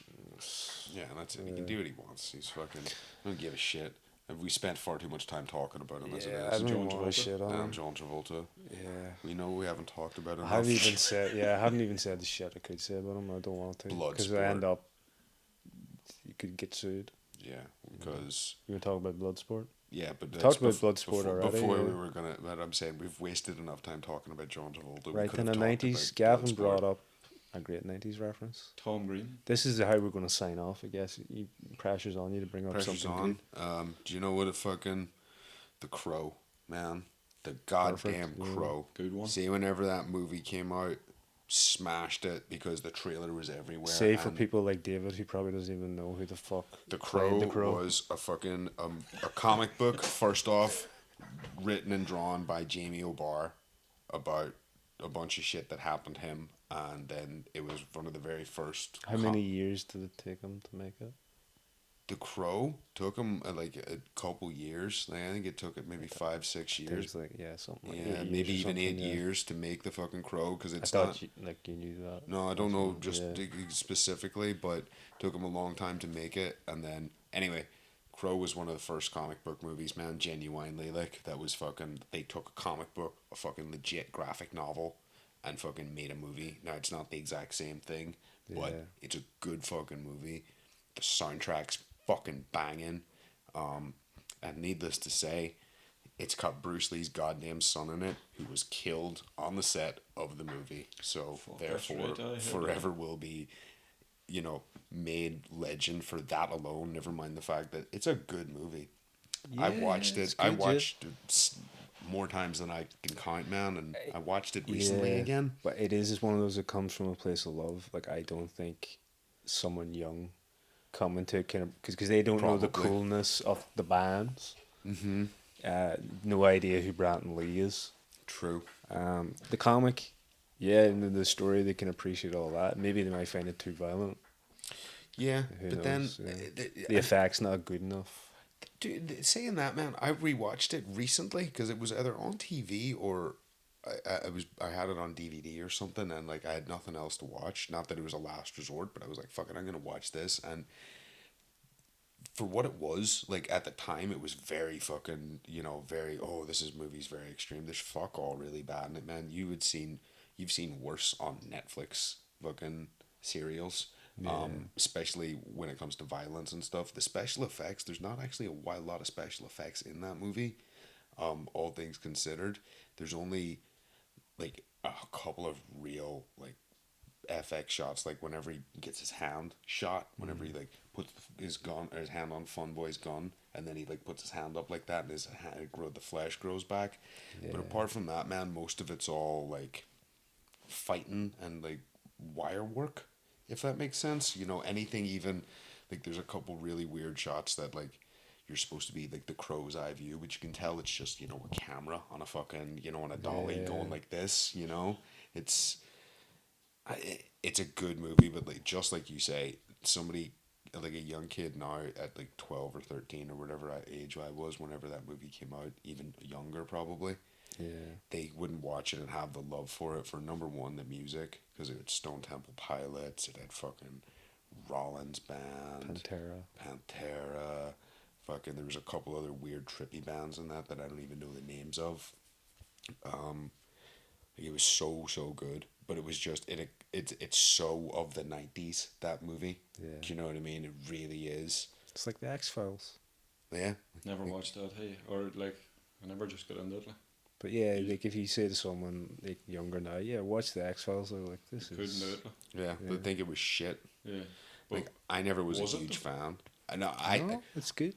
[SPEAKER 3] Yeah, that's it. He can do what he wants. He's fucking. I don't give a shit. And we spent far too much time talking about him as it
[SPEAKER 4] Yeah, I
[SPEAKER 3] is.
[SPEAKER 4] don't
[SPEAKER 2] John
[SPEAKER 4] even want to
[SPEAKER 2] Travolta.
[SPEAKER 4] shit on him.
[SPEAKER 3] John Travolta.
[SPEAKER 4] Yeah.
[SPEAKER 3] We know we haven't talked about
[SPEAKER 4] I
[SPEAKER 3] enough.
[SPEAKER 4] haven't even said, I haven't even said the shit I could say about him. I don't want to. Because I end
[SPEAKER 3] Bloodsport.
[SPEAKER 4] up, you could get sued.
[SPEAKER 3] Yeah, because
[SPEAKER 4] You want to talk about Bloodsport?
[SPEAKER 3] yeah, but that's
[SPEAKER 4] Talked about
[SPEAKER 3] bef-
[SPEAKER 4] Bloodsport
[SPEAKER 3] before,
[SPEAKER 4] already,
[SPEAKER 3] Before
[SPEAKER 4] yeah.
[SPEAKER 3] we were gonna, but I'm saying we've wasted enough time talking about John Travolta. We
[SPEAKER 4] Right,
[SPEAKER 3] could
[SPEAKER 4] in the
[SPEAKER 3] have talked
[SPEAKER 4] 90s,
[SPEAKER 3] about
[SPEAKER 4] Gavin
[SPEAKER 3] Bloodsport.
[SPEAKER 4] brought up a great 90s reference.
[SPEAKER 2] Tom Green.
[SPEAKER 4] This is how we're going to sign off, I guess. Pressure's on you to bring up
[SPEAKER 3] Pressure's
[SPEAKER 4] something
[SPEAKER 3] on.
[SPEAKER 4] good.
[SPEAKER 3] Do you know what a fucking The Crow, man? The goddamn
[SPEAKER 4] Perfect, yeah.
[SPEAKER 3] Crow.
[SPEAKER 2] Good one.
[SPEAKER 3] See, whenever that movie came out, smashed it because the trailer was everywhere.
[SPEAKER 4] Say for
[SPEAKER 3] and
[SPEAKER 4] people like David, who probably doesn't even know who the fuck
[SPEAKER 3] The
[SPEAKER 4] played
[SPEAKER 3] Crow, was a fucking a comic book. First off, written and drawn by Jamie O'Barr about a bunch of shit that happened to him, and then it was one of the very first.
[SPEAKER 4] How many years did it take him to make it?
[SPEAKER 3] The Crow took him like a couple years. Like, I think it took it maybe 5-6 years.
[SPEAKER 4] There's like, something like
[SPEAKER 3] Yeah,
[SPEAKER 4] 8 years
[SPEAKER 3] maybe
[SPEAKER 4] or
[SPEAKER 3] even
[SPEAKER 4] something,
[SPEAKER 3] 8
[SPEAKER 4] yeah.
[SPEAKER 3] years to make the fucking Crow because
[SPEAKER 4] I
[SPEAKER 3] it's
[SPEAKER 4] thought
[SPEAKER 3] not.
[SPEAKER 4] you knew that.
[SPEAKER 3] No, I don't know just
[SPEAKER 4] Yeah.
[SPEAKER 3] specifically, but took him a long time to make it. And then, anyway, Crow was one of the first comic book movies, man, genuinely. Like, that was fucking. They took a comic book, a fucking legit graphic novel, and fucking made a movie. Now, it's not the exact same thing, but
[SPEAKER 4] Yeah.
[SPEAKER 3] it's a good fucking movie. The soundtrack's fucking banging. And needless to say, it's got Bruce Lee's goddamn son in it, who was killed on the set of the movie. So therefore,
[SPEAKER 2] right, I heard
[SPEAKER 3] forever will be, made legend for that alone. Never mind the fact that it's a good movie. I watched it. I watched it more times than I can count, man, and I watched it recently again.
[SPEAKER 4] But it is just one of those that comes from a place of love. Like, I don't think someone young coming to kind of, because they don't know the coolness of the bands. Mm-hmm. No idea who Brandon Lee is.
[SPEAKER 3] True.
[SPEAKER 4] The comic, and the story, they can appreciate all that. Maybe they might find it too violent.
[SPEAKER 3] Yeah,
[SPEAKER 4] Who
[SPEAKER 3] but
[SPEAKER 4] knows?
[SPEAKER 3] then
[SPEAKER 4] the effect's not good enough.
[SPEAKER 3] Dude, saying that, man, I rewatched it recently because it was either on TV or I had it on DVD or something, and like I had nothing else to watch. Not that it was a last resort, but I was like, "Fuck it, I'm gonna watch this." And for what it was, like at the time, it was very fucking, very movie's very extreme. There's fuck all really bad in it, man. You've seen worse on Netflix fucking serials. Yeah. Especially when it comes to violence and stuff. The special effects, there's not actually a lot of special effects in that movie. All things considered, there's only like a couple of real like FX shots, like whenever he gets his hand shot, whenever he like puts his hand on Fun Boy's gun, and then he like puts his hand up like that, and the flesh grows back. Yeah. But apart from that, man, most of it's all like fighting and like wire work. If that makes sense, anything even, like there's a couple really weird shots that like you're supposed to be like the crow's eye view, but you can tell it's just, a camera on a fucking, on a dolly going like this, it's a good movie, but like, just like you say, somebody, like a young kid now at like 12 or 13 or whatever age I was whenever that movie came out, even younger probably. Yeah, they wouldn't watch it and have the love for it. For number one, the music, because it had Stone Temple Pilots, it had fucking Rollins Band, Pantera, fucking. There was a couple other weird trippy bands in that I don't even know the names of. It was so good, but it was just it's so of the 90s, that movie. Yeah, do you know what I mean? It really is.
[SPEAKER 4] It's like the X-Files.
[SPEAKER 3] Yeah,
[SPEAKER 2] never watched that. Hey, or like I never just got into it. Like.
[SPEAKER 4] But yeah, like if you say to someone like younger now, watch the X-Files, they're like, this
[SPEAKER 2] couldn't
[SPEAKER 4] is...
[SPEAKER 2] do it.
[SPEAKER 3] Yeah, they think it was shit.
[SPEAKER 2] Yeah.
[SPEAKER 3] Like, I never was a huge fan.
[SPEAKER 4] No, it's good.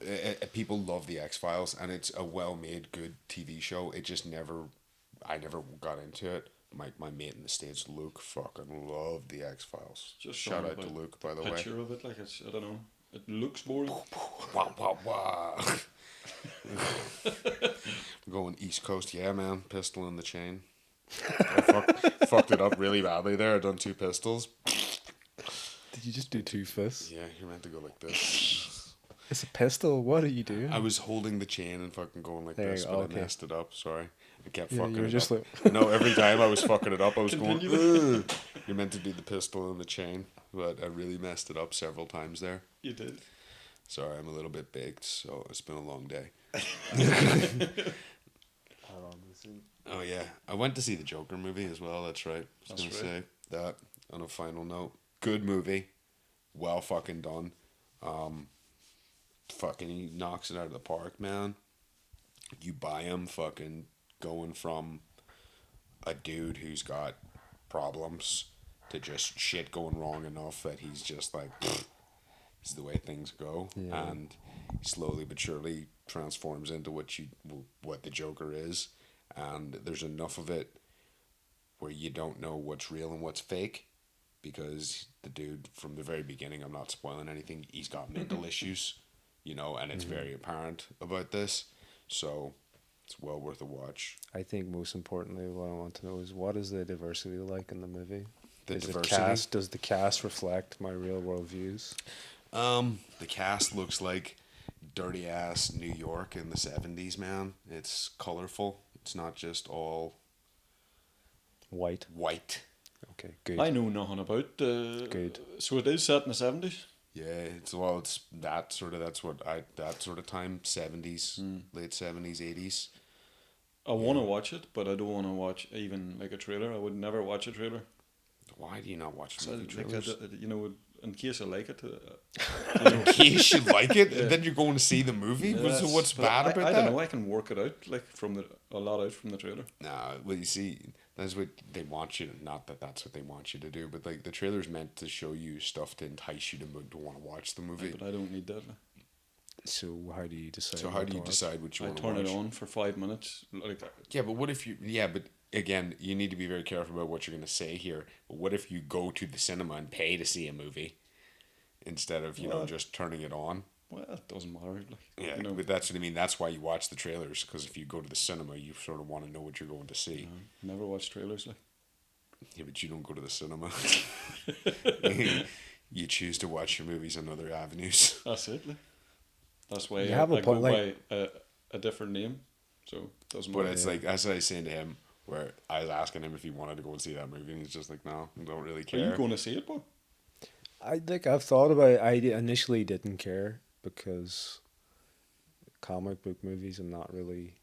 [SPEAKER 3] People love the X-Files, and it's a well-made, good TV show. It just I never got into it. My mate in the States, Luke, fucking loved the X-Files. Just shout out to Luke, by the way.
[SPEAKER 2] Picture of it, like it's, I don't know. It looks boring.
[SPEAKER 3] Wah, wah, wah. Going East Coast, yeah, man. Pistol in the chain. I fucked it up really badly there. I done 2 pistols.
[SPEAKER 4] Did you just do 2 fists?
[SPEAKER 3] Yeah, you're meant to go like this.
[SPEAKER 4] It's a pistol. What are you doing?
[SPEAKER 3] I was holding the chain and fucking going like this, but I messed it up. Sorry, I kept fucking it
[SPEAKER 4] just
[SPEAKER 3] up. No, every time I was fucking it up, I was going. You're meant to do the pistol and the chain, but I really messed it up several times there.
[SPEAKER 2] You did.
[SPEAKER 3] Sorry, I'm a little bit baked, so it's been a long day. Oh yeah, I went to see the Joker movie as well. That's right. I was gonna say that on a final note. Good movie, well fucking done. Fucking he knocks it out of the park, man. You buy him fucking going from a dude who's got problems to just shit going wrong enough that he's just like, this is the way things go, and he slowly but surely transforms into what the Joker is, and there's enough of it where you don't know what's real and what's fake, because the dude from the very beginning, I'm not spoiling anything, he's got mental issues, and it's very apparent about this, so it's well worth a watch.
[SPEAKER 4] I think most importantly, what I want to know is, what is the diversity like in the movie? Does the cast reflect my real world views?
[SPEAKER 3] The cast looks like dirty ass New York in the 70s, man. It's colorful. It's not just all
[SPEAKER 4] white. Okay, good.
[SPEAKER 2] I know nothing about
[SPEAKER 4] good.
[SPEAKER 2] So it is set in the 70s?
[SPEAKER 3] Yeah, it's that sort of time, 70s, late 70s, 80s.
[SPEAKER 2] I want to watch it, but I don't want to watch even like a trailer. I would never watch a trailer.
[SPEAKER 3] Why do you not watch
[SPEAKER 2] So
[SPEAKER 3] movie
[SPEAKER 2] like
[SPEAKER 3] trailers?
[SPEAKER 2] you know, in case I like it,
[SPEAKER 3] In case you like it,
[SPEAKER 2] Yeah.
[SPEAKER 3] and then you're going to see the movie.
[SPEAKER 2] yeah,
[SPEAKER 3] So what's
[SPEAKER 2] but
[SPEAKER 3] bad about
[SPEAKER 2] I
[SPEAKER 3] that?
[SPEAKER 2] don't know. I can work it out like from a lot out from the trailer.
[SPEAKER 3] Nah, well, you see, that's what they want you. Not that that's what they want you to do, but like the trailer's meant to show you stuff to entice you to want to watch the movie.
[SPEAKER 2] But I don't need that.
[SPEAKER 4] So how do you decide?
[SPEAKER 3] So how
[SPEAKER 4] what
[SPEAKER 3] do
[SPEAKER 4] to
[SPEAKER 3] you
[SPEAKER 4] watch?
[SPEAKER 3] decide what you
[SPEAKER 2] I
[SPEAKER 3] want to
[SPEAKER 2] turn
[SPEAKER 3] watch?
[SPEAKER 2] it on for 5 minutes. Like
[SPEAKER 3] Yeah, but what if you? Yeah, but again, you need to be very careful about what you're going to say here. But what if you go to the cinema and pay to see a movie instead of
[SPEAKER 2] Well,
[SPEAKER 3] just turning it on?
[SPEAKER 2] well, it doesn't matter. Like
[SPEAKER 3] Yeah,
[SPEAKER 2] you know,
[SPEAKER 3] but that's what I mean. That's why you watch the trailers, because if you go to the cinema, you sort of want to know what you're going to see.
[SPEAKER 2] never watch trailers. Like
[SPEAKER 3] Yeah, but you don't go to the cinema. You choose to watch your movies on other avenues.
[SPEAKER 2] that's it. Like that's why
[SPEAKER 4] You
[SPEAKER 2] I,
[SPEAKER 4] have a
[SPEAKER 2] I go
[SPEAKER 4] point, like-
[SPEAKER 2] by a different name. So it doesn't
[SPEAKER 3] But
[SPEAKER 2] matter.
[SPEAKER 3] it's like, that's what I was saying to him, where I was asking him if he wanted to go and see that movie, and he's just like, no, I don't really
[SPEAKER 2] Are
[SPEAKER 3] care.
[SPEAKER 2] you going to see it, boy?
[SPEAKER 4] I've thought about it. I initially didn't care because comic book movies, I'm not really.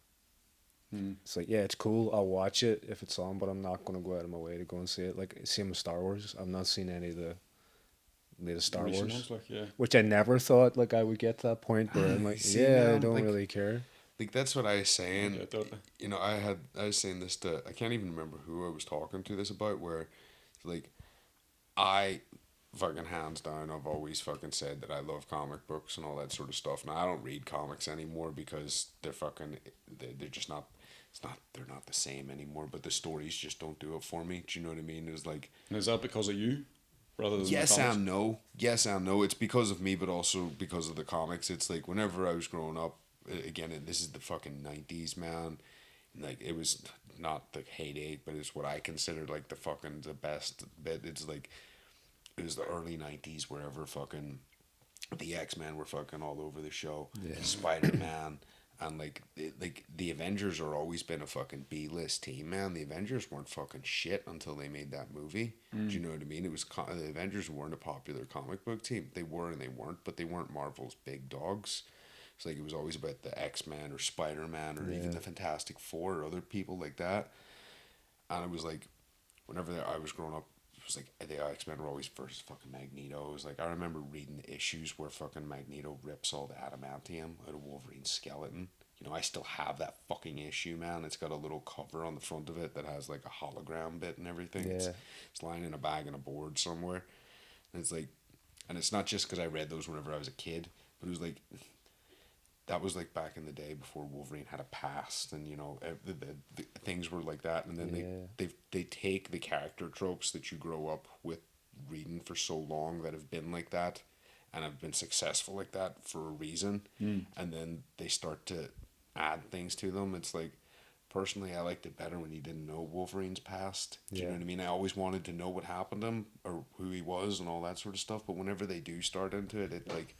[SPEAKER 4] It's like, yeah, it's cool. I'll watch it if it's on, but I'm not going to go out of my way to go and see it. Like, same with Star Wars. I've not seen any of the latest Star
[SPEAKER 2] Recent
[SPEAKER 4] Wars,
[SPEAKER 2] ones, like yeah.
[SPEAKER 4] which I never thought like I would get to that point where I'm like,
[SPEAKER 3] See,
[SPEAKER 4] yeah, I
[SPEAKER 3] man,
[SPEAKER 4] don't
[SPEAKER 3] like-
[SPEAKER 4] really care.
[SPEAKER 3] Like, that's what I was saying.
[SPEAKER 2] Yeah, totally.
[SPEAKER 3] You know, I was saying this to, I can't even remember who I was talking to this about, where, like, I fucking hands down, I've always fucking said that I love comic books and all that sort of stuff. Now, I don't read comics anymore because they're fucking, they're just not, they're not the same anymore, but the stories just don't do it for me. Do you know what I mean? It's like,
[SPEAKER 2] And is that because of you, rather than
[SPEAKER 3] yes
[SPEAKER 2] the comics?
[SPEAKER 3] and no. Yes and no. It's because of me, but also because of the comics. It's like whenever I was growing up, again, and this is the fucking 90s, man. Like, it was not the heyday, but it's what I consider like the best bit. It's like, it was the early 90s, wherever fucking the X-Men were fucking all over the show.
[SPEAKER 4] Yeah.
[SPEAKER 3] Spider-Man. And like the Avengers are always been a fucking B-list team, man. The Avengers weren't fucking shit until they made that movie. Do you know what I mean? It was the Avengers weren't a popular comic book team. They were and they weren't, but they weren't Marvel's big dogs. It's like it was always about the X-Men or Spider-Man or even the Fantastic Four or other people like that. And it was like, whenever I was growing up, it was like the X-Men were always first fucking Magneto. It was like, I remember reading the issues where fucking Magneto rips all the adamantium out of Wolverine's skeleton. You know, I still have that fucking issue, man. It's got a little cover on the front of it that has like a hologram bit and everything.
[SPEAKER 4] Yeah.
[SPEAKER 3] It's lying in a bag on a board somewhere. And it's like, and it's not just because I read those whenever I was a kid, but it was like, that was like back in the day before Wolverine had a past, and you know the things were like that, and then they take the character tropes that you grow up with reading for so long that have been like that, and have been successful like that for a reason, and then they start to add things to them. It's like, personally, I liked it better when you didn't know Wolverine's past. Do you know what I mean? I always wanted to know what happened to him or who he was and all that sort of stuff, but whenever they do start into it, it like,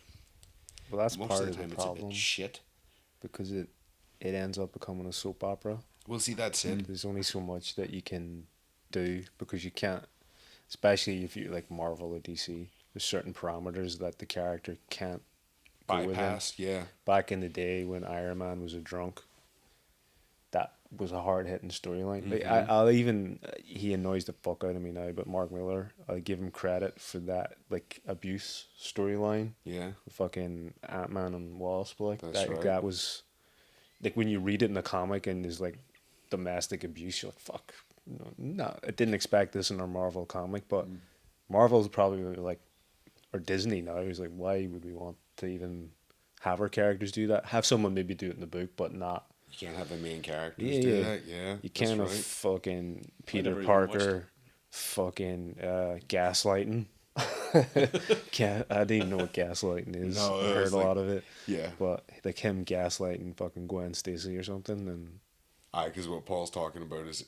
[SPEAKER 4] Well, that's
[SPEAKER 3] most
[SPEAKER 4] part
[SPEAKER 3] of
[SPEAKER 4] of
[SPEAKER 3] the time
[SPEAKER 4] the
[SPEAKER 3] it's a
[SPEAKER 4] problem
[SPEAKER 3] bit shit.
[SPEAKER 4] because it ends up becoming a soap opera.
[SPEAKER 3] Well, see, that's it.
[SPEAKER 4] There's only so much that you can do because you can't, especially if you like Marvel or DC. There's certain parameters that the character can't go within.
[SPEAKER 3] Bypass, yeah.
[SPEAKER 4] Back in the day when Iron Man was a drunk, that was a hard hitting storyline. Like, I'll even he annoys the fuck out of me now, but Mark Miller, I give him credit for that like abuse storyline.
[SPEAKER 3] Yeah.
[SPEAKER 4] Fucking Ant-Man and Wasp, like
[SPEAKER 3] That's right.
[SPEAKER 4] that was like when you read it in the comic and there's like domestic abuse, you're like, fuck, no, I didn't expect this in our Marvel comic, but Marvel's probably like, or Disney now is like, why would we want to even have our characters do that? Have someone maybe do it in the book, but not.
[SPEAKER 3] You can't have the main characters do that, yeah.
[SPEAKER 4] You can't have
[SPEAKER 3] right.
[SPEAKER 4] fucking Peter
[SPEAKER 2] never even
[SPEAKER 4] Parker fucking gaslighting. I didn't even know what gaslighting is.
[SPEAKER 3] No,
[SPEAKER 4] I
[SPEAKER 3] it
[SPEAKER 4] heard
[SPEAKER 3] was
[SPEAKER 4] a
[SPEAKER 3] like-
[SPEAKER 4] lot of it.
[SPEAKER 3] Yeah.
[SPEAKER 4] But like him gaslighting fucking Gwen Stacy or something, and
[SPEAKER 3] Because what Paul's talking about is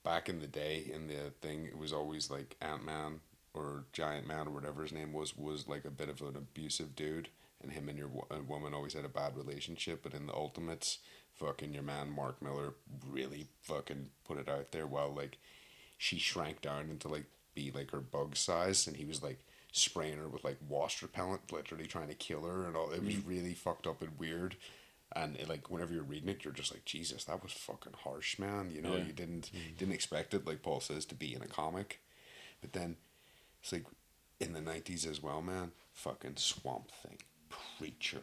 [SPEAKER 3] back in the day, in the thing, it was always like Ant-Man or Giant Man or whatever his name was like a bit of an abusive dude, and him and your woman always had a bad relationship, but in the Ultimates, fucking your man Mark Miller really fucking put it out there, while like she shrank down into like be like her bug size, and he was like spraying her with like wasp repellent, literally trying to kill her and all. It was really fucked up and weird. And like whenever you're reading it, you're just like, Jesus, that was fucking harsh, man. You know,
[SPEAKER 2] Yeah.
[SPEAKER 3] you didn't expect it, like Paul says, to be in a comic. But then it's like in the 90s as well, man. Fucking Swamp Thing, Preacher,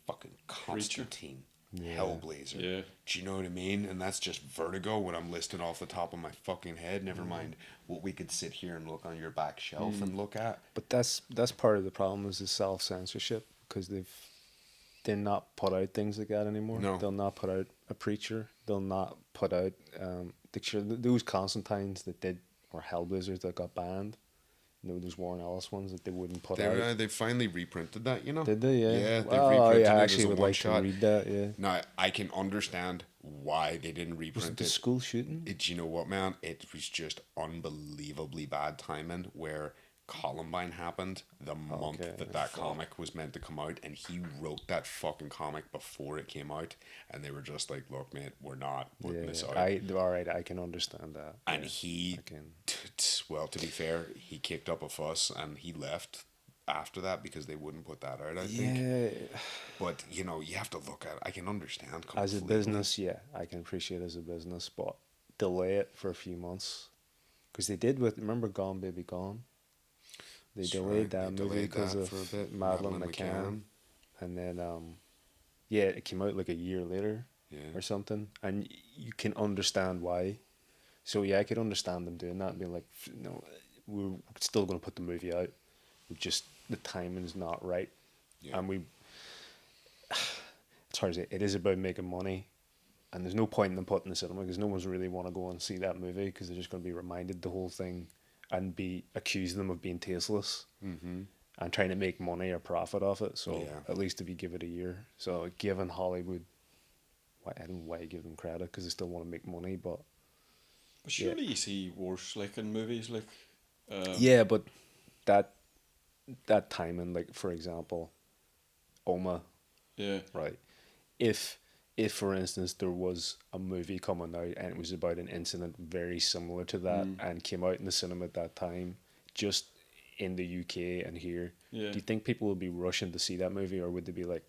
[SPEAKER 3] fucking Constantine, Hellblazer.
[SPEAKER 2] Yeah.
[SPEAKER 3] Do you know what I mean? And that's just Vertigo when I'm listing off the top of my fucking head. Never mind what we could sit here and look on your back shelf and look at.
[SPEAKER 4] But that's part of the problem is the self-censorship, because they're not put out things like that anymore.
[SPEAKER 3] No.
[SPEAKER 4] They'll not put out a Preacher. They'll not put out those Constantines that did, or Hellblazers that got banned. You know, those Warren Ellis ones that they wouldn't put out.
[SPEAKER 3] They finally reprinted that, you know?
[SPEAKER 4] Did they? Yeah.
[SPEAKER 3] Yeah, they
[SPEAKER 4] Well,
[SPEAKER 3] reprinted
[SPEAKER 4] I
[SPEAKER 3] it
[SPEAKER 4] actually
[SPEAKER 3] as a
[SPEAKER 4] would like to
[SPEAKER 3] one-shot.
[SPEAKER 4] read that, yeah.
[SPEAKER 3] Now, I can understand why they didn't
[SPEAKER 4] Was it
[SPEAKER 3] reprint
[SPEAKER 4] the
[SPEAKER 3] it.
[SPEAKER 4] school shooting?
[SPEAKER 3] You know what, man? It was just unbelievably bad timing where Columbine happened the month that comic was meant to come out, and he wrote that fucking comic before it came out, and they were just like, look, mate, we're not putting this out.
[SPEAKER 4] All right, I can understand that.
[SPEAKER 3] And
[SPEAKER 4] yeah,
[SPEAKER 3] he, well, to be fair, he kicked up a fuss, and he left after that because they wouldn't put that out, I think.
[SPEAKER 4] Yeah.
[SPEAKER 3] But, you know, you have to look at it. I can understand completely.
[SPEAKER 4] As a business, yeah, I can appreciate it as a business, but delay it for a few months. Because they did remember Gone Baby Gone? They delayed that movie because of Madeline McCann. And then, it came out like a year later or something. And you can understand why. So, yeah, I could understand them doing that and being like, no, we're still going to put the movie out. The timing's not right. Yeah. And it's hard to say, it is about making money. And there's no point in them putting the cinema because no one's really want to go and see that movie because they're just going to be reminded the whole thing and be accusing them of being tasteless and trying to make money or profit off it. So at least if you give it a year. So given Hollywood, I don't know why you give them credit because they still want to make money, but
[SPEAKER 2] surely you see worse like in movies like.
[SPEAKER 4] But that timing, like for example, Oma. Yeah. Right. If for instance there was a movie coming out and it was about an incident very similar to that and came out in the cinema at that time, just in the UK and here, do you think people would be rushing to see that movie, or would they be like,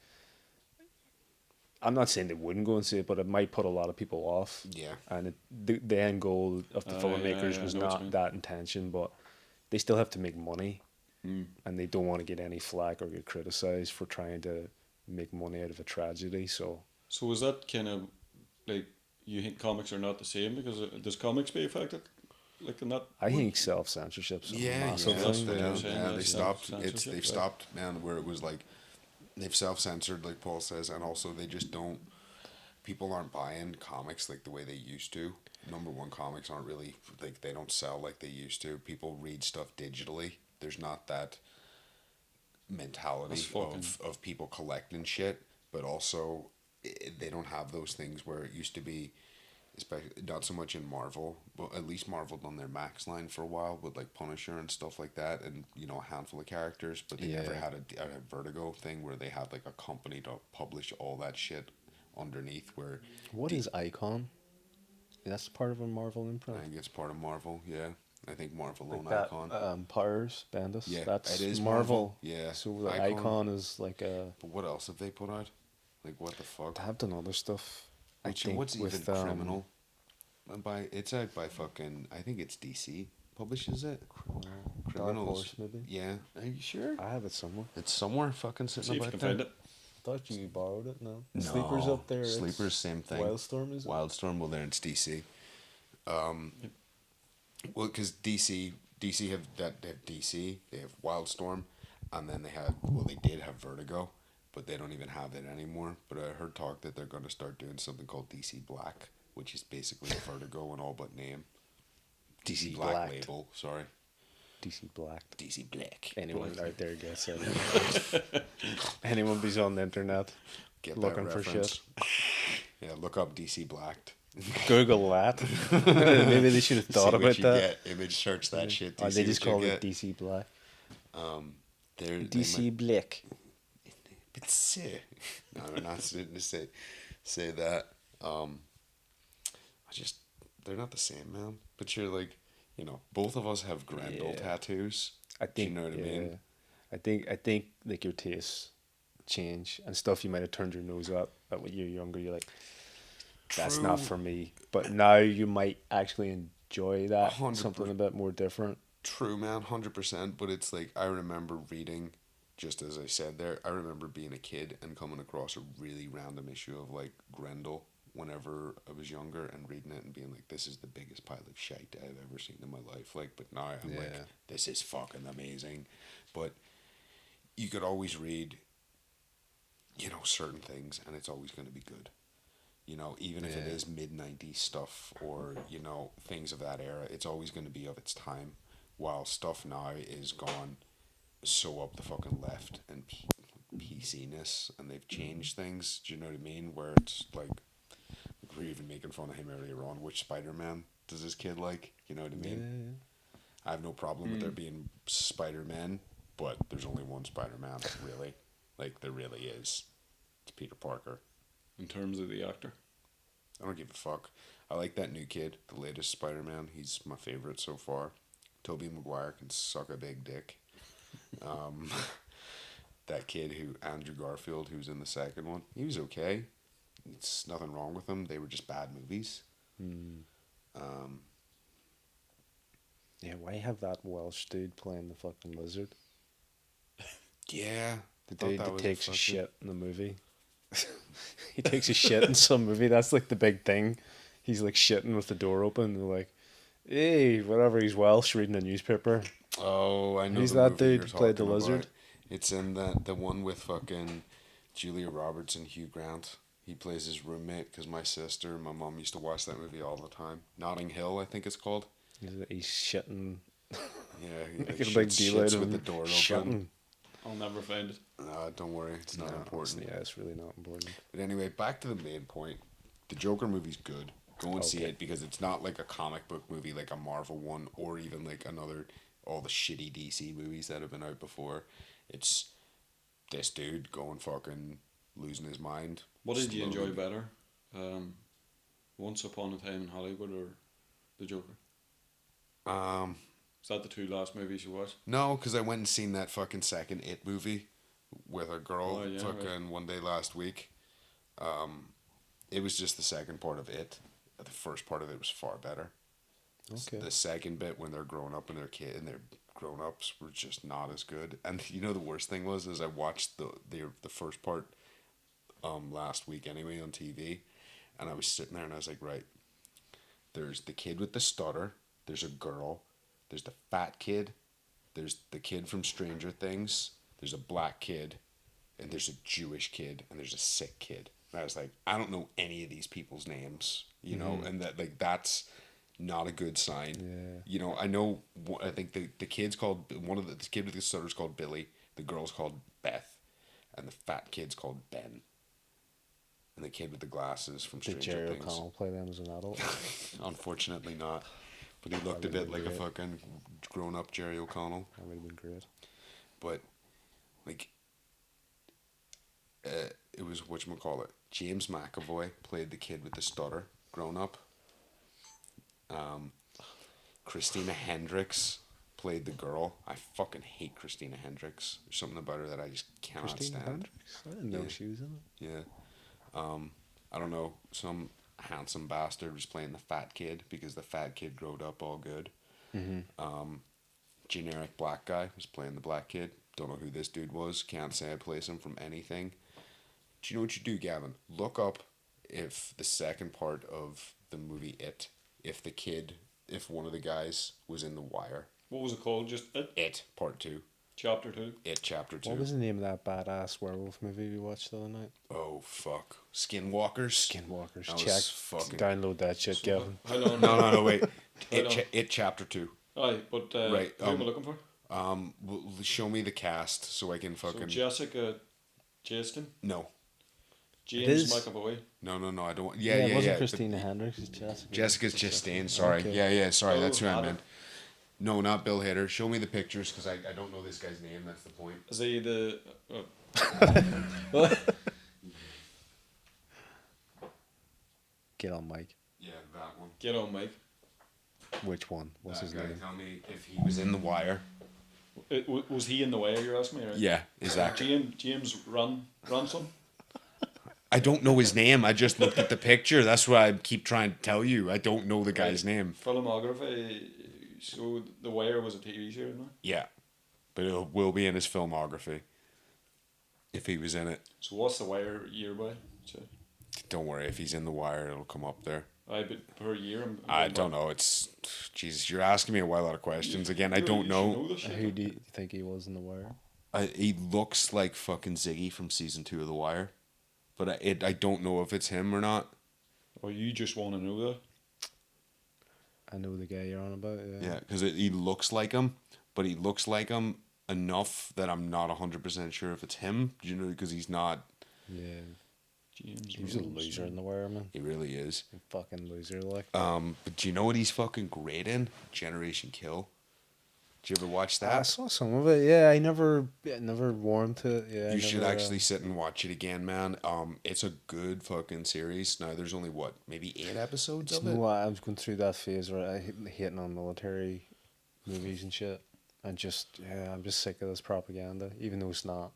[SPEAKER 4] I'm not saying they wouldn't go and see it, but it might put a lot of people off. Yeah. And the end goal of the filmmakers was not that intention, but they still have to make money. And they don't want to get any flack or get criticized for trying to make money out of a tragedy. So
[SPEAKER 2] is that kind of like, you think comics are not the same because does comics be affected like in that?
[SPEAKER 4] I think self-censorship's a massive thing.
[SPEAKER 3] Yeah, they stopped. They've stopped, man. Where it was like they've self-censored, like Paul says, and also they just don't. People aren't buying comics like the way they used to. Number one, comics aren't really like, they don't sell like they used to. People read stuff digitally. There's not that mentality of people collecting shit, but also they don't have those things where it used to be, especially not so much in Marvel, but at least Marvel done their Max line for a while with like Punisher and stuff like that, and you know, a handful of characters, but they never had a Vertigo thing where they had like a company to publish all that shit underneath. Where
[SPEAKER 4] what is Icon? That's part of a Marvel imprint.
[SPEAKER 3] I think it's part of Marvel. Yeah. I think Marvel own
[SPEAKER 4] that,
[SPEAKER 3] Icon.
[SPEAKER 4] Powers, Bendis.
[SPEAKER 3] Yeah,
[SPEAKER 4] that's
[SPEAKER 3] it is
[SPEAKER 4] Marvel.
[SPEAKER 3] Yeah.
[SPEAKER 4] So the Icon is like a.
[SPEAKER 3] But what else have they put out? Like what the fuck?
[SPEAKER 4] They have done other stuff.
[SPEAKER 3] What's even Criminal? It's out by fucking. I think it's DC publishes it. Criminals,
[SPEAKER 4] maybe.
[SPEAKER 3] Yeah. Are you sure?
[SPEAKER 4] I have it somewhere.
[SPEAKER 3] It's somewhere fucking sitting about there.
[SPEAKER 2] Find it.
[SPEAKER 4] I thought you borrowed it. No.
[SPEAKER 3] Sleepers
[SPEAKER 4] up there.
[SPEAKER 3] Sleepers, same thing.
[SPEAKER 4] Wildstorm is it?
[SPEAKER 3] Wildstorm. Well, there it's DC. Well, because DC have DC. They have Wildstorm, and then they did have Vertigo, but they don't even have it anymore. But I heard talk that they're going to start doing something called DC Black, which is basically Vertigo in all but name. DC Black label, sorry.
[SPEAKER 4] DC Black.
[SPEAKER 3] DC Black.
[SPEAKER 4] Anyone out there gets it. Anyone who's on the internet looking for shit.
[SPEAKER 3] Yeah, look up DC Black.
[SPEAKER 4] Google that. Maybe they should have thought about that.
[SPEAKER 3] Image search that shit.
[SPEAKER 4] They just call it DC Black. DC Black.
[SPEAKER 3] No, they're not sitting to say that. They're not the same, man. But you're like, you know, both of us have Grendel tattoos.
[SPEAKER 4] I think,
[SPEAKER 3] you know what I mean?
[SPEAKER 4] I think like your tastes change and stuff you might have turned your nose up at when you're younger. You're like, that's
[SPEAKER 3] True.
[SPEAKER 4] not for me. But now you might actually enjoy that
[SPEAKER 3] 100%.
[SPEAKER 4] something a bit more different.
[SPEAKER 3] True, man, 100%. But it's like I remember reading, just as I said there, I remember being a kid and coming across a really random issue of like Grendel whenever I was younger and reading it and being like, this is the biggest pile of shite I've ever seen in my life. Like, but now I'm like,
[SPEAKER 4] Yeah.
[SPEAKER 3] this is fucking amazing. But you could always read, you know, certain things and it's always going to be good. You know, even if it
[SPEAKER 4] Yeah.
[SPEAKER 3] is mid-90s stuff or, you know, things of that era, it's always going to be of its time. While stuff now is gone so up the fucking left and PC-ness and they've changed things, do you know what I mean? Where it's like, we were even making fun of him earlier on, which Spider-Man does this kid like? You know what I mean? I have no problem with there being Spider-Man, but there's only one Spider-Man, really. Like, there really is. It's Peter Parker.
[SPEAKER 2] In terms of the actor.
[SPEAKER 3] I don't give a fuck. I like that new kid, the latest Spider-Man. He's my favorite so far. Tobey Maguire can suck a big dick. That kid Andrew Garfield, who's in the second one, he was okay. It's nothing wrong with him. They were just bad movies.
[SPEAKER 4] Yeah, why have that Welsh dude playing the fucking lizard?
[SPEAKER 3] Yeah.
[SPEAKER 4] The
[SPEAKER 3] thought
[SPEAKER 4] dude
[SPEAKER 3] that
[SPEAKER 4] that
[SPEAKER 3] was
[SPEAKER 4] takes a
[SPEAKER 3] fucking-
[SPEAKER 4] shit in the movie. He takes a shit in some movie. That's like the big thing. He's like shitting with the door open. They're like, hey, whatever. He's Welsh reading a newspaper.
[SPEAKER 3] Oh, I know.
[SPEAKER 4] He's
[SPEAKER 3] the
[SPEAKER 4] that
[SPEAKER 3] movie
[SPEAKER 4] dude
[SPEAKER 3] you're
[SPEAKER 4] who played the
[SPEAKER 3] talking about.
[SPEAKER 4] lizard.
[SPEAKER 3] It's in the one with fucking Julia Roberts and Hugh Grant. He plays his roommate because my sister and my mom used to watch that movie all the time. Notting Hill, I think it's called.
[SPEAKER 4] He's shitting.
[SPEAKER 3] Yeah, he like,
[SPEAKER 4] Making a big deal out
[SPEAKER 3] shits
[SPEAKER 4] of
[SPEAKER 3] with the
[SPEAKER 4] him
[SPEAKER 3] door
[SPEAKER 4] shitting.
[SPEAKER 3] open.
[SPEAKER 2] I'll never find it.
[SPEAKER 3] Don't worry, it's not important.
[SPEAKER 4] Yeah, it's really not important.
[SPEAKER 3] But anyway, back to the main point. The Joker movie's good. Go and see
[SPEAKER 4] Okay.
[SPEAKER 3] it because it's not like a comic book movie like a Marvel one or even like all the shitty DC movies that have been out before. It's this dude going fucking losing his mind.
[SPEAKER 2] What did you enjoy
[SPEAKER 3] slowly.
[SPEAKER 2] better? Once Upon a Time in Hollywood or The Joker? Is that the two last movies you watched?
[SPEAKER 3] No, because I went and seen that fucking second It movie with a girl
[SPEAKER 2] Oh, yeah,
[SPEAKER 3] fucking one day last week. It was just the second part of It. The first part of it was far better.
[SPEAKER 4] Okay.
[SPEAKER 3] The second bit when they're growing up and their kid and their grown ups were just not as good. And you know the worst thing was is I watched the first part last week anyway on TV, and I was sitting there and I was like, right, there's the kid with the stutter, there's a girl, there's the fat kid, there's the kid from Stranger Things, there's a black kid, and there's a Jewish kid, and there's a sick kid. And I was like, I don't know any of these people's names, you know, and that's not a good sign.
[SPEAKER 4] Yeah.
[SPEAKER 3] You know, I think the kid's called, the kid with the stutter's called Billy, the girl's called Beth, and the fat kid's called Ben. And the kid with the glasses from
[SPEAKER 4] Did
[SPEAKER 3] Stranger
[SPEAKER 4] Jerry
[SPEAKER 3] Things.
[SPEAKER 4] O'Connell play them as an adult?
[SPEAKER 3] Unfortunately not. But he looked a
[SPEAKER 4] That
[SPEAKER 3] bit
[SPEAKER 4] would've
[SPEAKER 3] like
[SPEAKER 4] been
[SPEAKER 3] a
[SPEAKER 4] great.
[SPEAKER 3] fucking grown up Jerry O'Connell.
[SPEAKER 4] That would have been great.
[SPEAKER 3] But like it was whatchamacallit. James McAvoy played the kid with the stutter grown up. Christina Hendricks played the girl. I fucking hate Christina Hendricks. There's something about her that I just cannot
[SPEAKER 4] Christina
[SPEAKER 3] stand.
[SPEAKER 4] Hendricks? I didn't know
[SPEAKER 3] Yeah.
[SPEAKER 4] she was in it.
[SPEAKER 3] Yeah. I don't know. Some handsome bastard was playing the fat kid because the fat kid growed up all good. Generic black guy was playing the black kid. Don't know who this dude was. Can't say I place him from anything. Do you know what you do, Gavin? Look up if the second part of the movie if one of the guys was in The Wire.
[SPEAKER 2] What was it called? Just It?
[SPEAKER 3] It, part 2.
[SPEAKER 2] Chapter 2?
[SPEAKER 3] It, chapter 2.
[SPEAKER 4] What was the name of that badass werewolf movie we watched the other night?
[SPEAKER 3] Oh, fuck. Skinwalkers?
[SPEAKER 4] Skinwalkers.
[SPEAKER 3] That was
[SPEAKER 4] Check.
[SPEAKER 3] fucking-
[SPEAKER 4] Download that shit, Gavin.
[SPEAKER 2] How long?
[SPEAKER 3] No, wait.
[SPEAKER 2] Hold on.
[SPEAKER 3] It, chapter 2.
[SPEAKER 2] Aye, but
[SPEAKER 3] Right,
[SPEAKER 2] who am I looking for?
[SPEAKER 3] Show me the cast so I can
[SPEAKER 2] So
[SPEAKER 3] fucking...
[SPEAKER 2] Jessica Chastain,
[SPEAKER 3] No.
[SPEAKER 2] James
[SPEAKER 4] is-
[SPEAKER 2] McAvoy.
[SPEAKER 3] No, I don't want...
[SPEAKER 4] it wasn't
[SPEAKER 3] yeah.
[SPEAKER 4] Christina Hendricks. It's Jessica.
[SPEAKER 3] Jessica's Chastain, sorry.
[SPEAKER 4] Okay.
[SPEAKER 3] Yeah, sorry,
[SPEAKER 2] Oh,
[SPEAKER 3] that's who I
[SPEAKER 2] Adam.
[SPEAKER 3] meant. No, not Bill Hader. Show me the pictures, because I don't know this guy's name, that's the point.
[SPEAKER 2] Is he the...
[SPEAKER 4] Get on mic.
[SPEAKER 3] Yeah, that one.
[SPEAKER 2] Get on, Mike.
[SPEAKER 4] Which one? What's his
[SPEAKER 3] That guy,
[SPEAKER 4] name?
[SPEAKER 3] tell me if he was in The Wire.
[SPEAKER 2] Was he in The Wire, you're asking me, right?
[SPEAKER 3] Yeah, exactly.
[SPEAKER 2] James Ransom?
[SPEAKER 3] I don't know his name, I just looked at the picture, that's what I keep trying to tell you. I don't know the guy's name.
[SPEAKER 2] Filmography, So The Wire was a TV series, no?
[SPEAKER 3] Yeah, but it will be in his filmography if he was in it.
[SPEAKER 2] So what's The Wire year by? So,
[SPEAKER 3] Don't worry, if he's in The Wire, it'll come up there.
[SPEAKER 2] but per year.
[SPEAKER 3] I don't know. It's Jesus. You're asking me a lot of questions again. I don't
[SPEAKER 2] You
[SPEAKER 3] know.
[SPEAKER 2] should this shit.
[SPEAKER 4] Who do you think he was in The Wire?
[SPEAKER 3] He looks like fucking Ziggy from season 2 of The Wire, but I don't know if it's him or not.
[SPEAKER 2] Or you just want to know that?
[SPEAKER 4] I know the guy you're on about. Yeah.
[SPEAKER 3] Yeah, because he looks like him, but he looks like him enough that I'm not 100% sure if it's him. You know, because he's not.
[SPEAKER 4] Yeah.
[SPEAKER 2] James
[SPEAKER 4] He was a
[SPEAKER 2] Rose.
[SPEAKER 4] loser in The Wire, man.
[SPEAKER 3] He really is.
[SPEAKER 4] A fucking loser, like.
[SPEAKER 3] But do you know what he's fucking great in? Generation Kill. Did you ever watch
[SPEAKER 4] I
[SPEAKER 3] that?
[SPEAKER 4] saw some of it. Yeah, I never warmed to it. Yeah,
[SPEAKER 3] You should actually sit and watch it again, man. It's a good fucking series. Now there's only what, maybe 8 episodes
[SPEAKER 4] You
[SPEAKER 3] of
[SPEAKER 4] know
[SPEAKER 3] it.
[SPEAKER 4] what? I was going through that phase where I hating on military movies and shit, and just I'm just sick of this propaganda, even though it's not.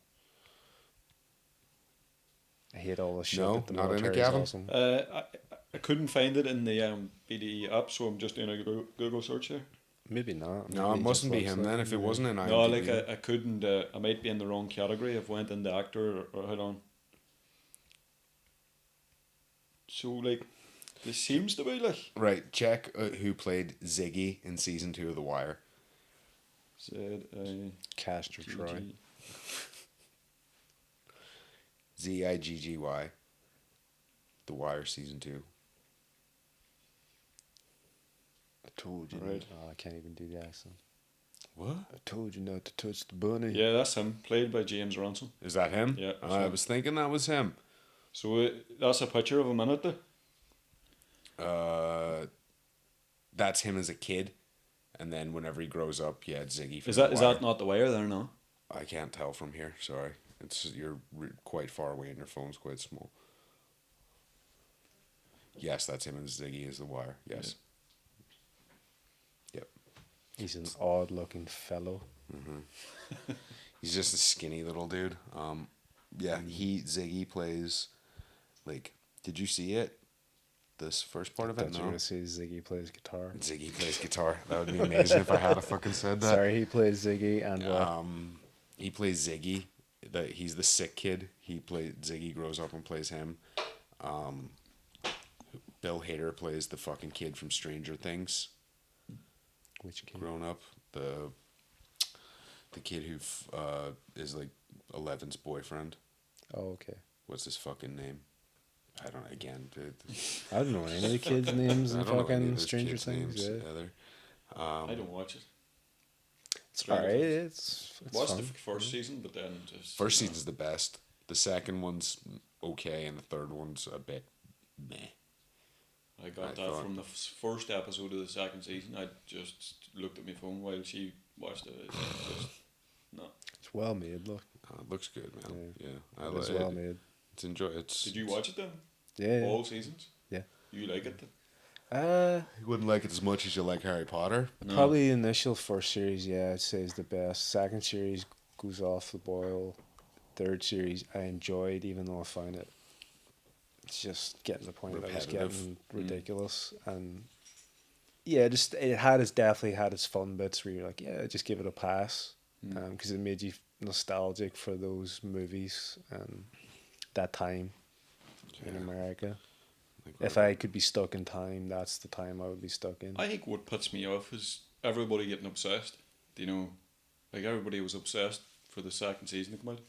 [SPEAKER 4] I hate all the shit.
[SPEAKER 3] No,
[SPEAKER 4] that the
[SPEAKER 3] not in it,
[SPEAKER 4] military is
[SPEAKER 3] Gavin?
[SPEAKER 4] awesome.
[SPEAKER 2] I couldn't find it in the BDE app, so I'm just doing a Google search here.
[SPEAKER 4] Maybe not.
[SPEAKER 3] No,
[SPEAKER 4] Maybe
[SPEAKER 3] it mustn't be
[SPEAKER 4] just
[SPEAKER 3] him
[SPEAKER 4] looks
[SPEAKER 3] then.
[SPEAKER 4] like
[SPEAKER 3] If it
[SPEAKER 4] him,
[SPEAKER 3] wasn't in IMDb.
[SPEAKER 2] No, like I couldn't. I might be in the wrong category. I've went into actor or hold on. So like, this seems to be like
[SPEAKER 3] Right, check who played Ziggy in season 2 of The Wire.
[SPEAKER 4] Castor Troy.
[SPEAKER 3] Ziggy. The Wire season 2.
[SPEAKER 4] I told you.
[SPEAKER 2] Right.
[SPEAKER 4] Oh, I can't even do the accent.
[SPEAKER 3] What?
[SPEAKER 4] I told you not to touch the bunny.
[SPEAKER 2] Yeah, that's him. Played by James Ransom.
[SPEAKER 3] Is that him?
[SPEAKER 2] Yeah, that's
[SPEAKER 3] I
[SPEAKER 2] him.
[SPEAKER 3] was thinking that was him.
[SPEAKER 2] So that's a picture of him in it.
[SPEAKER 3] That's him as a kid, and then whenever he grows up, yeah, it's Ziggy. From
[SPEAKER 2] Is
[SPEAKER 3] The
[SPEAKER 2] that
[SPEAKER 3] Wire.
[SPEAKER 2] not The Wire there? No.
[SPEAKER 3] I can't tell from here. Sorry, you're quite far away, and your phone's quite small. Yes, that's him as Ziggy as The Wire. Yes. Yep.
[SPEAKER 4] He's an odd-looking fellow.
[SPEAKER 3] He's just a skinny little dude. Yeah, Ziggy plays. Like, did you see it? This first part of it?
[SPEAKER 4] Thought you were
[SPEAKER 3] No.
[SPEAKER 4] gonna say Ziggy plays guitar.
[SPEAKER 3] Ziggy plays guitar. That would be amazing if I had fucking said that.
[SPEAKER 4] Sorry, he plays Ziggy and what?
[SPEAKER 3] He plays Ziggy. He's the sick kid. Ziggy grows up and plays him. Bill Hader plays the fucking kid from Stranger Things.
[SPEAKER 4] Which kid?
[SPEAKER 3] Grown up, the kid who is like Eleven's boyfriend.
[SPEAKER 4] Oh, okay.
[SPEAKER 3] What's his fucking name? I don't know. Again,
[SPEAKER 4] I don't know any of the kids' names
[SPEAKER 3] I
[SPEAKER 4] in
[SPEAKER 3] don't know any
[SPEAKER 4] fucking
[SPEAKER 3] of those
[SPEAKER 4] Stranger
[SPEAKER 3] kids'
[SPEAKER 4] Things.
[SPEAKER 3] names
[SPEAKER 4] Yeah.
[SPEAKER 3] either.
[SPEAKER 2] I don't watch it.
[SPEAKER 4] It's
[SPEAKER 2] Stranger
[SPEAKER 4] alright.
[SPEAKER 2] Things.
[SPEAKER 4] It's
[SPEAKER 2] Watched
[SPEAKER 4] fun.
[SPEAKER 2] the first season, but then just
[SPEAKER 3] First season's the best. The second one's okay, and the third one's a bit meh.
[SPEAKER 2] I got
[SPEAKER 3] I
[SPEAKER 2] that
[SPEAKER 3] thought-
[SPEAKER 2] from the first episode of the second season. I just looked at my phone while she watched it. It's just, no.
[SPEAKER 4] It's well made. Look,
[SPEAKER 3] It looks good, man. Yeah,
[SPEAKER 4] it's well made.
[SPEAKER 3] It's enjoy. It's.
[SPEAKER 2] Did you watch it then?
[SPEAKER 4] Yeah.
[SPEAKER 2] All seasons?
[SPEAKER 4] Yeah.
[SPEAKER 2] You like it then?
[SPEAKER 3] You wouldn't like it as much as you like Harry Potter.
[SPEAKER 2] No.
[SPEAKER 4] Probably the initial first series, yeah, I'd say is the best. Second series goes off the boil. Third series I enjoyed, even though I find it's just getting to the point that it was
[SPEAKER 3] Repetitive.
[SPEAKER 4] getting ridiculous. And yeah, just it definitely had its fun bits where you're like, yeah, just give it a pass, because it made you nostalgic for those movies and that time in America. If I could be stuck in time, that's the time I would be stuck in.
[SPEAKER 2] I think what puts me off is everybody getting obsessed. You know, like everybody was obsessed for the second season to come out.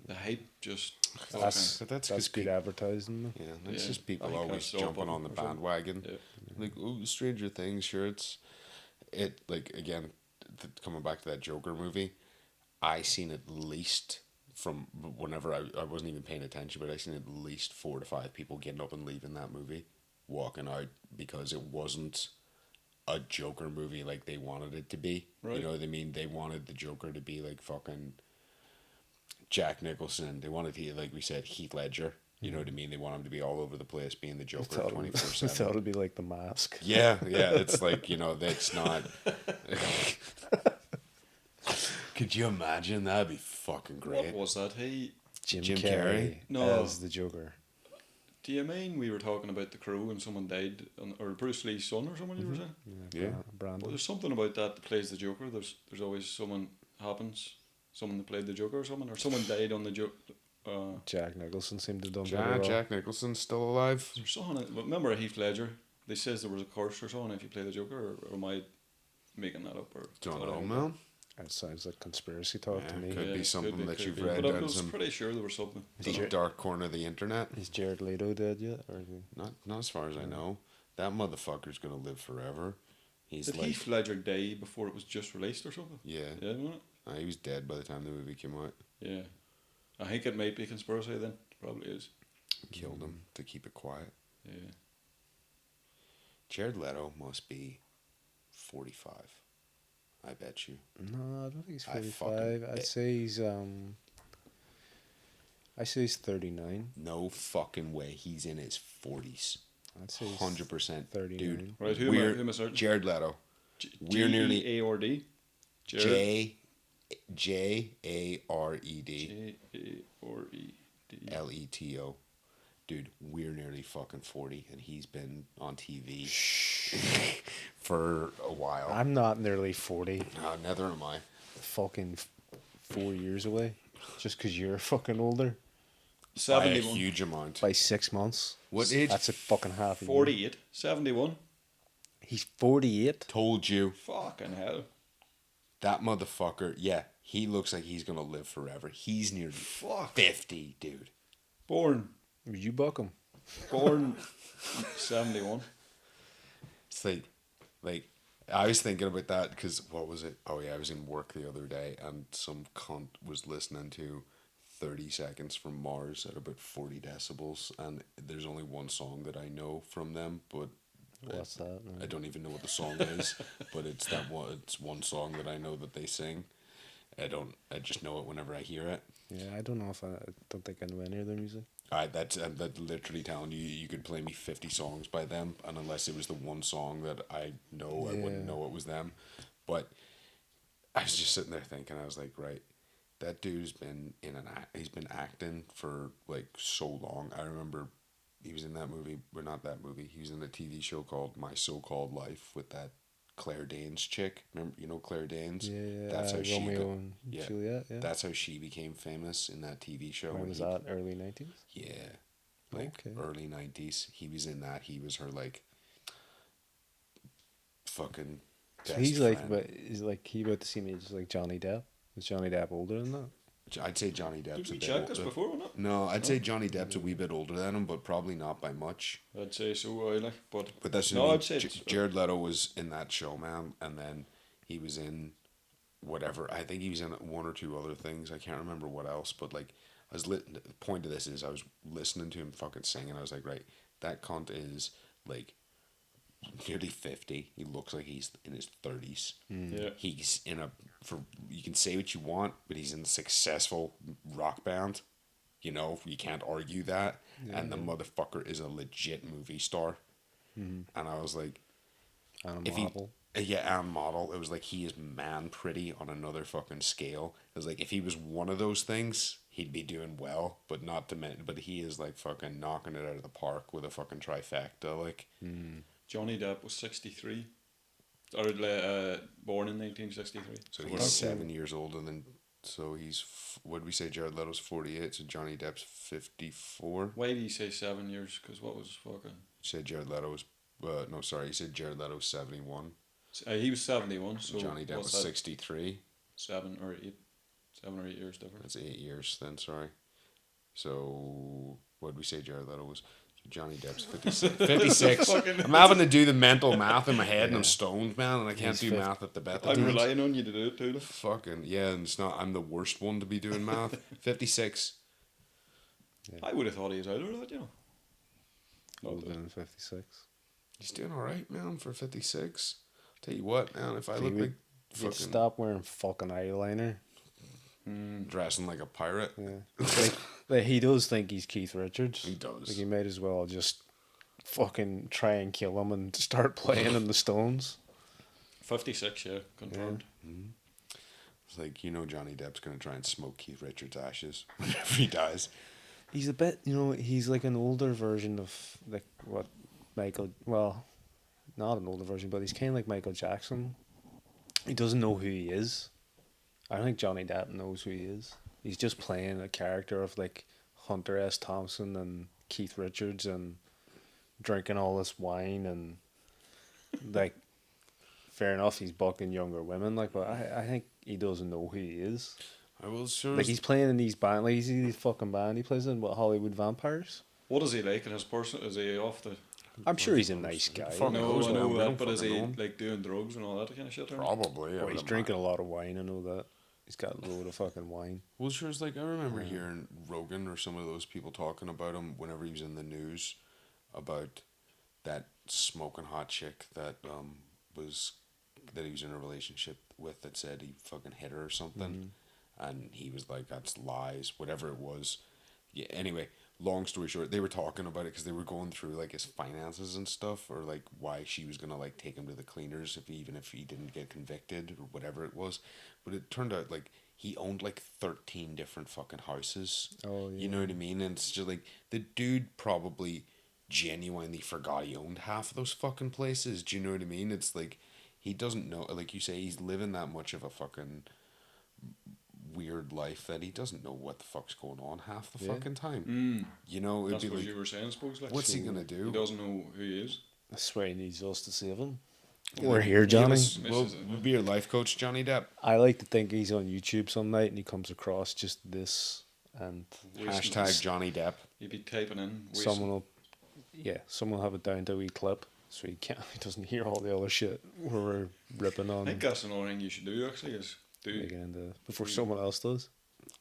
[SPEAKER 2] The hype just.
[SPEAKER 3] That's
[SPEAKER 4] That's
[SPEAKER 3] 'cause
[SPEAKER 4] good advertising.
[SPEAKER 3] Yeah, it's
[SPEAKER 2] Yeah,
[SPEAKER 3] just
[SPEAKER 2] I
[SPEAKER 3] people
[SPEAKER 2] think
[SPEAKER 3] always
[SPEAKER 2] that's all
[SPEAKER 3] jumping
[SPEAKER 2] button
[SPEAKER 3] on the
[SPEAKER 2] or something.
[SPEAKER 3] bandwagon.
[SPEAKER 2] Yeah.
[SPEAKER 3] Like, oh, Stranger Things, sure, it like again, coming back to that Joker movie, I seen at least from whenever I wasn't even paying attention, but I seen at least 4 to 5 people getting up and leaving that movie, walking out because it wasn't a Joker movie like they wanted it to be.
[SPEAKER 2] Right.
[SPEAKER 3] You know what I mean? They wanted the Joker to be like fucking Jack Nicholson. They wanted to, like we said, Heath Ledger. You know what I mean? They want him to be all over the place, being the Joker
[SPEAKER 4] I thought
[SPEAKER 3] 24/7.
[SPEAKER 4] it'd be like The Mask.
[SPEAKER 3] Yeah, it's like, that's not. Could you imagine? That'd be fucking great.
[SPEAKER 2] What was that? Hey,
[SPEAKER 4] Jim
[SPEAKER 3] Jim
[SPEAKER 4] Carrey,
[SPEAKER 3] Carrey?
[SPEAKER 2] No.
[SPEAKER 4] as the Joker.
[SPEAKER 2] do you mean we were talking about The Crow and someone died, or Bruce Lee's son or someone you were saying?
[SPEAKER 3] Yeah.
[SPEAKER 2] Well,
[SPEAKER 4] Brandon.
[SPEAKER 2] there's something about that plays the Joker. There's always someone that played the Joker or someone died on the Joker.
[SPEAKER 4] Jack Nicholson seemed to have done better.
[SPEAKER 3] Jack Nicholson's still alive.
[SPEAKER 2] There's someone. Remember Heath Ledger? They says there was a curse or something if you play the Joker, or am I making that up? Or
[SPEAKER 3] Don't know, man.
[SPEAKER 4] That sounds like conspiracy talk to me.
[SPEAKER 3] Could be something that you've
[SPEAKER 2] be.
[SPEAKER 3] read
[SPEAKER 2] But I
[SPEAKER 3] down
[SPEAKER 2] was
[SPEAKER 3] some
[SPEAKER 2] pretty sure there was something.
[SPEAKER 3] deep dark corner of the internet.
[SPEAKER 4] Is Jared Leto dead yet? Or is he...
[SPEAKER 3] Not as far as I know. That motherfucker's gonna live forever. He's
[SPEAKER 2] Did
[SPEAKER 3] like,
[SPEAKER 2] Heath Ledger die before it was just released or something?
[SPEAKER 3] yeah,
[SPEAKER 2] Yeah, wasn't it?
[SPEAKER 3] he was dead by the time the movie came out.
[SPEAKER 2] Yeah. I think it might be conspiracy then. Probably is.
[SPEAKER 3] Killed him to keep it quiet.
[SPEAKER 2] Yeah.
[SPEAKER 3] Jared Leto must be 45. I bet you.
[SPEAKER 4] No, I don't think he's
[SPEAKER 3] I
[SPEAKER 4] 45.
[SPEAKER 3] fucking
[SPEAKER 4] I'd
[SPEAKER 3] bet.
[SPEAKER 4] say he's I say he's 39.
[SPEAKER 3] No fucking way. He's in his 40s.
[SPEAKER 4] I'd say he's
[SPEAKER 3] 100%.
[SPEAKER 4] 39.
[SPEAKER 3] Dude,
[SPEAKER 2] Right, who am I searching?
[SPEAKER 3] Jared Leto. We're nearly
[SPEAKER 2] G-A-R-D?
[SPEAKER 3] Jared
[SPEAKER 2] J-A-R-E-D.
[SPEAKER 3] Leto. Dude, we're nearly fucking 40 and he's been on TV for a while.
[SPEAKER 4] I'm not nearly 40.
[SPEAKER 3] Neither am I.
[SPEAKER 4] Fucking 4 years away. Just because you're fucking older.
[SPEAKER 3] By a
[SPEAKER 2] 71.
[SPEAKER 3] huge amount.
[SPEAKER 4] By 6 months.
[SPEAKER 3] What age?
[SPEAKER 4] That's a fucking half a year.
[SPEAKER 2] 48. 71.
[SPEAKER 4] He's 48.
[SPEAKER 3] Told you.
[SPEAKER 2] Fucking hell.
[SPEAKER 3] That motherfucker, yeah, he looks like he's gonna live forever. He's nearly 50, dude.
[SPEAKER 2] Born
[SPEAKER 4] You buck him.
[SPEAKER 2] 71.
[SPEAKER 3] It's like, I was thinking about that because, what was it? Oh yeah, I was in work the other day and some cunt was listening to 30 Seconds from Mars at about 40 decibels, and there's only one song that I know from them, but
[SPEAKER 4] What's that?
[SPEAKER 3] I don't even know what the song is, but it's it's one song that I know that they sing. I just know it whenever I hear it.
[SPEAKER 4] Yeah, I don't know if I don't think I know any of their music.
[SPEAKER 3] That's literally telling you could play me 50 songs by them, and unless it was the one song that I know, I wouldn't know it was them. But I was just sitting there thinking, I was like, right, that dude's been he's been acting for like so long. I remember he was in that movie, or not that movie. He was in a TV show called My So-Called Life with that Claire Danes chick. Remember, Claire Danes?
[SPEAKER 4] Yeah,
[SPEAKER 3] That's how
[SPEAKER 4] Romeo and
[SPEAKER 3] yeah,
[SPEAKER 4] Juliet. Yeah.
[SPEAKER 3] That's how she became famous in that TV show.
[SPEAKER 4] When was that? Early 90s?
[SPEAKER 3] Yeah, like
[SPEAKER 4] Okay.
[SPEAKER 3] early 90s. He was in that. He was her like fucking
[SPEAKER 4] So
[SPEAKER 3] best
[SPEAKER 4] he's
[SPEAKER 3] friend.
[SPEAKER 4] like, but is like he about the same age as like Johnny Depp? Is Johnny Depp older than that?
[SPEAKER 3] I'd say Johnny Depp's
[SPEAKER 2] Did we
[SPEAKER 3] a bit
[SPEAKER 2] check this
[SPEAKER 3] older.
[SPEAKER 2] before or not?
[SPEAKER 3] No, I'd say Johnny Depp's a wee bit older than him, but probably not by much.
[SPEAKER 2] I'd say so, but
[SPEAKER 3] That's
[SPEAKER 2] no,
[SPEAKER 3] what I mean.
[SPEAKER 2] I'd say it's-
[SPEAKER 3] Jared Leto was in that show, man, and then he was in whatever. I think he was in one or two other things. I can't remember what else, but like the point of this is I was listening to him fucking sing, and I was like, right, that cunt is like nearly 50. He looks like he's in his 30s.
[SPEAKER 2] Yeah.
[SPEAKER 3] He's you can say what you want, but he's in a successful rock band. You know, you can't argue that. And the motherfucker is a legit movie star. And I was like,
[SPEAKER 4] And
[SPEAKER 3] if
[SPEAKER 4] a model.
[SPEAKER 3] and model. It was like he is man pretty on another fucking scale. It was like if he was one of those things, he'd be doing well, but not to mention. But he is like fucking knocking it out of the park with a fucking trifecta. Like,
[SPEAKER 2] Johnny Depp was 63. Or born in 1963.
[SPEAKER 3] so he's 7 years older than. So he's what did we say? Jared Leto's 48. So Johnny Depp's 54.
[SPEAKER 2] Why do you say 7 years? Because what was fucking...
[SPEAKER 3] You said Jared Leto was. No, sorry. You said Jared Leto was 71.
[SPEAKER 2] he was 71, so
[SPEAKER 3] Johnny Depp was
[SPEAKER 2] what's that?
[SPEAKER 3] 63.
[SPEAKER 2] 7 or 8 years different.
[SPEAKER 3] That's 8 years then. Sorry. So what did we say? Jared Leto was. Johnny Depp's 56. 56. I'm having to do the mental math in my head, and I'm stoned, man, and I can't
[SPEAKER 4] He's
[SPEAKER 3] do math at the best of
[SPEAKER 2] I'm
[SPEAKER 3] times.
[SPEAKER 2] relying on you to do it too.
[SPEAKER 3] Fucking yeah, and it's not. I'm the worst one to be doing math. 56.
[SPEAKER 2] I would have thought he was older than that, you know.
[SPEAKER 4] Older than 56.
[SPEAKER 3] He's doing all right, man, for 56. Tell you what, man, if I look
[SPEAKER 4] He'd
[SPEAKER 3] like fucking
[SPEAKER 4] stop wearing fucking eyeliner.
[SPEAKER 3] dressing like a pirate,
[SPEAKER 4] Yeah. like he does think he's Keith Richards.
[SPEAKER 3] he does.
[SPEAKER 4] Like he might as well just fucking try and kill him and start playing in the Stones.
[SPEAKER 2] 56, yeah, confirmed.
[SPEAKER 3] It's like, you know, Johnny Depp's gonna try and smoke Keith Richards' ashes whenever he dies.
[SPEAKER 4] He's a bit, he's like an older version of like what Michael. Well, not an older version, but he's kind of like Michael Jackson. He doesn't know who he is. I don't think Johnny Depp knows who he is. He's just playing a character of like Hunter S. Thompson and Keith Richards and drinking all this wine and like, fair enough, he's bucking younger women, like, but I think he doesn't know who he is.
[SPEAKER 3] I will sure.
[SPEAKER 4] Like, he's playing in these band, like, he's in these fucking band. He plays in, what, Hollywood Vampires?
[SPEAKER 2] What is he like in his person? Is he off the...
[SPEAKER 4] I'm sure he's a nice guy.
[SPEAKER 3] Fuck
[SPEAKER 2] No,
[SPEAKER 3] knows,
[SPEAKER 2] I know
[SPEAKER 3] man. We
[SPEAKER 2] that,
[SPEAKER 3] don't
[SPEAKER 2] but is
[SPEAKER 3] fucking
[SPEAKER 2] he
[SPEAKER 3] know him.
[SPEAKER 2] like doing drugs and all that kind of shit? Or?
[SPEAKER 3] Probably.
[SPEAKER 4] Well, he's drinking a lot of wine, I know that. He's got a load of fucking wine.
[SPEAKER 3] Well, sure, it's like, I remember hearing Rogan or some of those people talking about him whenever he was in the news about that smoking hot chick that that he was in a relationship with, that said he fucking hit her or something. And he was like, that's lies, whatever it was. Yeah. Anyway, long story short, they were talking about it because they were going through like his finances and stuff, or like why she was gonna like take him to the cleaners even if he didn't get convicted or whatever it was. But it turned out like he owned like 13 different fucking houses.
[SPEAKER 4] Oh, yeah.
[SPEAKER 3] You know what I mean? And it's just like the dude probably genuinely forgot he owned half of those fucking places. Do you know what I mean? It's like he doesn't know, like you say, he's living that much of a fucking weird life that he doesn't know what the fuck's going on half the fucking time. You know, it'd
[SPEAKER 2] That's
[SPEAKER 3] be
[SPEAKER 2] what
[SPEAKER 3] like,
[SPEAKER 2] you were saying, I suppose. Like,
[SPEAKER 3] what's he gonna do?
[SPEAKER 2] He doesn't know who he is.
[SPEAKER 4] I swear he needs us to save him.
[SPEAKER 3] Yeah,
[SPEAKER 4] We're here, Johnny.
[SPEAKER 3] We'll be your life coach, Johnny Depp.
[SPEAKER 4] I like to think he's on YouTube some night and he comes across just this and
[SPEAKER 3] Hashtag Johnny Depp.
[SPEAKER 2] You'd be typing in.
[SPEAKER 4] someone will have it down to a wee clip so he doesn't hear all the other shit where we're ripping on
[SPEAKER 2] I think that's another thing you should do, actually, is
[SPEAKER 4] making into before someone else does.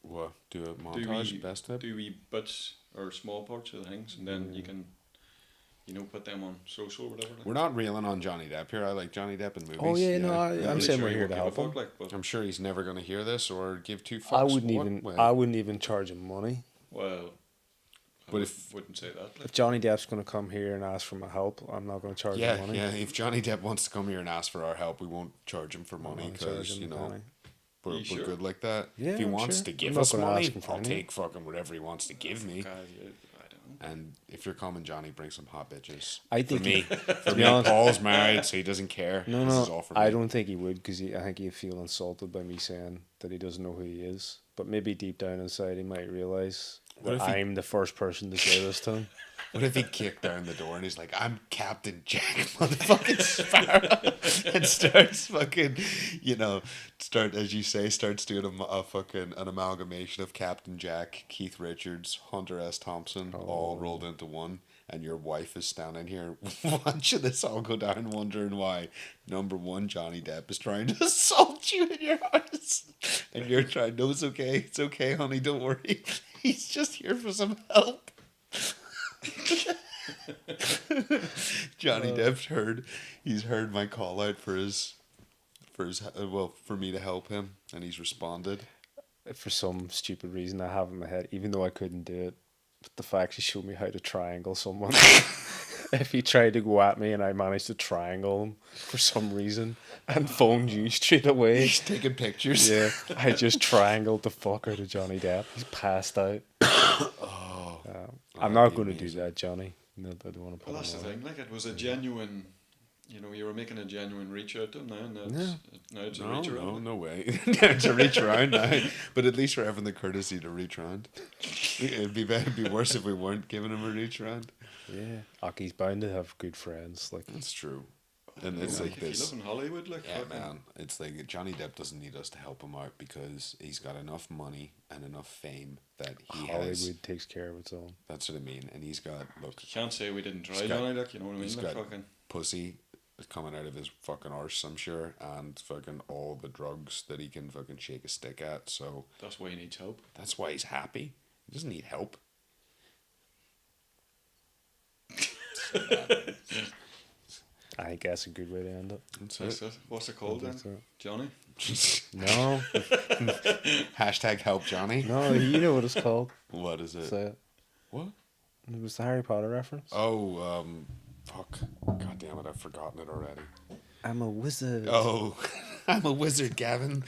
[SPEAKER 3] What? Do a montage, best tip?
[SPEAKER 2] do wee bits or small parts of the things, and then you can, put them on social or whatever. Like.
[SPEAKER 3] We're not reeling on Johnny Depp here. I like Johnny Depp in movies.
[SPEAKER 4] Oh yeah, no, I'm
[SPEAKER 2] Really
[SPEAKER 4] saying
[SPEAKER 2] sure
[SPEAKER 4] we're
[SPEAKER 2] he
[SPEAKER 4] here
[SPEAKER 2] won't
[SPEAKER 4] to
[SPEAKER 2] give a
[SPEAKER 4] help him.
[SPEAKER 2] fuck, like, but,
[SPEAKER 3] I'm sure he's never going to hear this or give two fucks.
[SPEAKER 4] I wouldn't even charge him money.
[SPEAKER 2] well,
[SPEAKER 3] But
[SPEAKER 2] wouldn't say that. Like.
[SPEAKER 4] If Johnny Depp's going to come here and ask for my help, I'm not going to charge him money.
[SPEAKER 3] Yeah. If Johnny Depp wants to come here and ask for our help, we won't charge him for money because we're
[SPEAKER 2] sure?
[SPEAKER 3] good like that.
[SPEAKER 4] Yeah,
[SPEAKER 3] if he
[SPEAKER 4] I'm
[SPEAKER 3] wants
[SPEAKER 4] sure.
[SPEAKER 3] to
[SPEAKER 4] I'm
[SPEAKER 3] give
[SPEAKER 4] not
[SPEAKER 3] us
[SPEAKER 4] gonna
[SPEAKER 3] money,
[SPEAKER 4] ask him for
[SPEAKER 3] I'll
[SPEAKER 4] anything.
[SPEAKER 3] take fucking whatever he wants to give me.
[SPEAKER 2] I don't know.
[SPEAKER 3] And if you're coming, Johnny, bring some hot bitches.
[SPEAKER 4] I think
[SPEAKER 3] for me,
[SPEAKER 4] to be honest,
[SPEAKER 3] Paul's married, so he doesn't care.
[SPEAKER 4] No,
[SPEAKER 3] This is all for me.
[SPEAKER 4] I don't think he would because I think he'd feel insulted by me saying that he doesn't know who he is. But maybe deep down inside he might realise
[SPEAKER 3] What
[SPEAKER 4] that
[SPEAKER 3] if he-
[SPEAKER 4] I'm the first person to say this to him.
[SPEAKER 3] What if he kicked down the door and he's like, I'm Captain Jack motherfucking Sparrow, and starts fucking, as you say, starts doing an amalgamation of Captain Jack, Keith Richards, Hunter S. Thompson, all rolled into one, and your wife is standing here watching this all go down, wondering why, number one, Johnny Depp is trying to assault you in your house, and you're trying, no, it's okay, honey, don't worry, he's just here for some help. Johnny Depp's heard my call out for me to help him, and he's responded.
[SPEAKER 4] For some stupid reason I have in my head, even though I couldn't do it, but the fact he showed me how to triangle someone. If he tried to go at me and I managed to triangle him for some reason and phoned you straight away.
[SPEAKER 3] He's taking pictures.
[SPEAKER 4] Yeah, I just triangled the fuck out of Johnny Depp. He's passed out. I'm not going to do that, Johnny. No, I don't want to put
[SPEAKER 2] Well, that's
[SPEAKER 4] him
[SPEAKER 2] the
[SPEAKER 4] on.
[SPEAKER 2] thing. Like, it was a genuine. You were making a genuine reach out to him now, and now it's a reach around.
[SPEAKER 3] No way. It's a reach around now. But at least we're having the courtesy to reach around. It'd be worse if we weren't giving him a reach around.
[SPEAKER 4] Yeah, Aki's bound to have good friends. Like
[SPEAKER 3] That's true. And it's like
[SPEAKER 2] if
[SPEAKER 3] this.
[SPEAKER 2] you live in Hollywood, like,
[SPEAKER 3] Yeah,
[SPEAKER 2] fucking-
[SPEAKER 3] man. It's like Johnny Depp doesn't need us to help him out because he's got enough money and enough fame that he
[SPEAKER 4] Hollywood
[SPEAKER 3] has.
[SPEAKER 4] takes care of its own.
[SPEAKER 3] That's what I mean. And he's got, look,
[SPEAKER 2] You can't say we didn't try,
[SPEAKER 3] He's got-
[SPEAKER 2] Johnny. Like, you know what I mean?
[SPEAKER 3] he's
[SPEAKER 2] Like,
[SPEAKER 3] got
[SPEAKER 2] fucking.
[SPEAKER 3] pussy coming out of his fucking arse, I'm sure, and fucking all the drugs that he can fucking shake a stick at. So
[SPEAKER 2] That's why he needs help.
[SPEAKER 3] that's why he's happy. He doesn't need help.
[SPEAKER 4] I think that's a good way to end it.
[SPEAKER 2] That's it. What's it called then?
[SPEAKER 4] That's it.
[SPEAKER 2] Johnny?
[SPEAKER 4] No,
[SPEAKER 3] Hashtag help Johnny.
[SPEAKER 4] no, you know what it's called.
[SPEAKER 3] What is it?
[SPEAKER 4] Say it.
[SPEAKER 3] What?
[SPEAKER 4] It was the Harry Potter reference.
[SPEAKER 3] Oh, fuck. God damn it, I've forgotten it already.
[SPEAKER 4] I'm a wizard.
[SPEAKER 3] Oh, I'm a wizard, Gavin.